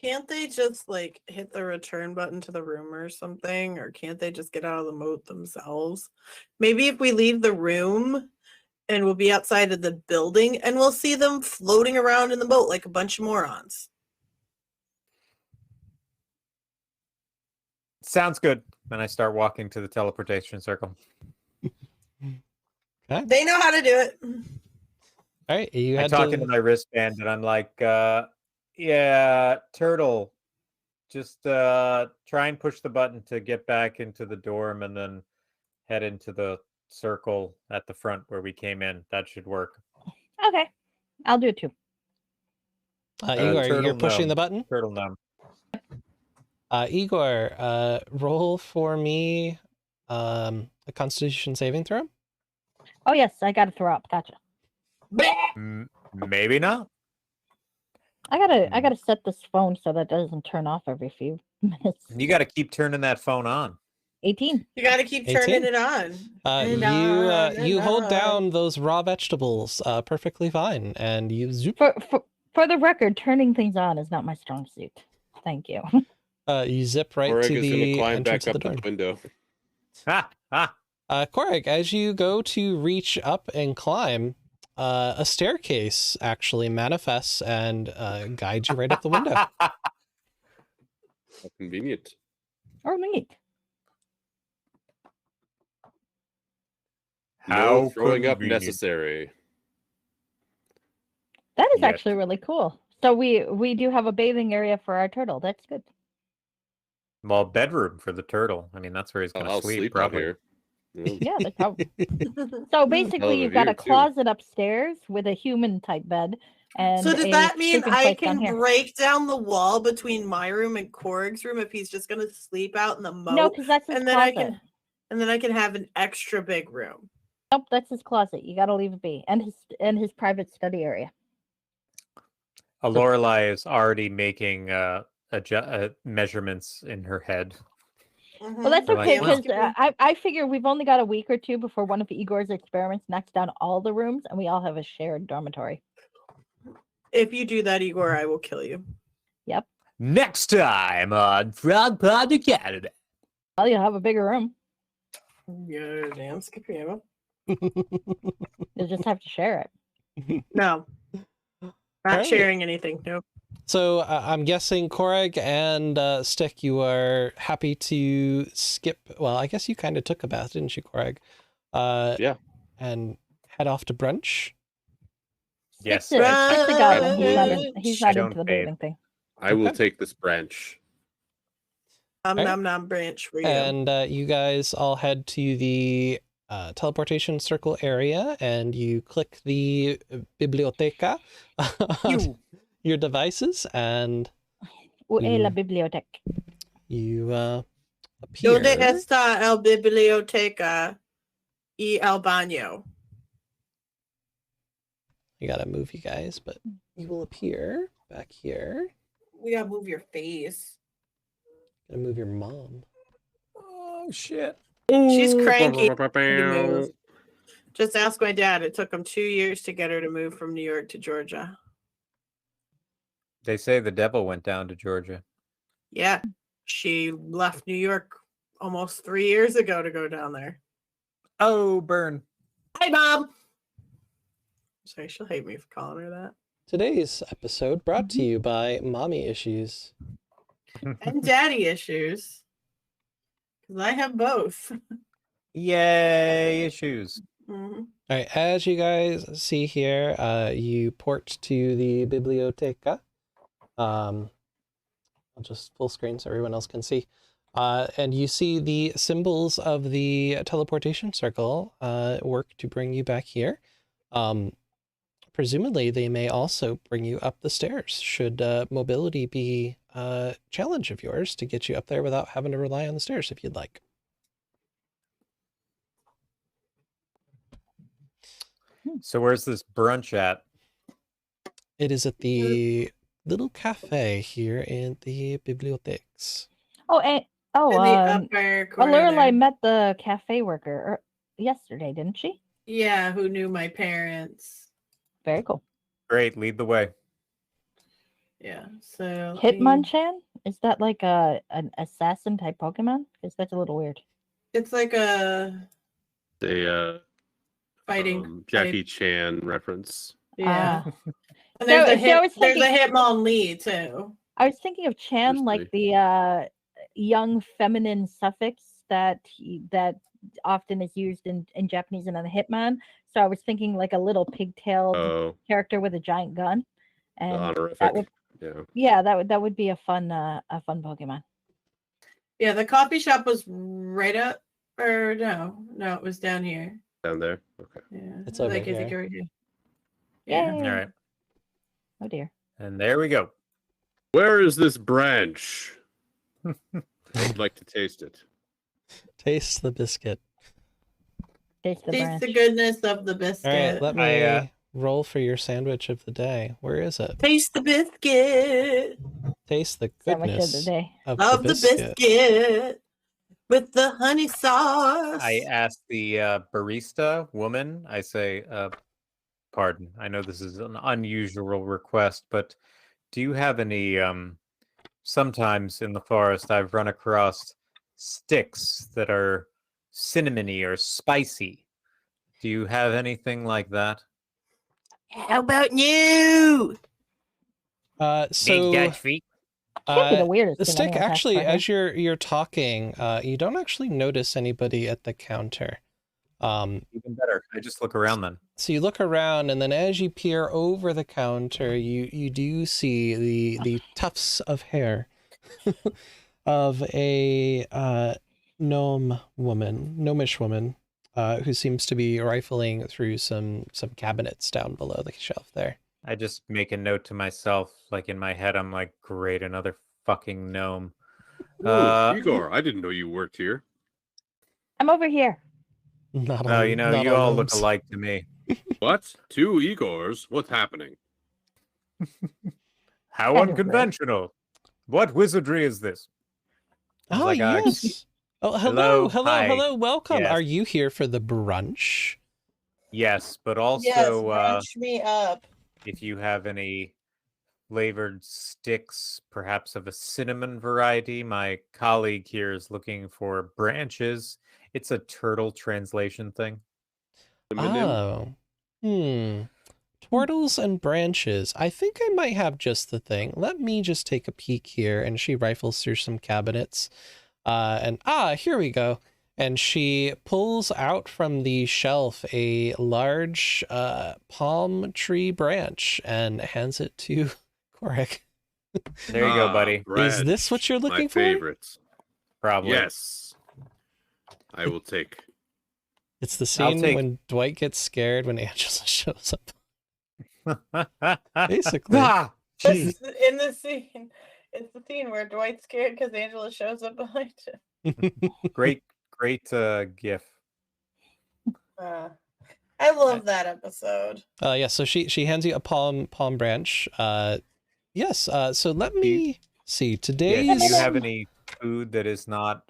Can't they just like hit the return button to the room or something? Or can't they just get out of the moat themselves? Maybe if we leave the room and we'll be outside of the building and we'll see them floating around in the boat like a bunch of morons. Sounds good. Then I start walking to the teleportation circle. They know how to do it. All right, you I had talk to... into my wristband and I'm like, yeah, Turtle, just try and push the button to get back into the dorm and then head into the circle at the front where we came in. That should work. Okay. I'll do it too. Igor, Turtle you're pushing gnome. the button? Turtle gnome. Igor, roll for me a Constitution saving throw. Oh yes, I gotta throw up. Gotcha. Maybe not. I gotta set this phone so that it doesn't turn off every few minutes. You got to keep turning that phone on. 18. You got to keep turning 18? it on. You hold down those raw vegetables perfectly fine, and you zoop. For the record, turning things on is not my strong suit. Thank you. You zip right Korrig to is the gonna climb entrance back of the up door. the window. Ha ha. Korrig, as you go to reach up and climb, a staircase actually manifests and guides you right up the window. How convenient. Oh, neat. No throwing up convenient. necessary. That is Yes. actually really cool. So we do have a bathing area for our turtle. That's good. Well, bedroom for the turtle. I mean, that's where he's going to I'll sleep, sleep out probably. here. Yeah. Yeah, that's how. So Hell basically, of a you've got view, a too. closet upstairs with a human type bed. And So does a that mean sleeping I place down can here. break down the wall between my room and Korg's room if he's just gonna sleep out in the moat? No, because that's his and then closet. I can have an extra big room. Nope, that's his closet. You got to leave it be, and his private study area. Lorelei is already making measurements in her head. Well, that's They're like, okay "Wow." because I figure we've only got a week or two before one of Igor's experiments knocks down all the rooms, and we all have a shared dormitory. If you do that, Igor, I will kill you. Yep. Next time on Frog Project Canada. Well, you'll have a bigger room. Yeah, damn Scapino. You'll just have to share it. No. Not Alright. sharing anything. No. So I'm guessing Korrig and Stick, you are happy to skip. Well, I guess you kind of took a bath, didn't you, Korrig? Yeah. And head off to brunch. Yes. Stick's a goblin. He's I not don't into the bathe. bathing thing. I will Okay. take this branch. Nom nom branch for you. And you guys all head to the teleportation circle area, and you click the biblioteca on your devices, and Où est la Mm. bibliothèque? you appear. Donde está el biblioteca y el baño? You gotta move you guys, but you will appear back here. We gotta move your face. Gotta move your mom. Oh, shit. She's cranky to move. Just ask my dad. It took him 2 years to get her to move from New York to Georgia. They say the devil went down to Georgia. Yeah. She left New York almost 3 years ago to go down there. Oh, burn. Hi, Mom. Sorry, she'll hate me for calling her that. Today's episode brought to you by Mommy Issues. And daddy issues. Because I have both. Yay, issues. Mhm. All right, as you guys see here, you port to the Biblioteca. I'll just full screen so everyone else can see. And you see the symbols of the teleportation circle work to bring you back here. Presumably, they may also bring you up the stairs, should mobility be a challenge of yours to get you up there without having to rely on the stairs if you'd like. So where's this brunch at? It is at the little cafe here in the bibliotheques. Oh, In the upper corner Lorelai there. met the cafe worker yesterday, didn't she? Yeah, who knew my parents. Very cool. Great, lead the way. Yeah, so... Hitmonchan? Is that like an assassin type Pokemon? Because that's a little weird. It's like a A fighting... Jackie Chan reference. Yeah. Ah. And there's, So- a so I was there's a thinking- Hitmonlee, too. I was thinking of Chan like the young feminine suffix that often is used in Japanese and on the Hitman. So I was thinking like a little pigtailed Oh, character with a giant gun. the And honorific. that would Yeah. that would be a fun Pokemon. Yeah, the coffee shop was right up... Or no, it was down here. Down there. Okay. Yeah. It's over I think here. right here. Yay. All right. Oh dear. And there we go. Where is this branch? I'd like to taste it. Taste the biscuit. Taste the Taste branch. the goodness of the All biscuit. right, let me I, roll for your sandwich of the day. Where is it? Taste the biscuit Taste the Sandwich of the goodness day. of of the the biscuit. biscuit with the honey sauce. I asked the barista woman, I say, pardon, I know this is an unusual request, but do you have any, sometimes in the forest I've run across sticks that are cinnamony or spicy. Do you have anything like that? How about you? So Can't be the weirdest the thing stick anyone's asked actually, for here. as you're talking, you don't actually notice anybody at the counter. Even better. I just look around then. So you look around, and then as you peer over the counter, you do see the tufts of hair of a gnomish woman, who seems to be rifling through some cabinets down below the shelf there. I just make a note to myself, like in my head, I'm like, great, another fucking gnome. Ooh, Igor, I didn't know you worked here. I'm over here. Not Oh, you know, not you all gnomes. look alike to me. What? 2 Igors? What's happening? How Kind of unconventional. What wizardry is this? I was Oh like, yes. Oh, hello, hello, hi. hello, welcome. Yes. Are you here for the brunch? Yes, but also Yes, brunch me up. if you have any flavored sticks, perhaps of a cinnamon variety, my colleague here is looking for branches. It's a turtle translation thing. Oh. Turtles and branches. I think I might have just the thing. Let me just take a peek here. And she rifles through some cabinets. Here we go. And she pulls out from the shelf a large palm tree branch and hands it to Korik. There you go, buddy. Is this what you're looking my for? favorites. Probably. Yes. I will take. It's the I'll scene take- when Dwight gets scared when Angela shows up. Basically. Ah, jeez. In the scene. It's the scene where Dwight's scared because Angela shows up behind him. Great gif. I love that episode. Yeah, so she hands you a palm branch. Yes, so let me see. Yeah, Today's do you have any food that is not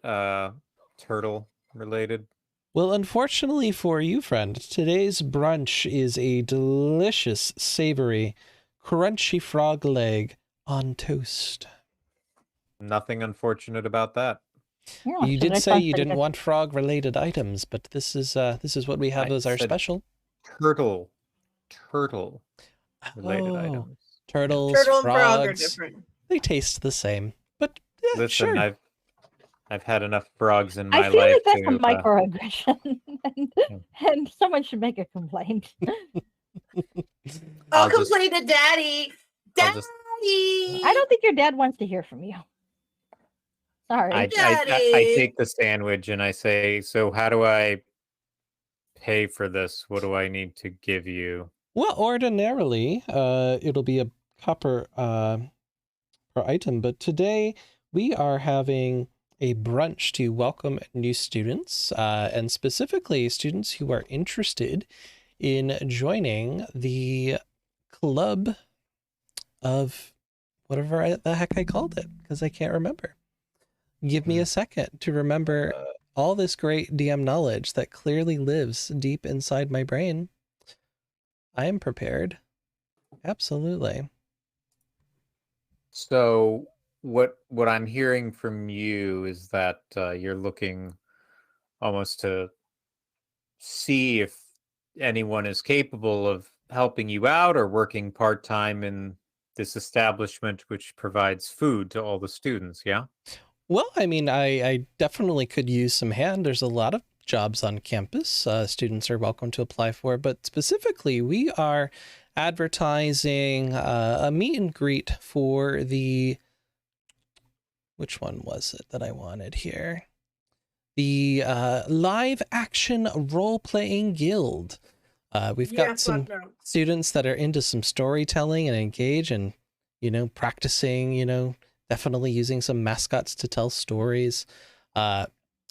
turtle related? Well, unfortunately for you, friend, today's brunch is a delicious, savory, crunchy frog leg on toast. Nothing unfortunate about that. Yeah, You so did that say sounds you pretty didn't good. want frog-related items, but this is what we have I as our said- special. Turtle. related Oh, items. turtles, Turtle and frog are frogs. different. They taste the same, but yeah, Listen, sure. I've had enough frogs in my I feel life like that's a to. microaggression, and someone should make a complaint. I'll I'll just- complain to Daddy. I'll just- Daddy. I don't think your dad wants to hear from you. Sorry. I Daddy. take the sandwich and I say, so how do I pay for this? What do I need to give you? Well, ordinarily, it'll be a copper per item, but today we are having a brunch to welcome new students, and specifically students who are interested in joining the club of whatever the heck I called it, because I can't remember. Give me a second to remember all this great DM knowledge that clearly lives deep inside my brain. I am prepared. Absolutely. So what I'm hearing from you is that you're looking almost to see if anyone is capable of helping you out or working part-time in this establishment which provides food to all the students, yeah? Well, I mean, I definitely could use some hand. There's a lot of jobs on campus students are welcome to apply for, but specifically we are advertising a meet and greet for the, which one was it that I wanted here? The live action role-playing guild. We've got some students that are into some storytelling and engage and, you know, practicing, you know, definitely using some mascots to tell stories.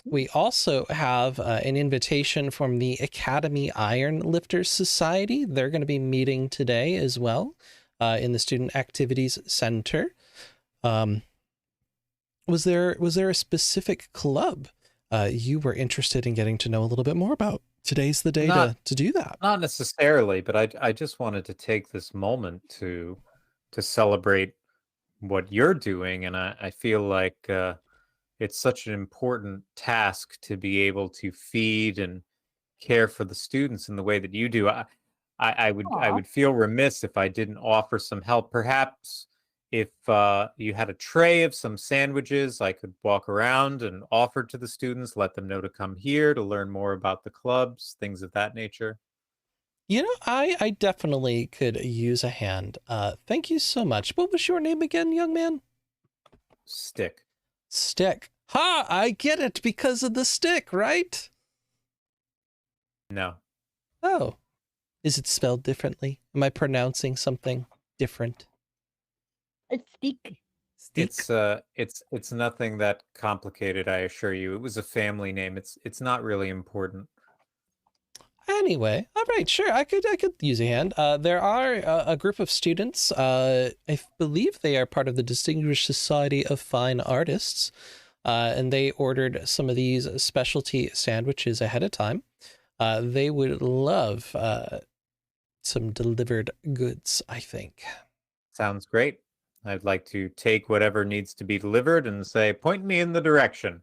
We also have an invitation from the Academy Iron Lifters Society. They're going to be meeting today as well in the Student Activities Center. Was there a specific club you were interested in getting to know a little bit more about? Today's the day to do that. Not necessarily, but I just wanted to take this moment to celebrate what you're doing, and I feel like it's such an important task to be able to feed and care for the students in the way that you do. I would feel remiss if I didn't offer some help. Perhaps if you had a tray of some sandwiches, I could walk around and offer to the students, let them know to come here to learn more about the clubs, things of that nature. You know, I definitely could use a hand. Thank you so much. What was your name again, young man? Stick. Stick. Ha! I get it because of the stick, right? No. Oh. Is it spelled differently? Am I pronouncing something different? It's Steak. It's nothing that complicated, I assure you. It was a family name. It's not really important. Anyway, all right, sure. I could use a hand. There are a group of students. I believe they are part of the Distinguished Society of Fine Artists, and they ordered some of these specialty sandwiches ahead of time. They would love some delivered goods, I think. Sounds great. I'd like to take whatever needs to be delivered and say, point me in the direction.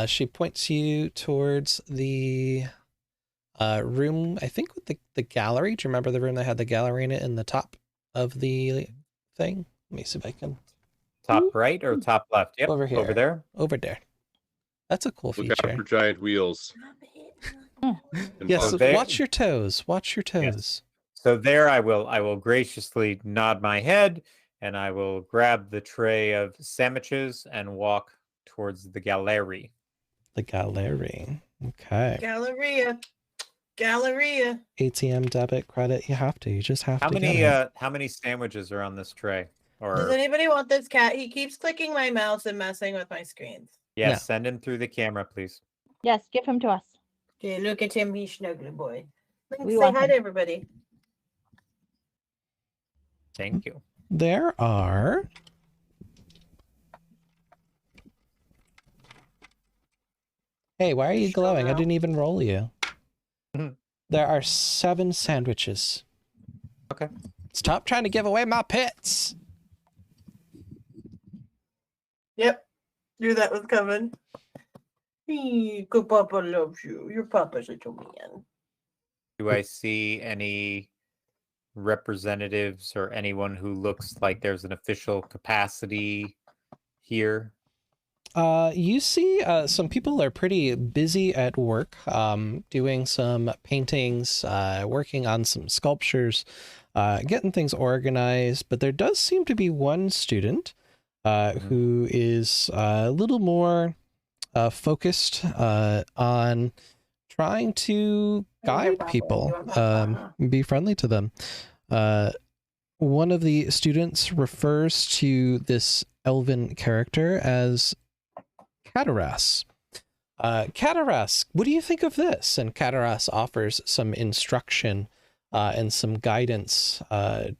She points you towards the room, I think with the gallery. Do you remember the room that had the gallery in it in the top of the thing? Let me see if I can. Top right or top left? Yep, Over here. over there. Over there. That's a cool Look out feature. for giant wheels. And Yes, So they- watch your toes. Watch your toes. So there I will graciously nod my head and I will grab the tray of sandwiches and walk towards the gallery. The gallery. Okay. Galleria. ATM, debit, credit. You have to. You just have How to. many get it. how many sandwiches are on this tray? Does Or anybody want this cat? He keeps clicking my mouse and messing with my screens. yes, No. send him through the camera, please. Yes, give him to us. Okay, look at him. He's snuggly boy. We Say want hi him. to everybody. Thank you. There are. Hey, why are you Show glowing? I now. didn't even roll you. Mhm. There are 7 sandwiches. Okay. Stop trying to give away my pets. Yep. Knew that was coming. Good Papa loves you. Your Papa's a little man. Do I see any representatives or anyone who looks like there's an official capacity here? You see some people are pretty busy at work, doing some paintings, working on some sculptures, getting things organized, but there does seem to be one student who is a little more focused on trying to guide people, be friendly to them. One of the students refers to this elven character as Cataras. Cataras, what do you think of this? And Cataras offers some instruction and some guidance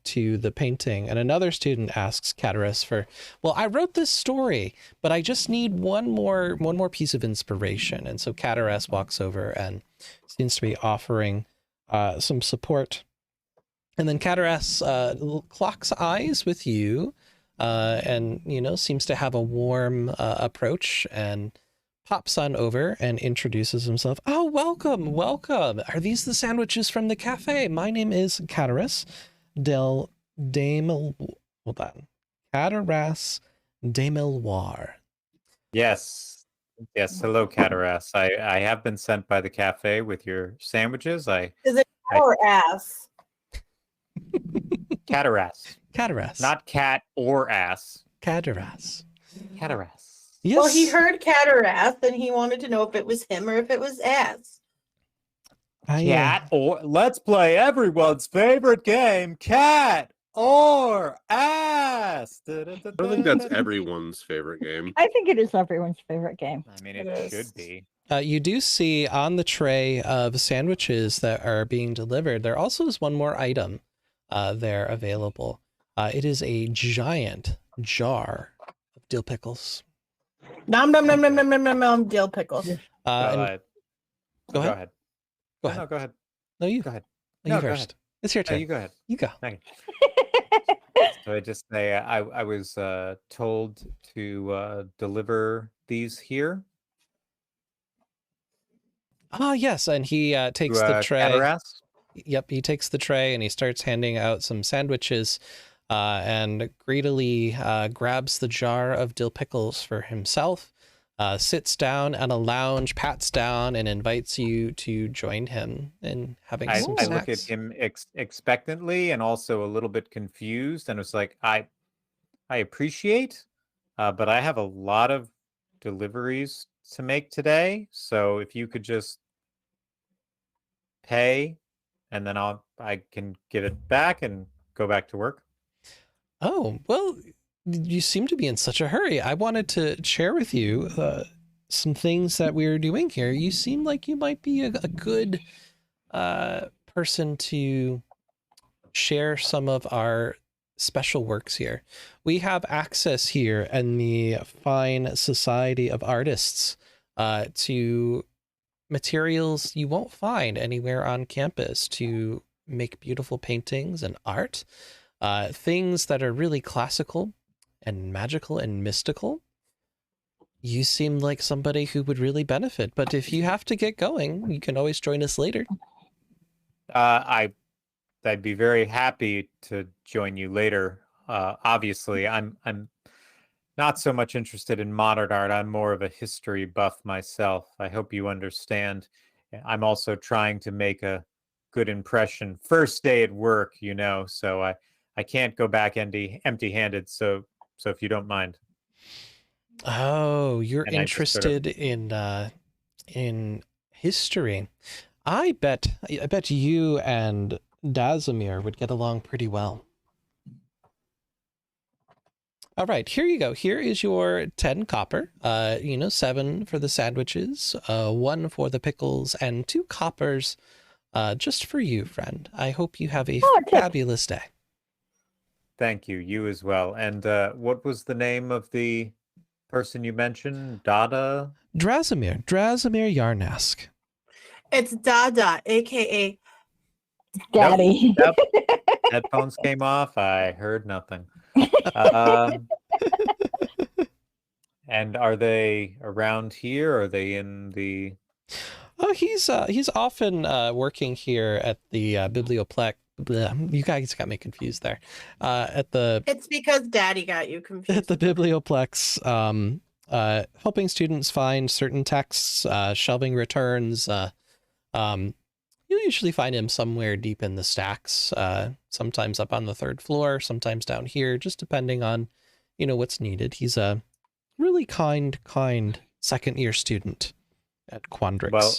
to the painting. And another student asks Cataras for, well, I wrote this story, but I just need one more piece of inspiration. And so Cataras walks over and seems to be offering some support. And then Cataras clocks eyes with you. And, you know, seems to have a warm approach and pops on over and introduces himself. Oh, welcome, welcome. Are these the sandwiches from the cafe? My name is Cataras del hold on. Cataras de Melwar. Yes. Yes. Hello, Cataras. I have been sent by the cafe with your sandwiches. Is it or ass? Cataras. Cataras. Not cat or ass. Cataras. Cataras. Yes. Well, he heard Cataras and he wanted to know if it was him or if it was ass. Cat or let's play everyone's favorite game, cat or ass. I don't think that's everyone's favorite game. I think it is everyone's favorite game. I mean, it It should is. be. You do see on the tray of sandwiches that are being delivered, there also is one more item there available. It is a giant jar of dill pickles. Nom nom nom nom nom nom nom nom dill pickles. Go And- ahead. Go ahead. Go ahead. No, go ahead. No, you. Go ahead. You No, go first. ahead. It's your No, turn. you go ahead. You go. Okay. So I just say I was told to deliver these here. Ah, yes, and he takes to, the tray. Cataras. Yep, he takes the tray and he starts handing out some sandwiches, and greedily grabs the jar of dill pickles for himself. Sits down at a lounge, pats down, and invites you to join him in having I some look at snacks. him expectantly and also a little bit confused, and it's like I appreciate, but I have a lot of deliveries to make today. So if you could just pay, and then I can give it back and go back to work. Oh, well, you seem to be in such a hurry. I wanted to share with you some things that we're doing here. You seem like you might be a good person to share some of our special works here. We have access here in the Fine Society of Artists to materials you won't find anywhere on campus to make beautiful paintings and art. Things that are really classical and magical and mystical. You seem like somebody who would really benefit, but if you have to get going, you can always join us later. I'd be very happy to join you later. Obviously, I'm not so much interested in modern art. I'm more of a history buff myself. I hope you understand. I'm also trying to make a good impression. First day at work, you know, so I can't go back empty-handed. So if you don't mind. Oh, you're And I just sort of- interested in history. I bet you and Dazimir would get along pretty well. All right, here you go. Here is your 10 copper. 7 for the sandwiches, 1 for the pickles, and 2 coppers just for you, friend. I hope you have a Oh, tip. fabulous day. Thank you. You as well. And what was the name of the person you mentioned? Dada? Drazimir Yarnask. It's Dada, aka Daddy. Yep. Headphones came off. I heard nothing. And are they around here? Are they in the? Oh, he's often working here at the Biblioplex bleh, you guys got me confused there. At the It's because Daddy got you confused. at the Biblioplex, helping students find certain texts, shelving returns. You'll usually find him somewhere deep in the stacks, sometimes up on the 3rd floor, sometimes down here, just depending on, what's needed. He's a really kind second-year student at Quandrix. Well,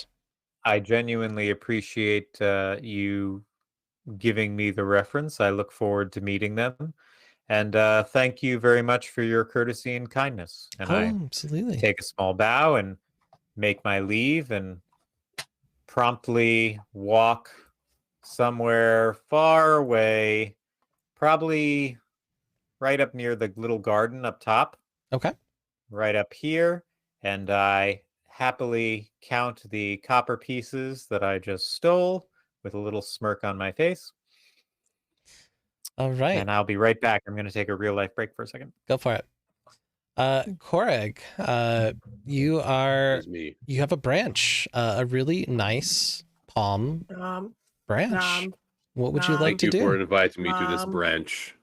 I genuinely appreciate you giving me the reference. I look forward to meeting them. And thank you very much for your courtesy and kindness. And I absolutely. take a small bow and make my leave and promptly walk somewhere far away, probably right up near the little garden up top. Okay. Right up here. And I happily count the copper pieces that I just stole with a little smirk on my face. All right. And I'll be right back. I'm going to take a real life break for a second. Go for it. Koreg, you That's me. have a branch, a really nice palm branch. What would you like Thank to you do? for inviting me to this branch.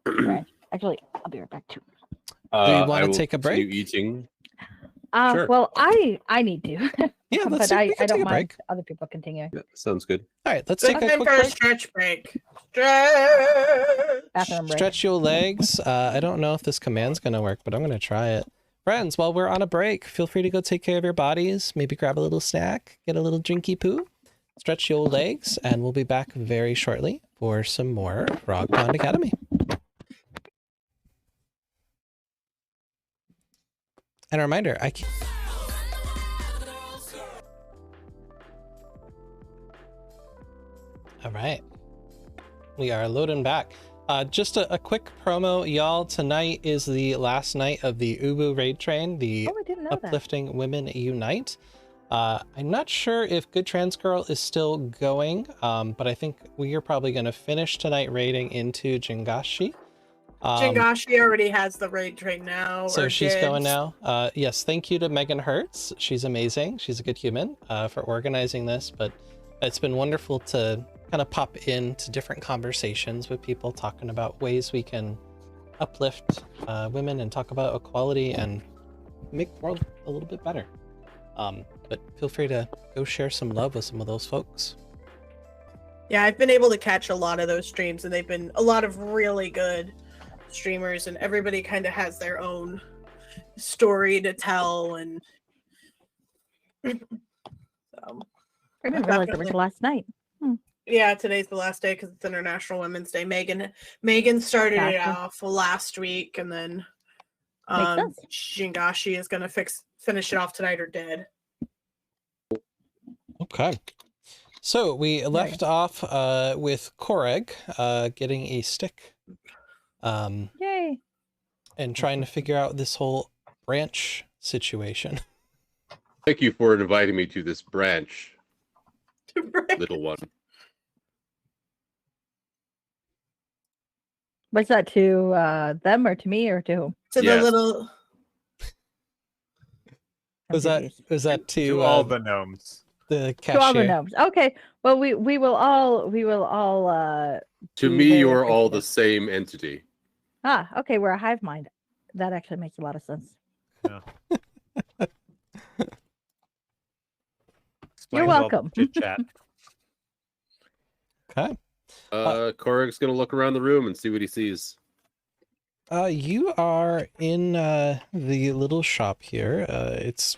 Right. Actually, I'll be right back too. Do you I want to will take a continue break? eating. Sure. Well, I need to. Yeah, but we can I don't take a mind break. other people continue. Yeah, sounds good. All right, let's take a Time quick for a break. stretch break. Stretch. Bathroom break. Stretch your legs. I don't know if this command's going to work, but I'm going to try it. Friends, while we're on a break, feel free to go take care of your bodies. Maybe grab a little snack, get a little drinky poo, stretch your legs, and we'll be back very shortly for some more Frog Pond Academy. And a reminder, All right. We are loading back. Just a quick promo, y'all. Tonight is the last night of the Ubu Raid Train, the Oh, I didn't know that. Uplifting Women Unite. I'm not sure if Good Trans Girl is still going, but I think we are probably going to finish tonight raiding into Jingashi. Jingashi already has the raid train now. So or she's did. going now. Yes, thank you to Megan Hertz. She's amazing. She's a good human for organizing this, but it's been wonderful to kind of pop into different conversations with people talking about ways we can uplift women and talk about equality and make the world a little bit better. But feel free to go share some love with some of those folks. Yeah, I've been able to catch a lot of those streams, and they've been a lot of really good streamers, and everybody kind of has their own story to tell. And I didn't realize it was last night. yeah, today's the last day because it's International Women's Day. Megan started it Gotcha. off last week, and then Makes sense. Jingashi is gonna finish it off tonight or did. Okay. So we left off with Koreg getting a stick Yay. and trying to figure out this whole branch situation. Thank you for inviting me to this branch, little one. Was that to them or to me or to whom? To Yeah. the little I'm Was that confused. To all the gnomes. the cashier? To all the gnomes. Okay. Well, we will all To be me, very you're all the appreciative. same entity. Okay, we're a hive mind. That actually makes a lot of sense. Explains all the welcome. chit-chat. Okay. Koreg's gonna look around the room and see what he sees. You are in the little shop here. It's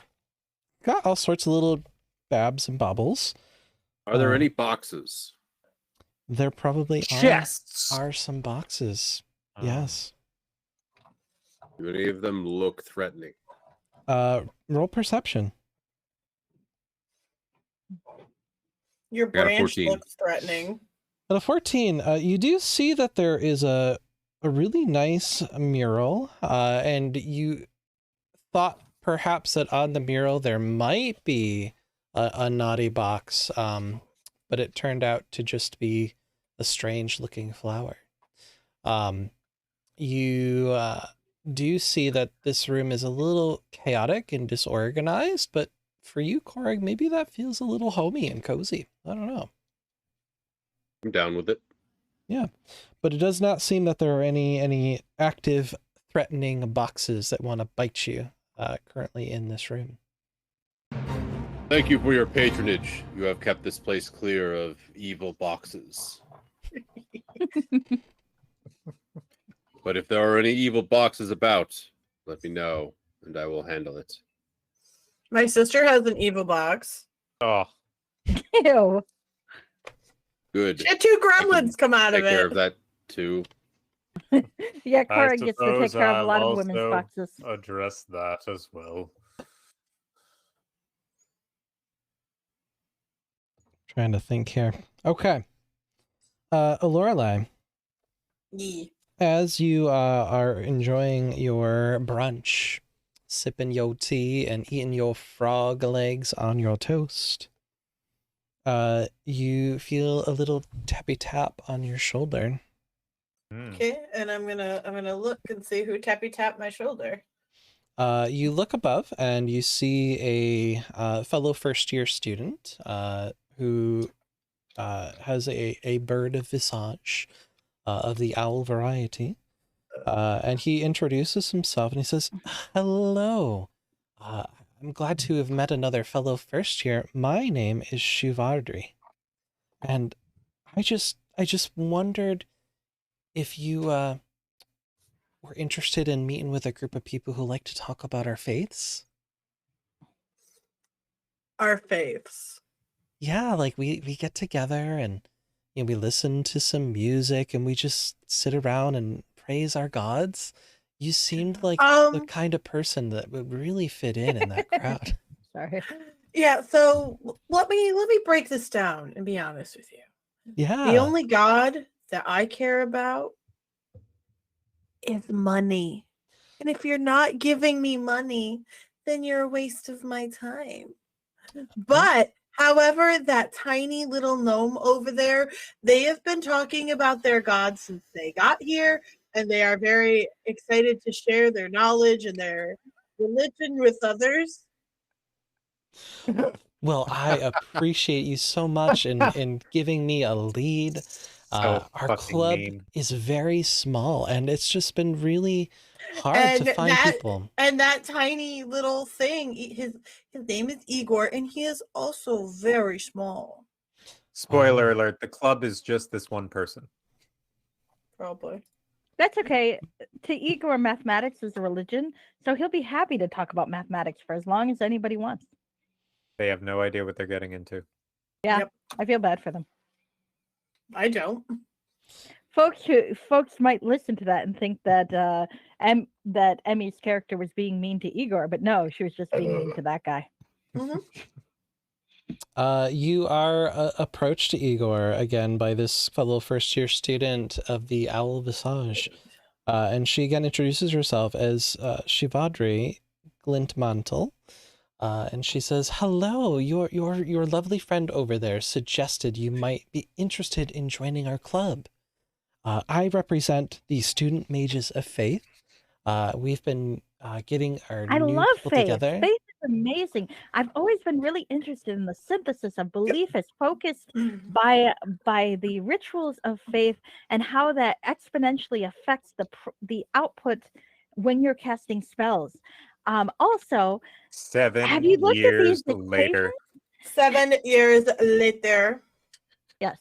got all sorts of little babs and bobbles. Are there Uh, any boxes? There probably Chests. are some boxes. Oh. Yes. Do any of them look threatening? Roll perception. your got a branch 14. looks threatening. At a 14, you do see that there is a really nice mural, and you thought perhaps that on the mural there might be a naughty box, but it turned out to just be a strange looking flower. You do see that this room is a little chaotic and disorganized, but for you, Koreg, maybe that feels a little homey and cozy. I don't know. I'm down with it. But it does not seem that there are any active threatening boxes that want to bite you currently in this room. Thank you for your patronage. You have kept this place clear of evil boxes. But if there are any evil boxes about, let me know, and I will handle it. My sister has an evil box. Oh, Ew. Good. She had 2 gremlins come out Take of care it. of that too. Yeah, Cora gets to take suppose care of a I'll lot of women's also boxes. address that as well. Trying to think here. Okay. Lorelei, Yee. as you are enjoying your brunch, sipping your tea and eating your frog legs on your toast, you feel a little tappy tap on your shoulder. Hmm. Okay, and I'm gonna look and see who tappy tapped my shoulder. You look above and you see a fellow first year student who has a bird of visage of the owl variety. And he introduces himself and he says, "Hello. I'm glad to have met another fellow first year. My name is Shivardri. And I just wondered if you were interested in meeting with a group of people who like to talk about our faiths." Our faiths. Yeah, like we get together and we listen to some music and we just sit around and praise our gods. You seemed like the kind of person that would really fit in that crowd. Sorry. Yeah, so let me break this down and be honest with you. Yeah. The only God that I care about is money. And if you're not giving me money, then you're a waste of my time. But however, that tiny little gnome over there, they have been talking about their God since they got here, and they are very excited to share their knowledge and their religion with others. Well, I appreciate you so much in giving me a lead. Our fucking club mean. is very small and it's just been really hard to find people. And that tiny little thing, his name is Igor, and he is also very small. Spoiler alert, the club is just this one person. Probably. That's okay. To Igor, mathematics is a religion, so he'll be happy to talk about mathematics for as long as anybody wants. They have no idea what they're getting into. Yeah, Yep. I feel bad for them. I don't. Folks might listen to that and think that that Emmy's character was being mean to Igor, but no, she was just being mean to that guy. Mhm. You are approached to Igor again by this fellow first year student of the Owl Visage. And she again introduces herself as Shivadri Glintmantle. And she says, "Hello, your lovely friend over there suggested you might be interested in joining our club. I represent the Student Mages of Faith. We've been getting our I new love people faith. together." Faith is amazing. I've always been really interested in the synthesis of belief as focused by the rituals of faith and how that exponentially affects the output when you're casting spells. Also, 7 have you looked at years these later. 7 years later. yes.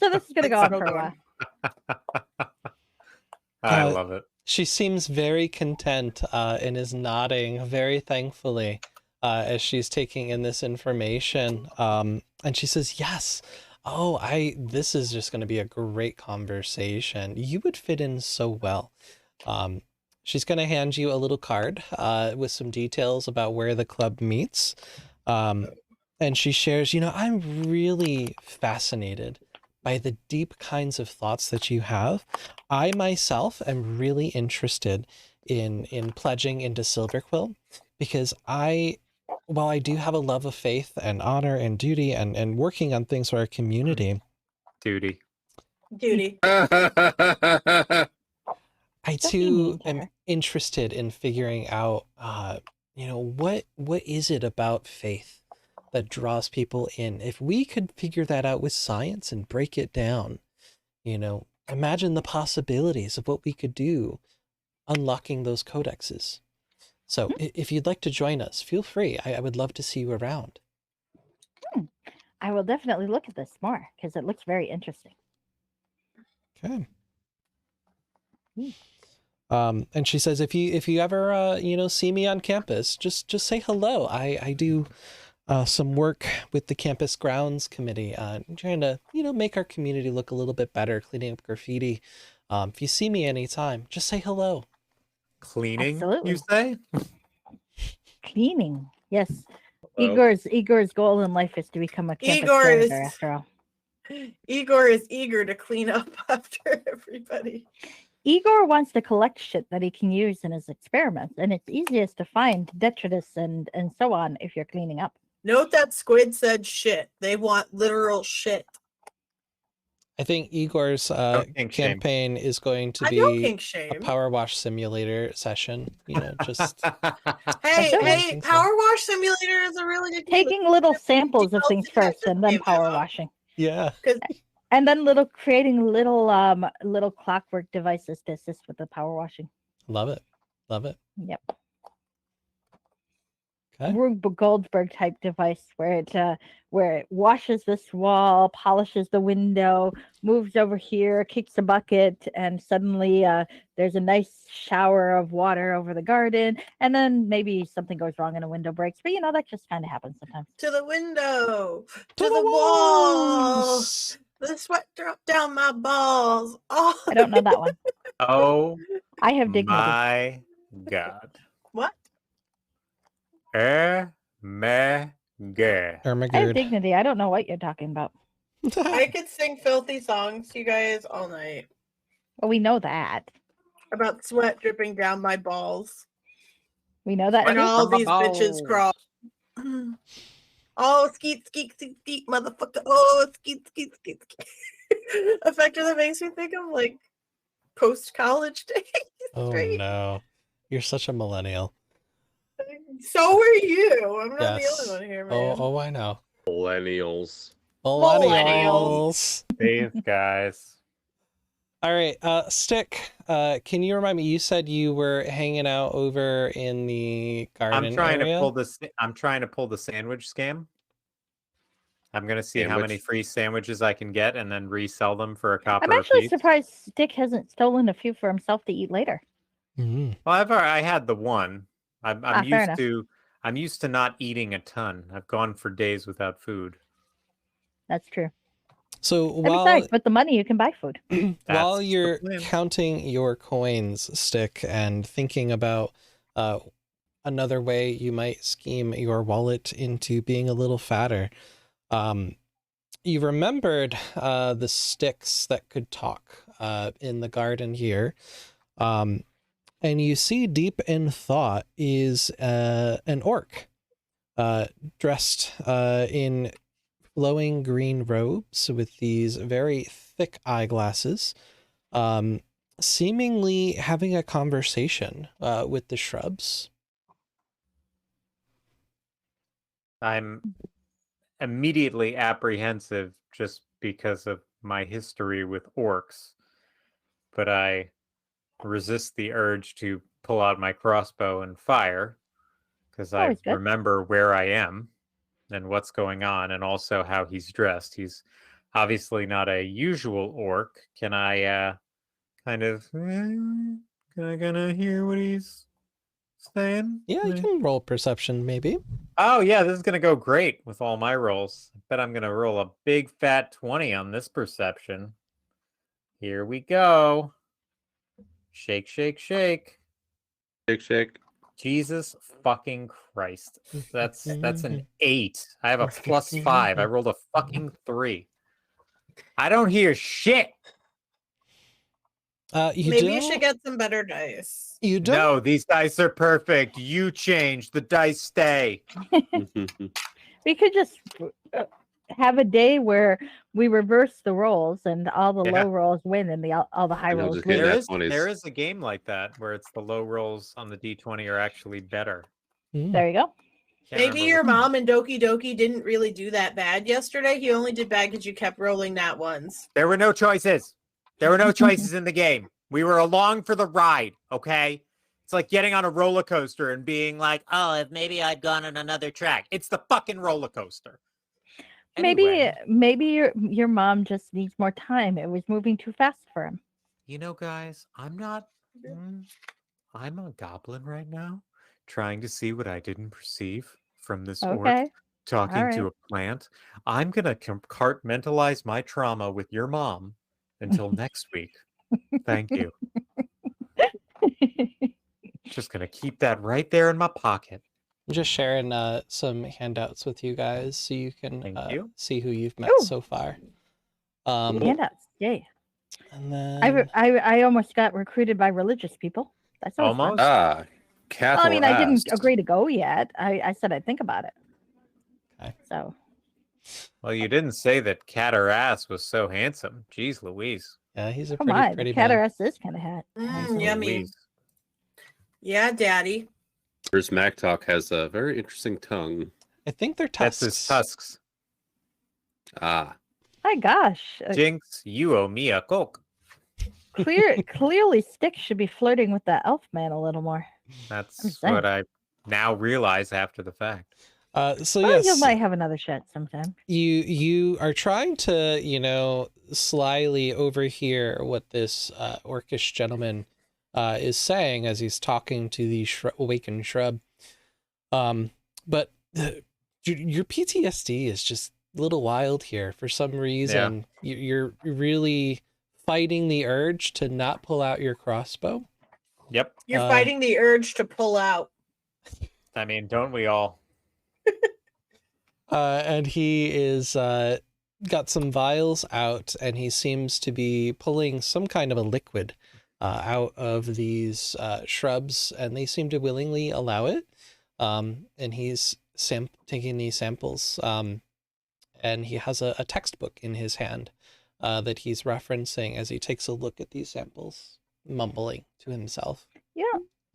So this is going to go on for a while. I love it. She seems very content and is nodding very thankfully as she's taking in this information. And she says, "Yes. Oh, this is just going to be a great conversation. You would fit in so well." She's going to hand you a little card with some details about where the club meets. And she shares, "I'm really fascinated by the deep kinds of thoughts that you have. I myself am really interested in pledging into Silverquill because while I do have a love of faith and honor and duty and working on things for our community, Duty. I Don't be too mean, am Tara. interested in figuring out, what is it about faith that draws people in. If we could figure that out with science and break it down, imagine the possibilities of what we could do unlocking those codexes. So if you'd like to join us, feel free. I would love to see you around. I will definitely look at this more because it looks very interesting. Okay. And she says, if you ever see me on campus, just say hello. I do some work with the campus grounds committee, trying to make our community look a little bit better, cleaning up graffiti. If you see me anytime, just say hello. Cleaning, Absolutely. you say? Cleaning, yes. Well, Igor's goal in life is to become a campus Igor is- janitor, after all. Igor is eager to clean up after everybody. Igor wants to collect shit that he can use in his experiments, and it's easiest to find detritus and so on if you're cleaning up. Note that Squid said shit. They want literal shit. I think Igor's kink shame. campaign is going to I don't be kink a shame. power wash simulator session. Hey, I don't hey, think so. Power Wash Simulator is a really good game. Taking little samples of things Details first and then game power demo. washing. Yeah. And then creating little clockwork devices to assist with the power washing. Love it. Love it. Yep. Okay. Rube Goldberg type device where it washes this wall, polishes the window, moves over here, kicks a bucket, and suddenly there's a nice shower of water over the garden. And then maybe something goes wrong and a window breaks. But that just kind of happens sometimes. To the window, to To the wall. walls! The sweat dropped down my balls. Oh, I don't know that one. Oh I have dignity. my God. what? Mega. I have Ermagerd. dignity. I don't know what you're talking about. I could sing filthy songs to you guys all night Well, we know that. about sweat dripping down my balls. We know that. And it is all from- these bitches crawl. Oh, skeet, skeet, skeet, skeet, motherfucker. Oh, skeet, skeet, skeet, skeet. A factor that makes me think of like post-college days. Oh right? no. You're such a millennial. So were you. I'm not Yes. the only one here, man. Oh, I know. millennials. Millennials. These guys. All right, Stick, can you remind me, you said you were hanging out over in the garden I'm trying area? to pull this. I'm trying to pull the sandwich scam. I'm gonna see how many Sandwich? free sandwiches I can get and then resell them for a copper I'm a actually piece. surprised Stick hasn't stolen a few for himself to eat later. Mhm. Well, I had the one. I'm fair used enough. to. I'm used to not eating a ton. I've gone for days without food. That's true. So And while besides, with the money, you can buy food. while That's the you're plan. counting your coins, Stick, and thinking about another way you might scheme your wallet into being a little fatter, you remembered the sticks that could talk in the garden here. And you see deep in thought is an orc dressed in flowing green robes with these very thick eyeglasses, seemingly having a conversation with the shrubs. I'm immediately apprehensive just because of my history with orcs, but I resist the urge to pull out my crossbow and fire because I Always good. remember where I am and what's going on, and also how he's dressed. He's obviously not a usual orc. Can I can I gonna hear what he's saying? Yeah, you can roll perception, maybe. Oh yeah, this is gonna go great with all my rolls. I bet I'm gonna roll a big fat 20 on this perception. Here we go. Shake, shake, shake. Shake, shake. Jesus fucking Christ. That's an 8. I have a +5. I rolled a fucking 3. I don't hear shit. You Maybe don't, you should get some better dice. You don't. No, these dice are perfect. You change. The dice stay. We could just have a day where we reverse the rolls and all the Yeah. low rolls win and all the high And I'll rolls just win. hit that 20s. There is a game like that where it's the low rolls on the D20 are actually better. Mm. There you go. Can't Maybe remember your which- mom and Doki Doki didn't really do that bad yesterday. He only did bad because you kept rolling that ones. There were no choices. There were no choices in the game. We were along for the ride, okay? It's like getting on a roller coaster and being like, oh, if maybe I'd gone on another track. It's the fucking roller coaster. Anyway, Maybe your mom just needs more time. It was moving too fast for him. you know, guys, I'm a goblin right now, trying to see what I didn't perceive from this orc Okay. talking to right. a plant. I'm going to compartmentalize my trauma with your mom until next week. Thank you. Just going to keep that right there in my pocket. I'm just sharing some handouts with you guys so you can Thank you. see who you've met Ooh. so far. Handouts. Yay. And then I almost got recruited by religious people. That's always fun. Almost. Ah, Cathal Well, I mean, I didn't asked. agree to go yet. I said I'd think about it. Okay. So Well, you didn't say that Catarass was so handsome. Jeez Louise. yeah, he's a come pretty on, pretty the man. Catarass is kind of hot. Jeez Yummy. Louise. Yeah, Daddy. Whereas Mactalk has a very interesting tongue. I think they're That's tusks. his tusks. Ah, My gosh, Jinx, you owe me a Coke. clearly Styx should be flirting with that elf man a little more. That's saying. what I now realize after the fact. So Well, you yes, might have another shot sometime. you are trying to slyly overhear what this orcish gentleman is saying as he's talking to the awakened shrub. But your PTSD is just a little wild here for some reason. You're really fighting the urge to not pull out your crossbow. Yep. You're Uh, fighting the urge to pull out. I mean, don't we all? And he is got some vials out, and he seems to be pulling some kind of a liquid out of these shrubs, and they seem to willingly allow it. And he's taking these samples, and he has a textbook in his hand that he's referencing as he takes a look at these samples, mumbling to himself. Yeah.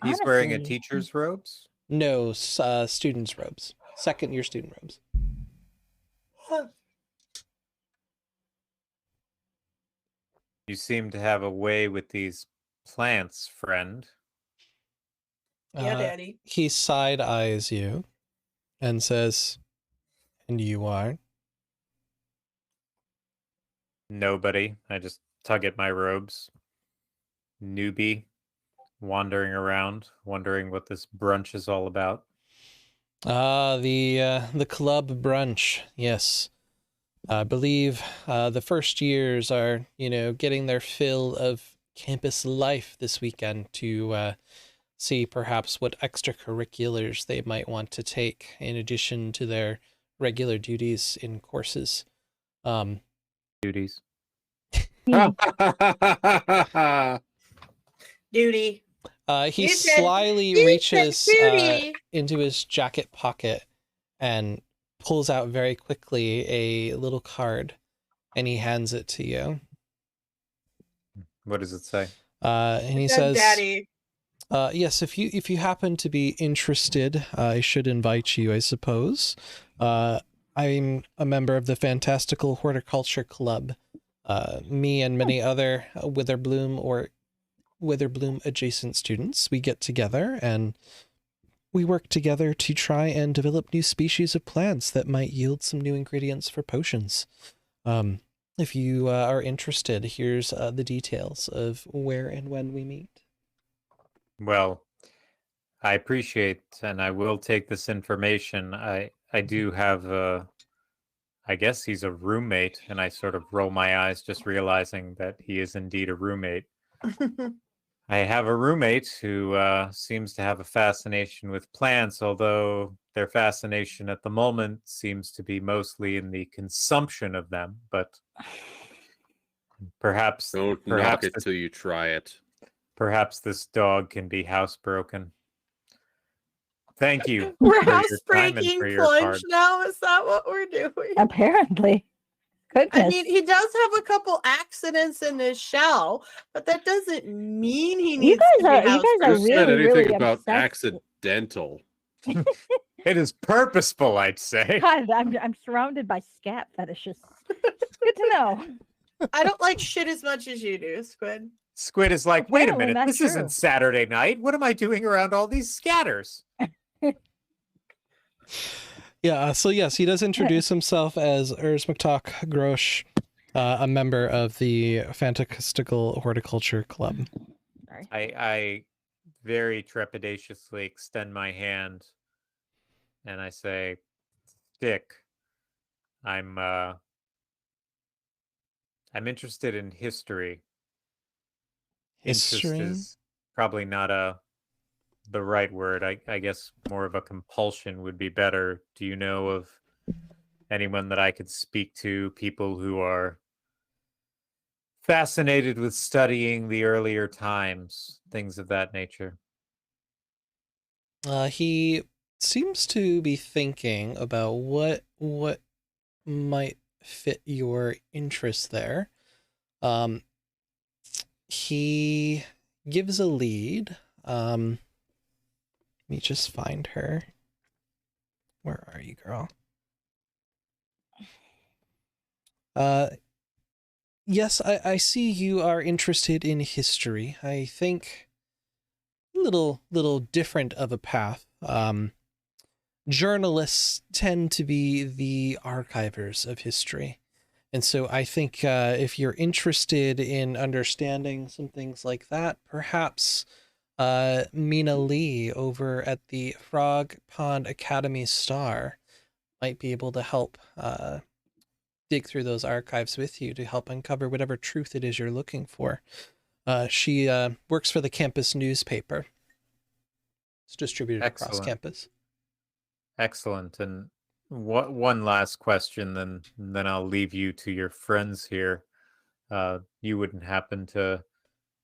He's wearing a honestly, teacher's robes. No, students' robes. Second year student robes. You seem to have a way with these plants, friend. Yeah, Uh, Daddy. He side eyes you and says, "And you are?" Nobody. I just tug at my robes. Newbie, wandering around, wondering what this brunch is all about. The club brunch. Yes. I believe the first years are, getting their fill of campus life this weekend to see perhaps what extracurriculars they might want to take in addition to their regular duties in courses. Duties. Duty. He You said- slyly you said reaches duty. into his jacket pocket and pulls out very quickly a little card, and he hands it to you. What does it say? And he Said says, Daddy. "Yes, if you happen to be interested, I should invite you, I suppose. I'm a member of the Fantastical Horticulture Club. Me and many other Witherbloom adjacent students, we get together and we work together to try and develop new species of plants that might yield some new ingredients for potions. If you are interested, here's the details of where and when we meet." Well, I appreciate and I will take this information. I do have I guess he's a roommate, and I sort of roll my eyes just realizing that he is indeed a roommate. I have a roommate who seems to have a fascination with plants, although their fascination at the moment seems to be mostly in the consumption of them. But perhaps, Don't knock perhaps, it this, till you try it. perhaps this dog can be housebroken. Thank you. We're for your time and housebreaking for your plunge card. now. Is that what we're doing? Apparently. Goodness. I mean, he does have a couple accidents in his shell, but that doesn't mean he needs to be guys are Who housebroken. said really, anything really about obsessed. accidental? It is purposeful, I'd say. God, I'm surrounded by scat fetishes. It's good to know. I don't like shit as much as you do, Squid. Squid is like, wait a Apparently minute, that's this isn't true. Saturday night. What am I doing around all these scatters? Yeah, so yes, he does introduce himself as Urs McTalk Grosh, a member of the Fantastical Horticulture Club. Sorry. I very trepidatiously extend my hand and I say, Stick, I'm interested in history. Interest History? is probably not the right word. I guess more of a compulsion would be better. Do you know of anyone that I could speak to? People who are fascinated with studying the earlier times, things of that nature. He seems to be thinking about what might fit your interest there. He gives a lead. Let me just find her. Where are you, girl? Yes, I see you are interested in history. I think a little different of a path. Journalists tend to be the archivers of history. And so I think if you're interested in understanding some things like that, perhaps Mina Lee over at the Frog Pond Academy Star might be able to help dig through those archives with you to help uncover whatever truth it is you're looking for. She works for the campus newspaper. It's distributed across Excellent. campus. Excellent. And one last question, then I'll leave you to your friends here. You wouldn't happen to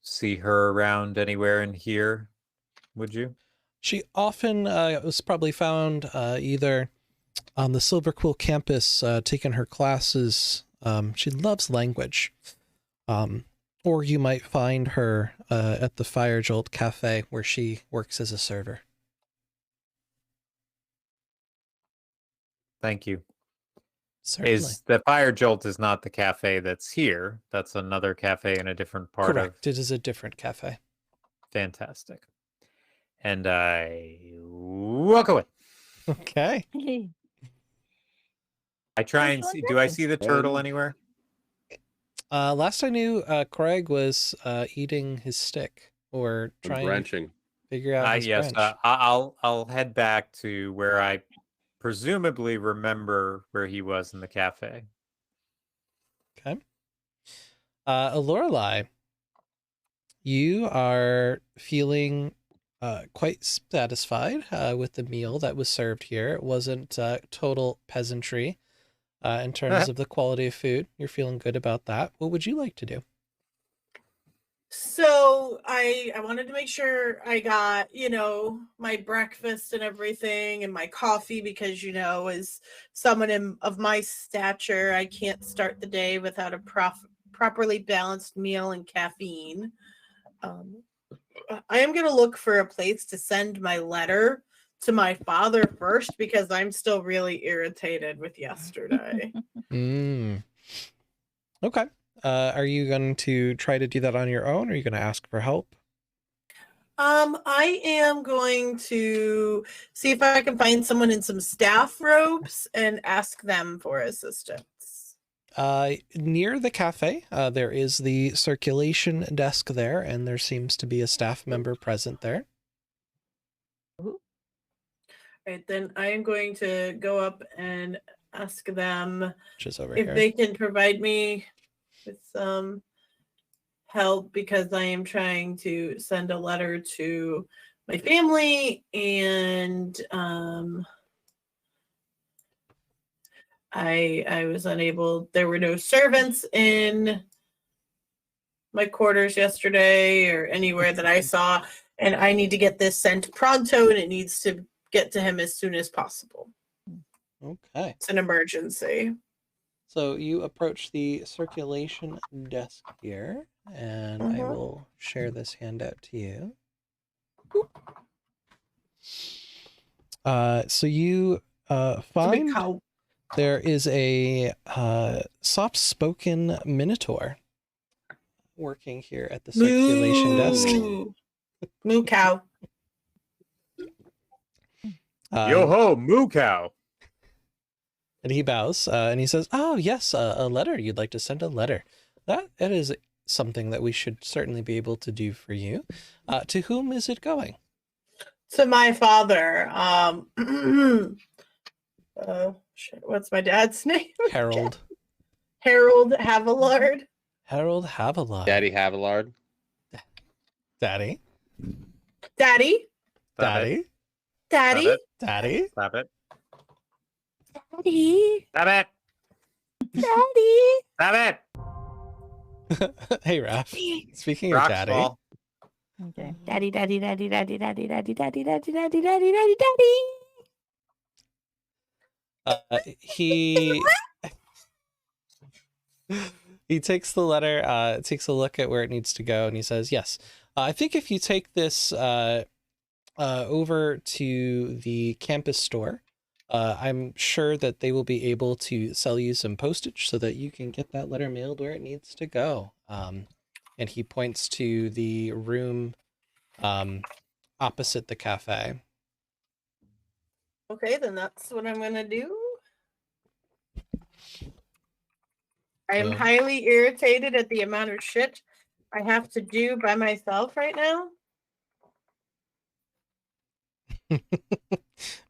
see her around anywhere in here, would you? She often was probably found either on the Silver Quill campus taking her classes. She loves language. Or you might find her at the Fire Jolt Cafe where she works as a server. Thank you. Certainly. Is the Fire Jolt is not the cafe that's here. That's another cafe in a different part Correct. It is a different cafe. of Fantastic. And I walk away. Okay. I try and Excellent see, do I question. see the turtle anywhere? Last I knew, Craig was eating his stick or I'm trying to branching. figure out his Yes, branch. I'll head back to where I presumably remember where he was in the cafe. Okay. Lorelei, you are feeling quite satisfied with the meal that was served here. It wasn't total peasantry in terms of the quality of food. You're feeling good about that. What would you like to do? So I wanted to make sure I got, my breakfast and everything and my coffee because, as someone of my stature, I can't start the day without a properly balanced meal and caffeine. I am going to look for a place to send my letter to my father first because I'm still really irritated with yesterday. Okay. Are you going to try to do that on your own, or are you going to ask for help? I am going to see if I can find someone in some staff robes and ask them for assistance. Near the cafe, there is the circulation desk there, and there seems to be a staff member present there. All right, then I am going to go up and ask them Which is over if here. they can provide me with some help because I am trying to send a letter to my family and I was unable. There were no servants in my quarters yesterday or anywhere that I saw, and I need to get this sent pronto, and it needs to get to him as soon as possible. Okay. It's an emergency. So you approach the circulation desk here, and I will share this handout to you. So you It's a big find cow. there is a soft-spoken minotaur working here at the circulation desk. Moo. Moo cow. Yo ho, moo cow. And he bows and he says, "Oh yes, a letter. You'd like to send a letter. That is something that we should certainly be able to do for you. To whom is it going?" To my father. Shit, what's my dad's name? Harold. Harold Havillard. Harold Haviland. Daddy Havillard. Daddy. Daddy. Stop it. Daddy. Daddy. Stop it. Daddy. Stop it. Daddy. Stop it. Daddy. Stop it. Hey, Raph. Speaking of Rocks daddy, fall. Okay. Daddy, daddy, daddy, daddy, daddy, daddy, daddy, daddy, daddy, daddy, daddy, daddy. he he takes the letter, takes a look at where it needs to go, and he says, "Yes, I think if you take this over to the campus store, I'm sure that they will be able to sell you some postage so that you can get that letter mailed where it needs to go." And he points to the room opposite the cafe. Okay, then that's what I'm gonna do. I am So- highly irritated at the amount of shit I have to do by myself right now.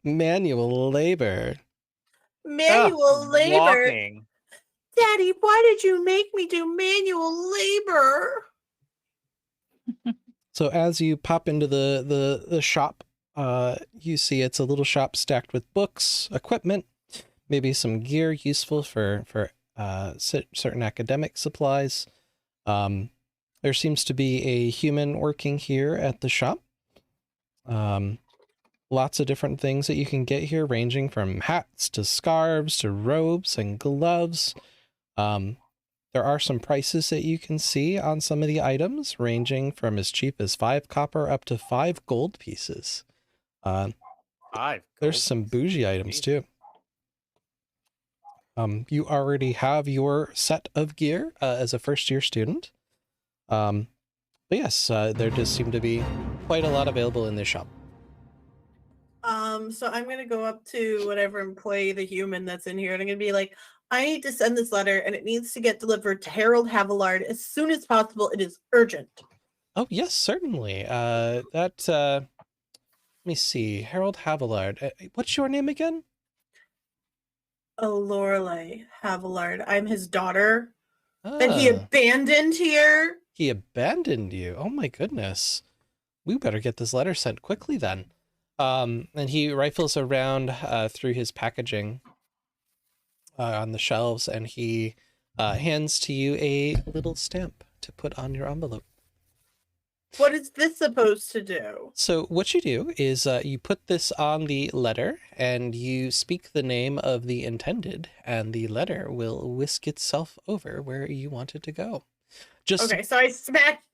Manual labor. Manual labor. Walking. Daddy, why did you make me do manual labor? So as you pop into the shop, you see it's a little shop stacked with books, equipment, maybe some gear useful for certain academic supplies. There seems to be a human working here at the shop. Lots of different things that you can get here, ranging from hats to scarves to robes and gloves. There are some prices that you can see on some of the items, ranging from as cheap as 5 copper up to 5 gold pieces. Five. There's gold some pieces. bougie items Neat. too. You already have your set of gear as a first-year student. But yes, there does seem to be quite a lot available in this shop. So I'm gonna go up to whatever employee, the human that's in here, and I'm gonna be like, I need to send this letter and it needs to get delivered to Harold Havillard as soon as possible. It is urgent. Oh yes, certainly. Let me see, Harold Havillard. What's your name again? Oh, Lorelei Havillard. I'm his daughter. That he Ah, abandoned here. he abandoned you. Oh my goodness. We better get this letter sent quickly then. And he rifles around through his packaging on the shelves, and he hands to you a little stamp to put on your envelope. What is this supposed to do? So what you do is you put this on the letter, and you speak the name of the intended, and the letter will whisk itself over where you want it to go. Just Okay, so I smack.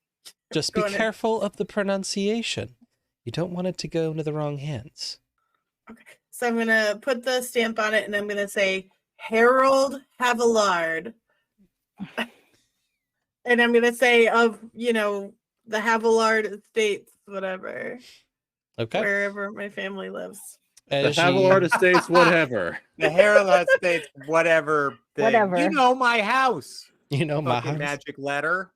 Just be Go ahead. careful of the pronunciation. You don't want it to go into the wrong hands. Okay, so I'm gonna put the stamp on it, and I'm gonna say Harold Havillard, and I'm gonna say of the Havillard Estates, whatever, Okay. wherever my family lives. The As you- Havillard Estates, whatever. The Harold States, whatever. Thing. Whatever. You know my house. you know, my Fucking house. magic letter.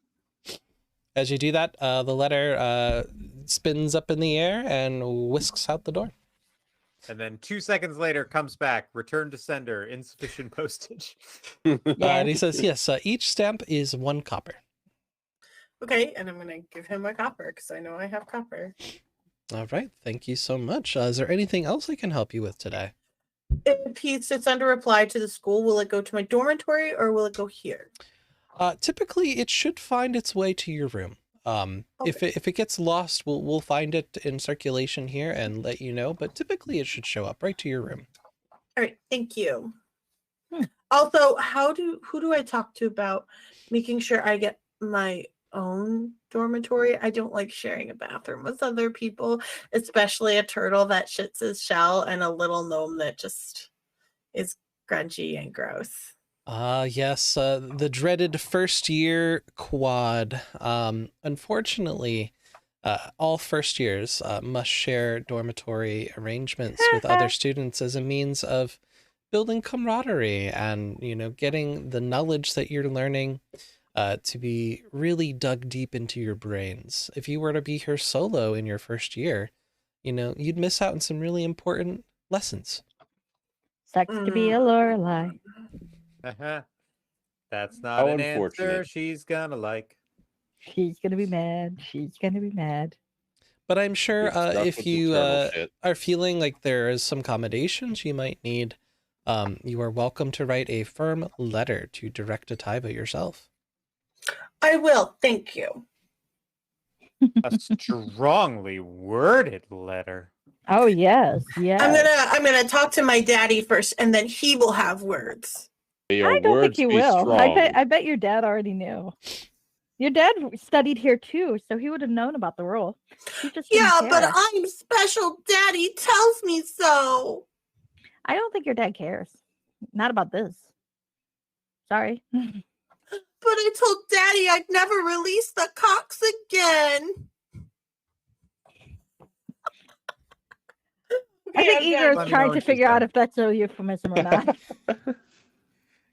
As you do that, the letter spins up in the air and whisks out the door. And then 2 seconds later comes back. Return to sender. Insufficient postage. And he says, yes, each stamp is 1 copper. Okay, and I'm gonna give him a copper because I know I have copper. All right. Thank you so much. Is there anything else I can help you with today? If he sits under reply to the school, will it go to my dormitory or will it go here? Typically, it should find its way to your room. If it gets lost, we'll find it in circulation here and let you know. But typically, it should show up right to your room. All right, thank you. Hmm. Also, who do I talk to about making sure I get my own dormitory. I don't like sharing a bathroom with other people, especially a turtle that shits his shell and a little gnome that just is grungy and gross. Yes, the dreaded first year quad. Unfortunately, all first years must share dormitory arrangements with other students as a means of building camaraderie and, getting the knowledge that you're learning to be really dug deep into your brains. If you were to be here solo in your first year, you'd miss out on some really important lessons. Sucks to be a Lorelei. That's not How an answer unfortunate. she's gonna like. She's gonna be mad. She's gonna be mad. But I'm sure You're stuck if with the you turtle shit. are feeling like there is some accommodations you might need, you are welcome to write a firm letter to direct Ataiba yourself. I will, thank you. A strongly worded letter. Oh yes, yes. I'm gonna talk to my daddy first, and then he will have words. May your I don't think words he be will. strong. I bet your dad already knew. Your dad studied here too, so he would have known about the rule. He just didn't Yeah, but care. I'm special. Daddy tells me so. I don't think your dad cares. Not about this. Sorry. But I told Daddy I'd never release the cocks again. I think Igor Let is me know trying when to she's figure out done. if that's a euphemism or not.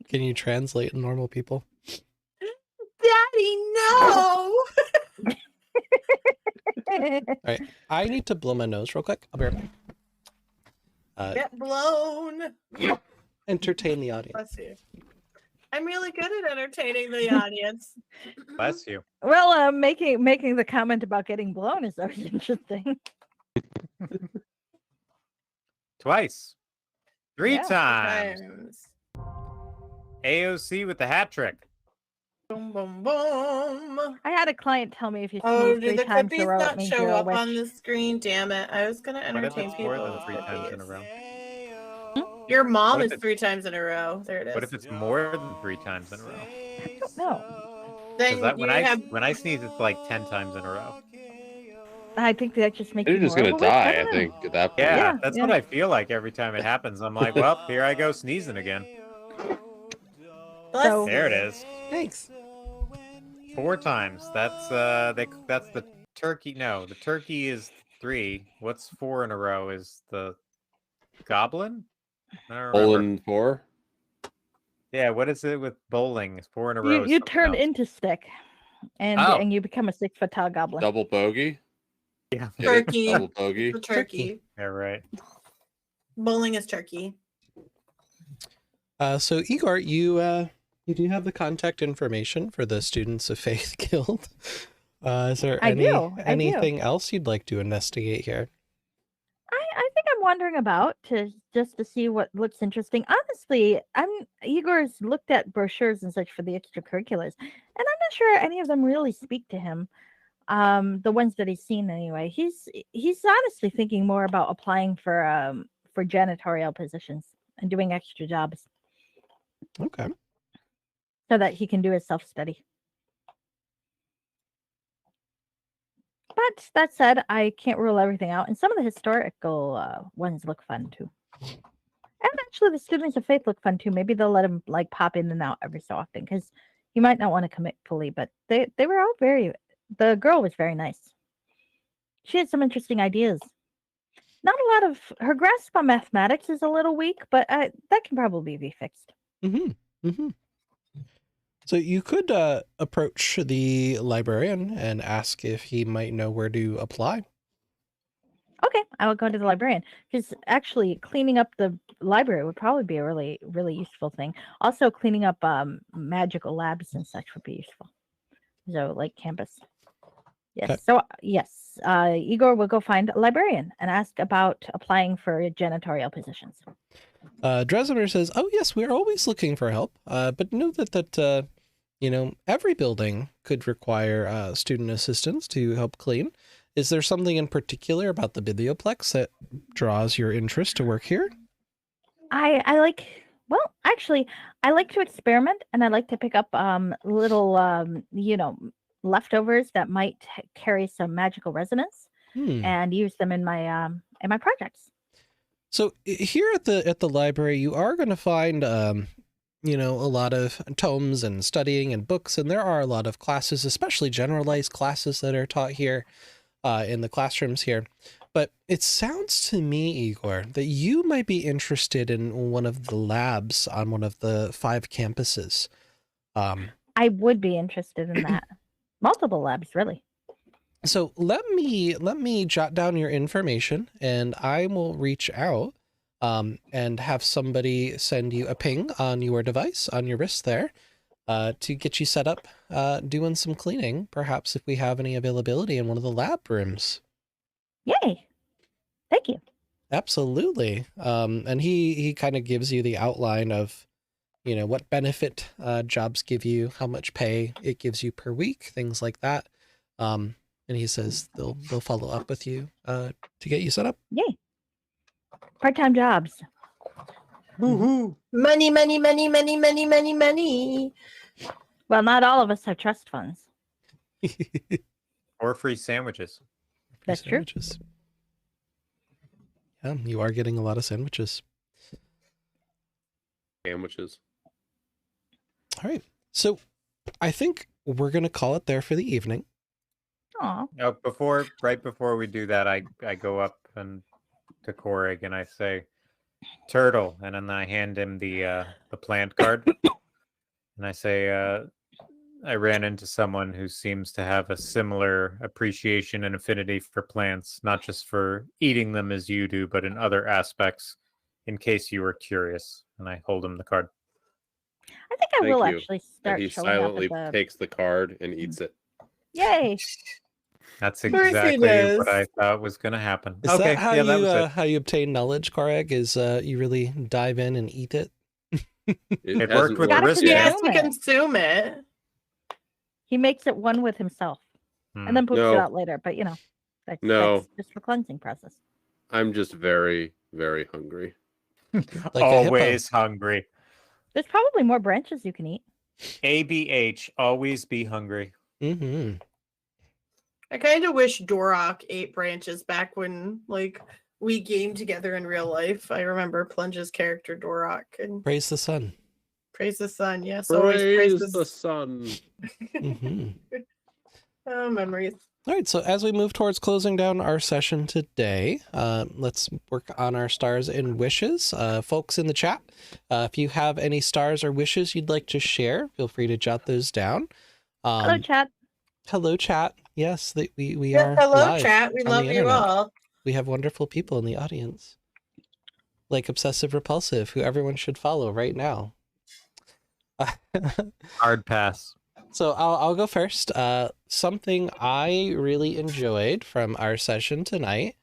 Can you translate normal people? Daddy, no. I need to blow my nose real quick. I'll be right back. Get blown. Entertain the audience. Bless you. I'm really good at entertaining the audience. Bless you. Well, making the comment about getting blown is always interesting. Twice. Three Yeah, times. AOC with the hat trick. Boom, boom, boom. I had a client tell me if you Oh, sneeze did 3 the times in a clippies row, it not means show you're a up on witch. the screen? Damn it. I was going to What if entertain it's people. more than with 3 times in a clippies. row? Your mom What if is it- 3 times in a row. There it is. What if it's more than 3 times in a row? I don't know. then Because that you have when I sneeze, it's like 10 times in a row. I think that just makes You're you just more gonna of a witch. die, I don't know. think, at that point. Yeah, Yeah, that's yeah. what I feel like every time it happens. I'm like, well, here I go sneezing again. bless So- There it is. Thanks. 4 times. That's that's the turkey. No, the turkey is 3. What's 4 in a row? Is the goblin? I don't remember. Olin 4. Yeah, what is it with bowling? 4 in a row. You is you something turn else. into stick, and Oh. and you become a 6-foot tall goblin. Double bogey. Yeah. Get it? Turkey. Double bogey. the turkey. Yeah, right. Bowling is turkey. So Igor, you do have the contact information for the Students of Faith Guild. Is there I do. anything else you'd like to investigate here? I think I'm wandering about just to see what looks interesting. Honestly, Igor's looked at brochures and such for the extracurriculars, and I'm not sure any of them really speak to him. The ones that he's seen anyway. He's honestly thinking more about applying for janitorial positions and doing extra jobs Okay. so that he can do his self-study. But that said, I can't rule everything out, and some of the historical ones look fun too. And actually, the Students of Faith look fun too. Maybe they'll let him like pop in and out every so often because he might not want to commit fully. But they were all very. The girl was very nice. She had some interesting ideas. Not a lot of her grasp on mathematics is a little weak, but that can probably be fixed. Mm-hmm. Mm-hmm. So you could approach the librarian and ask if he might know where to apply. Okay, I will go to the librarian because actually cleaning up the library would probably be a really, really useful thing. Also, cleaning up magical labs and such would be useful. So, like campus. Yes. Okay. So, yes, Igor will go find a librarian and ask about applying for janitorial positions. Dresimer says, "Oh yes, we are always looking for help. But know that every building could require student assistance to help clean. Is there something in particular about the Biblioplex that draws your interest to work here?" I like. Well, actually, I like to experiment and I like to pick up little leftovers that might carry some magical resonance Hmm. and use them in my projects. So here at the library, you are going to find, you know, a lot of tomes and studying and books, and there are a lot of classes, especially generalized classes that are taught here in the classrooms here. But it sounds to me, Igor, that you might be interested in one of the labs on one of the 5 campuses. I would be interested in that. Multiple labs, really. So let me jot down your information, and I will reach out and have somebody send you a ping on your device, on your wrist there, to get you set up doing some cleaning, perhaps if we have any availability in one of the lab rooms. Yay! Thank you. Absolutely. And he kind of gives you the outline of, you know, what benefit jobs give you, how much pay it gives you per week, things like that. And he says they'll follow up with you to get you set up. Yay! Part-time jobs. Woohoo! Money, money, money, money, money, money, money. Well, not all of us have trust funds. Or free sandwiches. That's true. Sandwiches. Yeah, you are getting a lot of sandwiches. Sandwiches. All right. So I think we're going to call it there for the evening. Aw. Right before we do that, I go up and to Korig and I say, "Turtle," and then I hand him the plant card, and I say, "I ran into someone who seems to have a similar appreciation and affinity for plants, not just for eating them as you do, but in other aspects. In case you were curious," and I hold him the card. I think I Thank will you. actually And start he showing up silently at the... takes the card and eats it. Yay! That's Of course he exactly does. what I thought was going to happen. Is Okay, that how yeah, you that was it. how you obtain knowledge, Korag? Is you really dive in and eat it? It worked hasn't with Gotta the wrist He consume has band. to it. consume it. He makes it one with himself Hmm. and then poops No. it out later. But you know, that's No. just the cleansing process. I'm just very, very hungry. Like a hippo. Always hungry. There's probably more branches you can eat. ABH, always be hungry. Mm-hmm. I kind of wish Dorok ate branches back when, like, we gamed together in real life. I remember Plunge's character Dorok and Praise the sun. praise the sun. Yes, always praise Praise the sun. Mm-hmm. Oh, memories. All right, so as we move towards closing down our session today, let's work on our stars and wishes. Folks in the chat, if you have any stars or wishes you'd like to share, feel free to jot those down. Hello, chat. Hello, chat. Yes, we Yeah, are hello, live chat. We on love the you internet. all. We have wonderful people in the audience, like Obsessive Repulsive, who everyone should follow right now. Hard pass. So I'll go first. Something I really enjoyed from our session tonight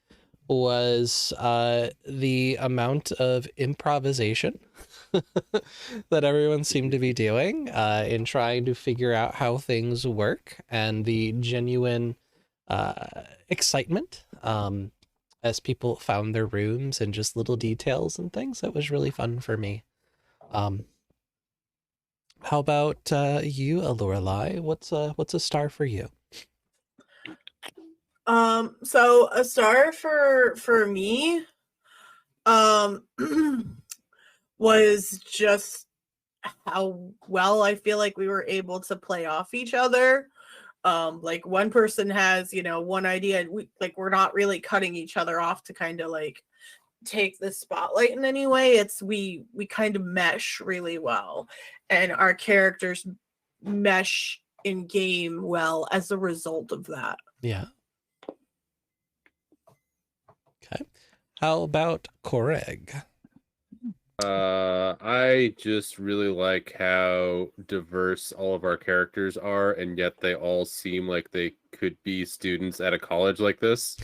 was the amount of improvisation that everyone seemed to be doing in trying to figure out how things work, and the genuine excitement as people found their rooms and just little details and things. That was really fun for me. How about you, Lorelai? What's a star for you? So a star for me, was just how well I feel like we were able to play off each other. Like one person has, one idea, and we're not really cutting each other off to kind of like take the spotlight in any way. It's we kind of mesh really well, and our characters mesh in game well as a result of that. Yeah. Okay. How about Koreg? I just really like how diverse all of our characters are, and yet they all seem like they could be students at a college like this.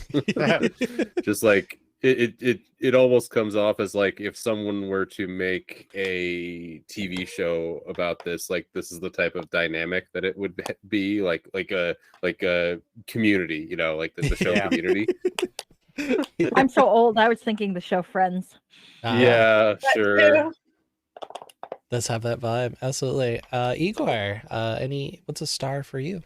Just like it almost comes off as like if someone were to make a TV show about this, like this is the type of dynamic that it would be like a community, like the show Yeah. Community. I'm so old. I was thinking the show Friends. Yeah, That sure. too. Let's have that vibe. Absolutely. Igor, what's a star for you?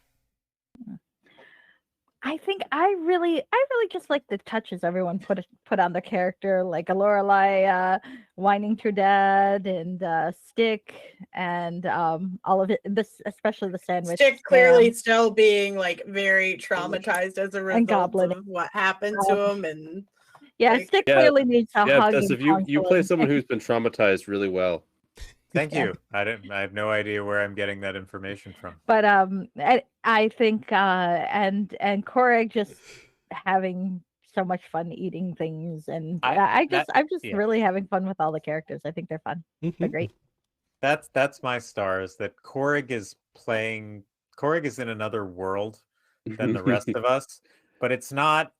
I think I really just like the touches everyone put on the character, like a Lorelai whining to her dad, and Stick, and all of it. This, especially the sandwich. Stick clearly scam. still being like very traumatized as a result Goblin. of what happened to him, and Yeah, like- Stick Yeah, clearly needs a Yeah, hug. Tess, and if you play counseling. someone who's been traumatized really well. Thank Yeah. you. I have no idea where I'm getting that information from. But I think and Korek just having so much fun eating things, and I'm just yeah. really having fun with all the characters. I think they're fun. They're Mhm. great. That's my stars. That Korrig is playing. Korrig is in another world than the rest of us, but it's not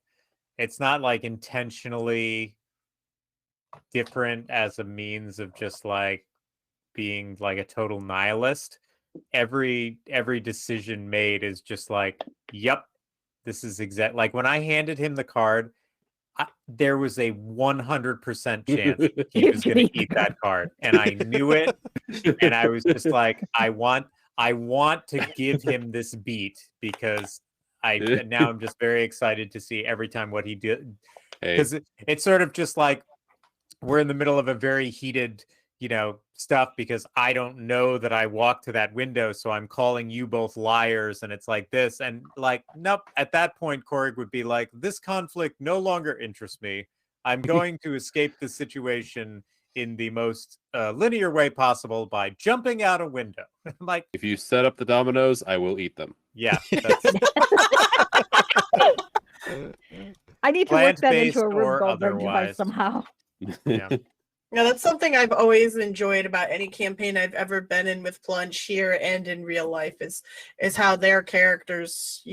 like intentionally different as a means of just like being like a total nihilist. Every decision made is just like, yep, this is exact. Like when I handed him the card, there was a 100% chance he was going to eat that card, and I knew it. And I was just like, I want to give him this beat, because now I'm just very excited to see every time what he did, Hey, because it's sort of just like we're in the middle of a very heated, stuff, because I don't know that I walked to that window, so I'm calling you both liars, and it's like this, and like, nope. At that point, Korg would be like, this conflict no longer interests me. I'm going to escape the situation in the most linear way possible by jumping out a window. I'm like, if you set up the dominoes, I will eat them. yeah, that's I need to work that into Plant-based a or Rube Goldberg device otherwise. somehow. Yeah. Yeah, that's something I've always enjoyed about any campaign I've ever been in with Plunge here and in real life is how their characters,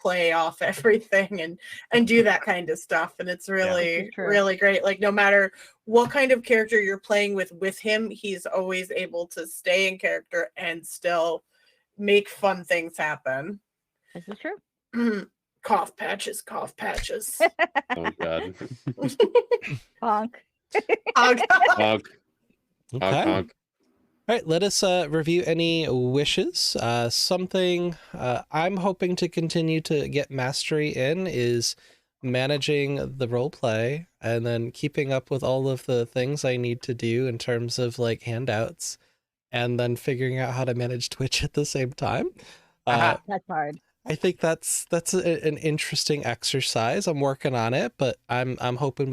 play off everything and do that kind of stuff. And it's really, This is true. really great. Like no matter what kind of character you're playing with him, he's always able to stay in character and still make fun things happen. This is true. Cough patches, cough patches. Oh god. Honk. Honk. Honk. Okay. Honk, honk. All right, let us review any wishes. Something I'm hoping to continue to get mastery in is managing the role play and then keeping up with all of the things I need to do in terms of like handouts, and then figuring out how to manage Twitch at the same time. Aha. That's hard. I think that's an interesting exercise. I'm working on it, but I'm hoping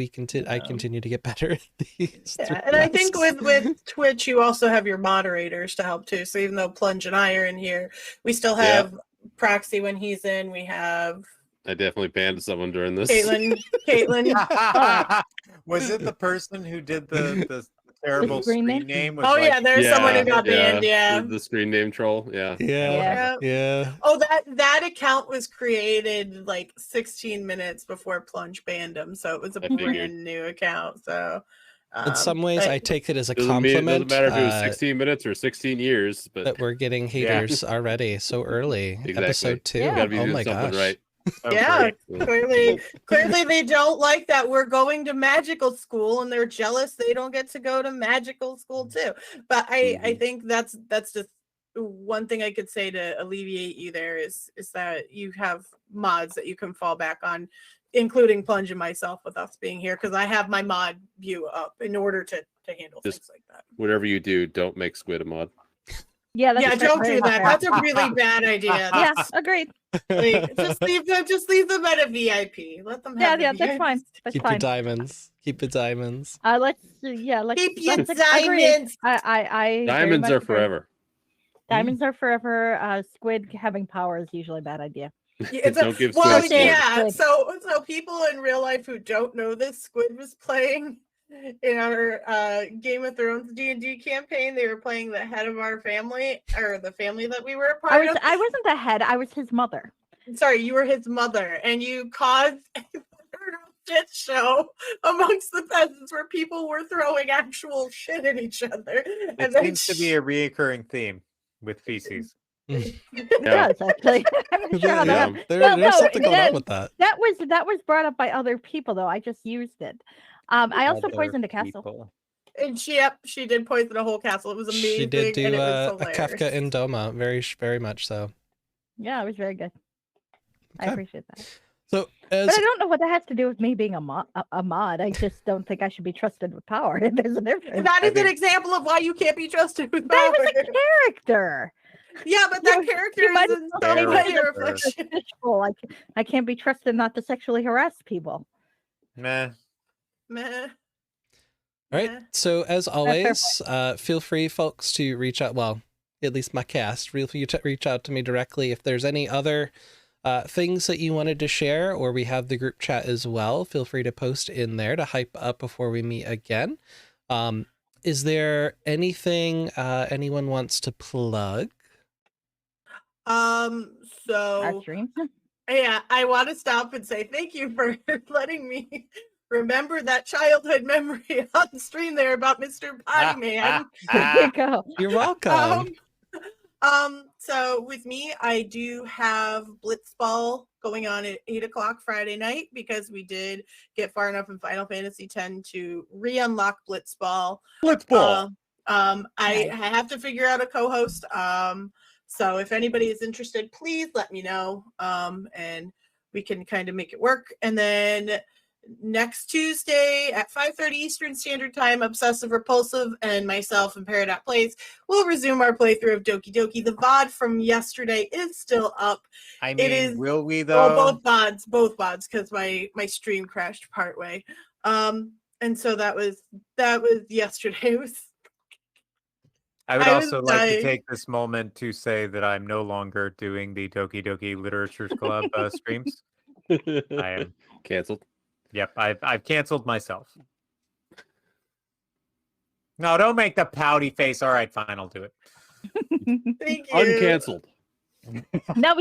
I continue to get better at these. Yeah, and I think with Twitch, you also have your moderators to help too. So even though Plunge and I are in here, we still have Proxy when he's in. We have I definitely banned someone during this. Caitlin. Was it the person who did the terrible screen screen name? name? Was Oh like, yeah, there's someone who got banned. Yeah. The screen name troll. Yeah. Yeah. Oh, that account was created like 16 minutes before Plunge banned him, so it was a I figured. brand new account. So In some ways, I take it as a Doesn't compliment. matter if it was 16 minutes or 16 years, but that we're getting haters already so early. Exactly. Episode 2. Yeah. gotta be Oh doing my something gosh. right. oh, yeah, great. clearly they don't like that we're going to magical school, and they're jealous they don't get to go to magical school too. But I think that's just one thing I could say to alleviate you there is that you have mods that you can fall back on, including Plunge and myself, with us being here, because I have my mod view up in order to handle Just- things like that. Whatever you do, don't make Squid a mod. Yeah, that's Yeah, don't very do that. fair. That's a really bad idea. Yeah, agreed. Like, just leave them at a VIP. Let them Yeah, have yeah, the that's VIP. fine. That's Keep your fine. diamonds. Keep your diamonds. Let's Keep your agreed. diamonds. I very Diamonds much are agree. forever. Diamonds are forever. Squid having power is usually a bad idea. Yeah, it's Don't give well, Squid a sword. yeah. Squid. So people in real life who don't know this, Squid was playing in our Game of Thrones D&D campaign. They were playing the head of our family, or the family that we were a part of. I wasn't the head. I was his mother. Sorry, you were his mother, and you caused a shit show amongst the peasants where people were throwing actual shit at each other. It seems to be a reoccurring theme with feces. It Yeah. does actually. I'm sure how that Yeah. There's no, something going on that- with that. that was brought up by other people though. I just used it. I also Other poisoned a castle. people. And she did poison a whole castle. It was amazing. She did do and it was a hilarious. Kafka in Doma, very much so. Yeah, it was very good. I Okay. appreciate that. So as But I don't know what that has to do with me being a mod. I just don't think I should be trusted with power. There's a difference. That I is an think- example of why you can't be trusted with That power. was a character. Yeah, but You- that character you might is as in well some say way that a Character. reflection. Fishbowl. I can't be trusted not to sexually harass people. Meh. Meh. All right. Yeah. So as fair always, feel free, folks, to reach out. Well, at least my cast, feel free to reach out to me directly if there's any other things that you wanted to share, or we have the group chat as well. Feel free to post in there to hype up before we meet again. Is there anything anyone wants to plug? Our So streams. yeah, I want to stop and say thank you for letting me remember that childhood memory on stream there about Mr. Potty Man. There you go. You're welcome. So with me, I do have Blitzball going on at 8 o'clock Friday night because we did get far enough in Final Fantasy X to re-unlock Blitzball. Blitzball. I Nice. have to figure out a co-host. So if anybody is interested, please let me know. And we can kind of make it work. And then next Tuesday at 5:30 Eastern Standard Time, Obsessive Repulsive and myself and Peridot Plays will resume our playthrough of Doki Doki. The VOD from yesterday is still up. I mean, is- will we Well, though? both VODs, because my stream crashed partway. And so that was yesterday. It was I would I was also like to dying. take this moment to say that I'm no longer doing the Doki Doki Literature Club streams. I am. Canceled. Yep, I've canceled myself. No, don't make the pouty face. All right, fine, I'll do it. thank you. Uncanceled. No,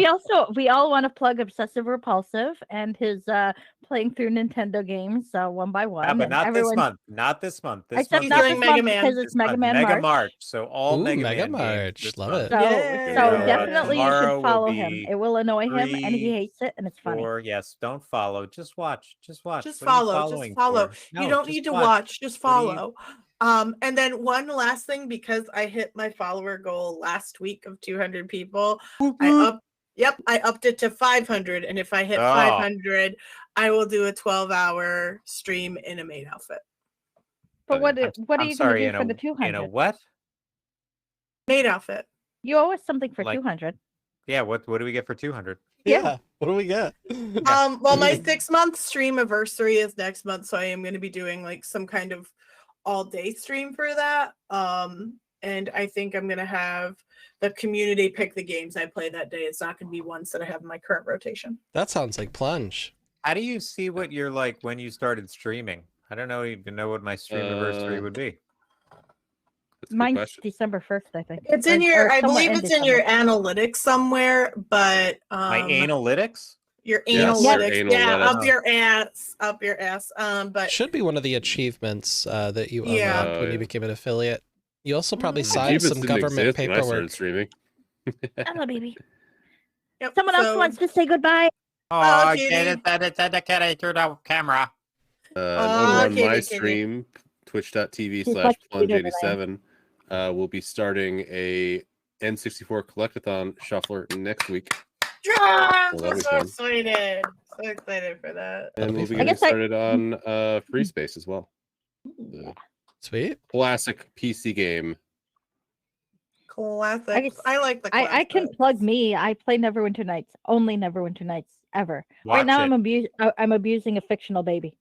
we all want to plug Obsessive Repulsive and his playing through Nintendo games one by one. Yeah, but and not this everyone- month. Not this month. This Except He's not doing this Mega month Man. because it's Mega Man Mega March. So all Ooh, Mega Mega Man games March, this love month. it. So, Yeah. so Yeah. definitely you Tomorrow should will follow him. be It will annoy him, and he 3, hates it, and it's funny. Or yes, don't follow. Just watch. Just watch. Just What are you follow. Just following follow. for? You No, don't just need to watch. Just What do you- follow. And then one last thing, because I hit my follower goal last week of 200 people, I upped it to 500, and if I hit Oh. 500, I will do a 12-hour stream in a maid outfit. But what I'm- are I'm you going to sorry, do in for a- the In a 200? what? Maid outfit. You owe us something for Like- 200. Yeah, what do we get for 200? Yeah. What do we get? Well, my 6-month stream anniversary is next month, so I am going to be doing like some kind of all-day stream for that. And I think I'm going to have the community pick the games I play that day. It's not going to be ones that I have in my current rotation. That sounds like Plunge. How do you see what you're like when you started streaming? I don't even know what my stream anniversary would be. That's a good Mine's question. December 1st, I think. It's in Or- your, or I somewhere believe it's in your December. analytics somewhere, but My analytics? your Yes, your analytics, yeah, analytics. up your ass. But Should be one of the achievements that you Yeah. unlocked when Oh, you yeah. became an affiliate. You also probably Mm. signed Achievements some didn't government exist when I started paperwork. streaming. Hello, baby. yep, Someone else so- wants to say goodbye. Oh, Kitty. get it, that turned out camera. Over Aw, on kitty, my kitty. stream, twitch.tv She's slash like you did it, plunge87, we'll be starting a N64 collectathon shuffler next week. Yes, Well, I'm that'll be so fun. excited. So excited for that. That'll And be we'll be fun. I getting guess I- started on Free Space as well. The Sweet. classic PC game. Classic. I guess- I like the I can classics. plug me. I play Neverwinter Nights. Only Neverwinter Nights ever. Watch right now, it. I'm abusing a fictional baby.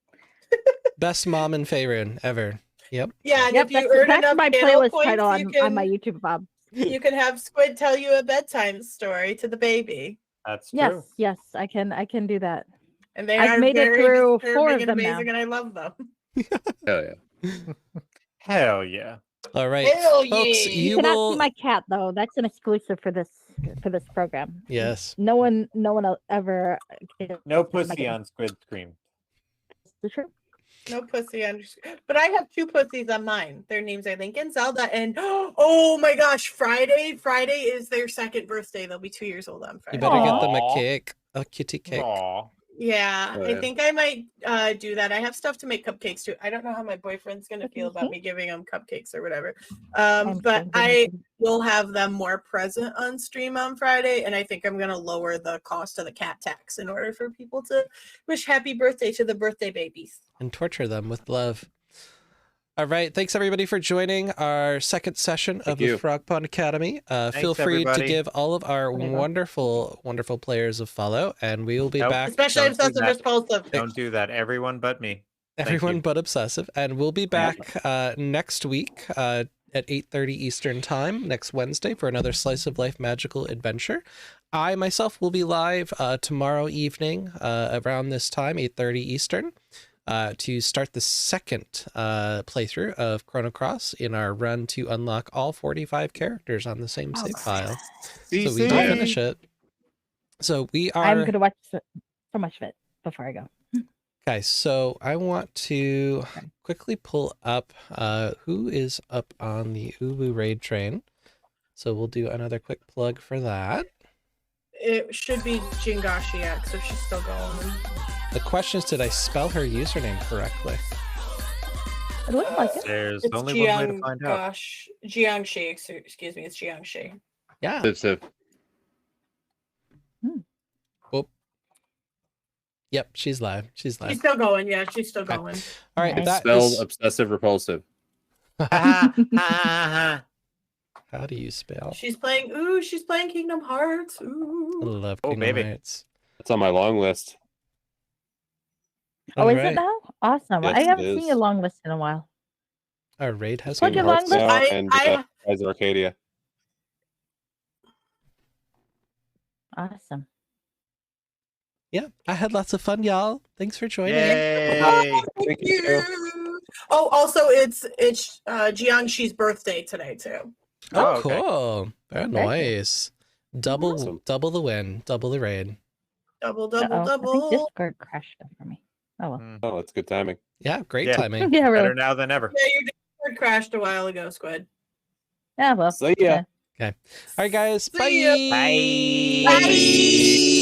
Best mom in Faerun ever. Yep. Yeah, and Yep, if you that's, earn that's enough my channel playlist points, title you on my can, YouTube, Bob. you can have Squid tell you a bedtime story to the baby. That's true. Yes, yes, I can do that. And they I've are made it very through disturbing 4 of and them now. amazing, and I love them. Hell yeah. Hell yeah. All right, Hell folks. yeah. You You cannot will. see my cat though. That's an exclusive for this program. Yes. No one will ever. No That's my pussy game. on Squid Scream. The truth. No pussy on, but I have 2 pussies on mine. Their names are Lincoln, Zelda, and oh my gosh, Friday is their 2nd birthday. They'll be 2 years old on You Friday. better get them a Aw. cake, a kitty cake. Aw. Yeah, Oh, I yeah. think I might do that. I have stuff to make cupcakes too. I don't know how my boyfriend's gonna feel about me giving him cupcakes or whatever. I'm But so I good. will have them more present on stream on Friday, and I think I'm gonna lower the cost of the cat tax in order for people to wish happy birthday to the birthday babies. And torture them with love. All right. Thanks, everybody, for joining our second session of you. the Frog Pond Academy. Feel free everybody. to give all of our There you go. wonderful, wonderful players a follow, and we will be Nope. back. Especially don't do obsessive that. repulsive. Don't do that. Everyone but me. Thank Everyone you. but obsessive, and we'll be back next week at 8:30 Eastern time next Wednesday for another slice of life magical adventure. I myself will be live tomorrow evening around this time, 8:30 Eastern, to start the second playthrough of Chrono Cross in our run to unlock all 45 characters on the same save file. So we CC. will finish it. So we are I'm gonna watch so much of it before I go. guys. So I want to quickly pull up who is up on the Uwu raid train. So we'll do another quick plug for that. It should be Jingashi X if she's still going. The question is, did I spell her username correctly? It looks like it. There's It's only one way to find out. Gosh, Jiangshi. Excuse me, it's Jiangshi. Yeah. Civ. Yep, she's live. She's live. She's still going. Yeah, she's still Okay. going. All right, Nice. that Spelled is... obsessive repulsive. How do you spell? She's playing. Ooh, she's playing Kingdom Hearts. I Ooh. love Oh, Kingdom baby. Hearts. That's on my long list. Oh, All is right. it now? Awesome. Yes, I it haven't seen is. your long list in a while. Our raid has Plug been your Kingdom long Hearts list. now and Rise of Arcadia. Awesome. Yeah, I had lots of fun, y'all. Thanks for joining. Yay. Oh, Thank thank you. you. Oh, also, it's Jiangshi's birthday today too. Oh, Oh, okay. cool. Very Very cool. nice. Double Awesome. double the win, double the raid. Double, Uh-oh. double, I think double. Discord crashed up for me. Oh well. Oh, that's good timing. Yeah, great Yeah. timing. Yeah, really. Better now than ever. Yeah, your Discord crashed a while ago, Squid. Yeah, well. See ya. All right, guys. See ya. Bye. Bye.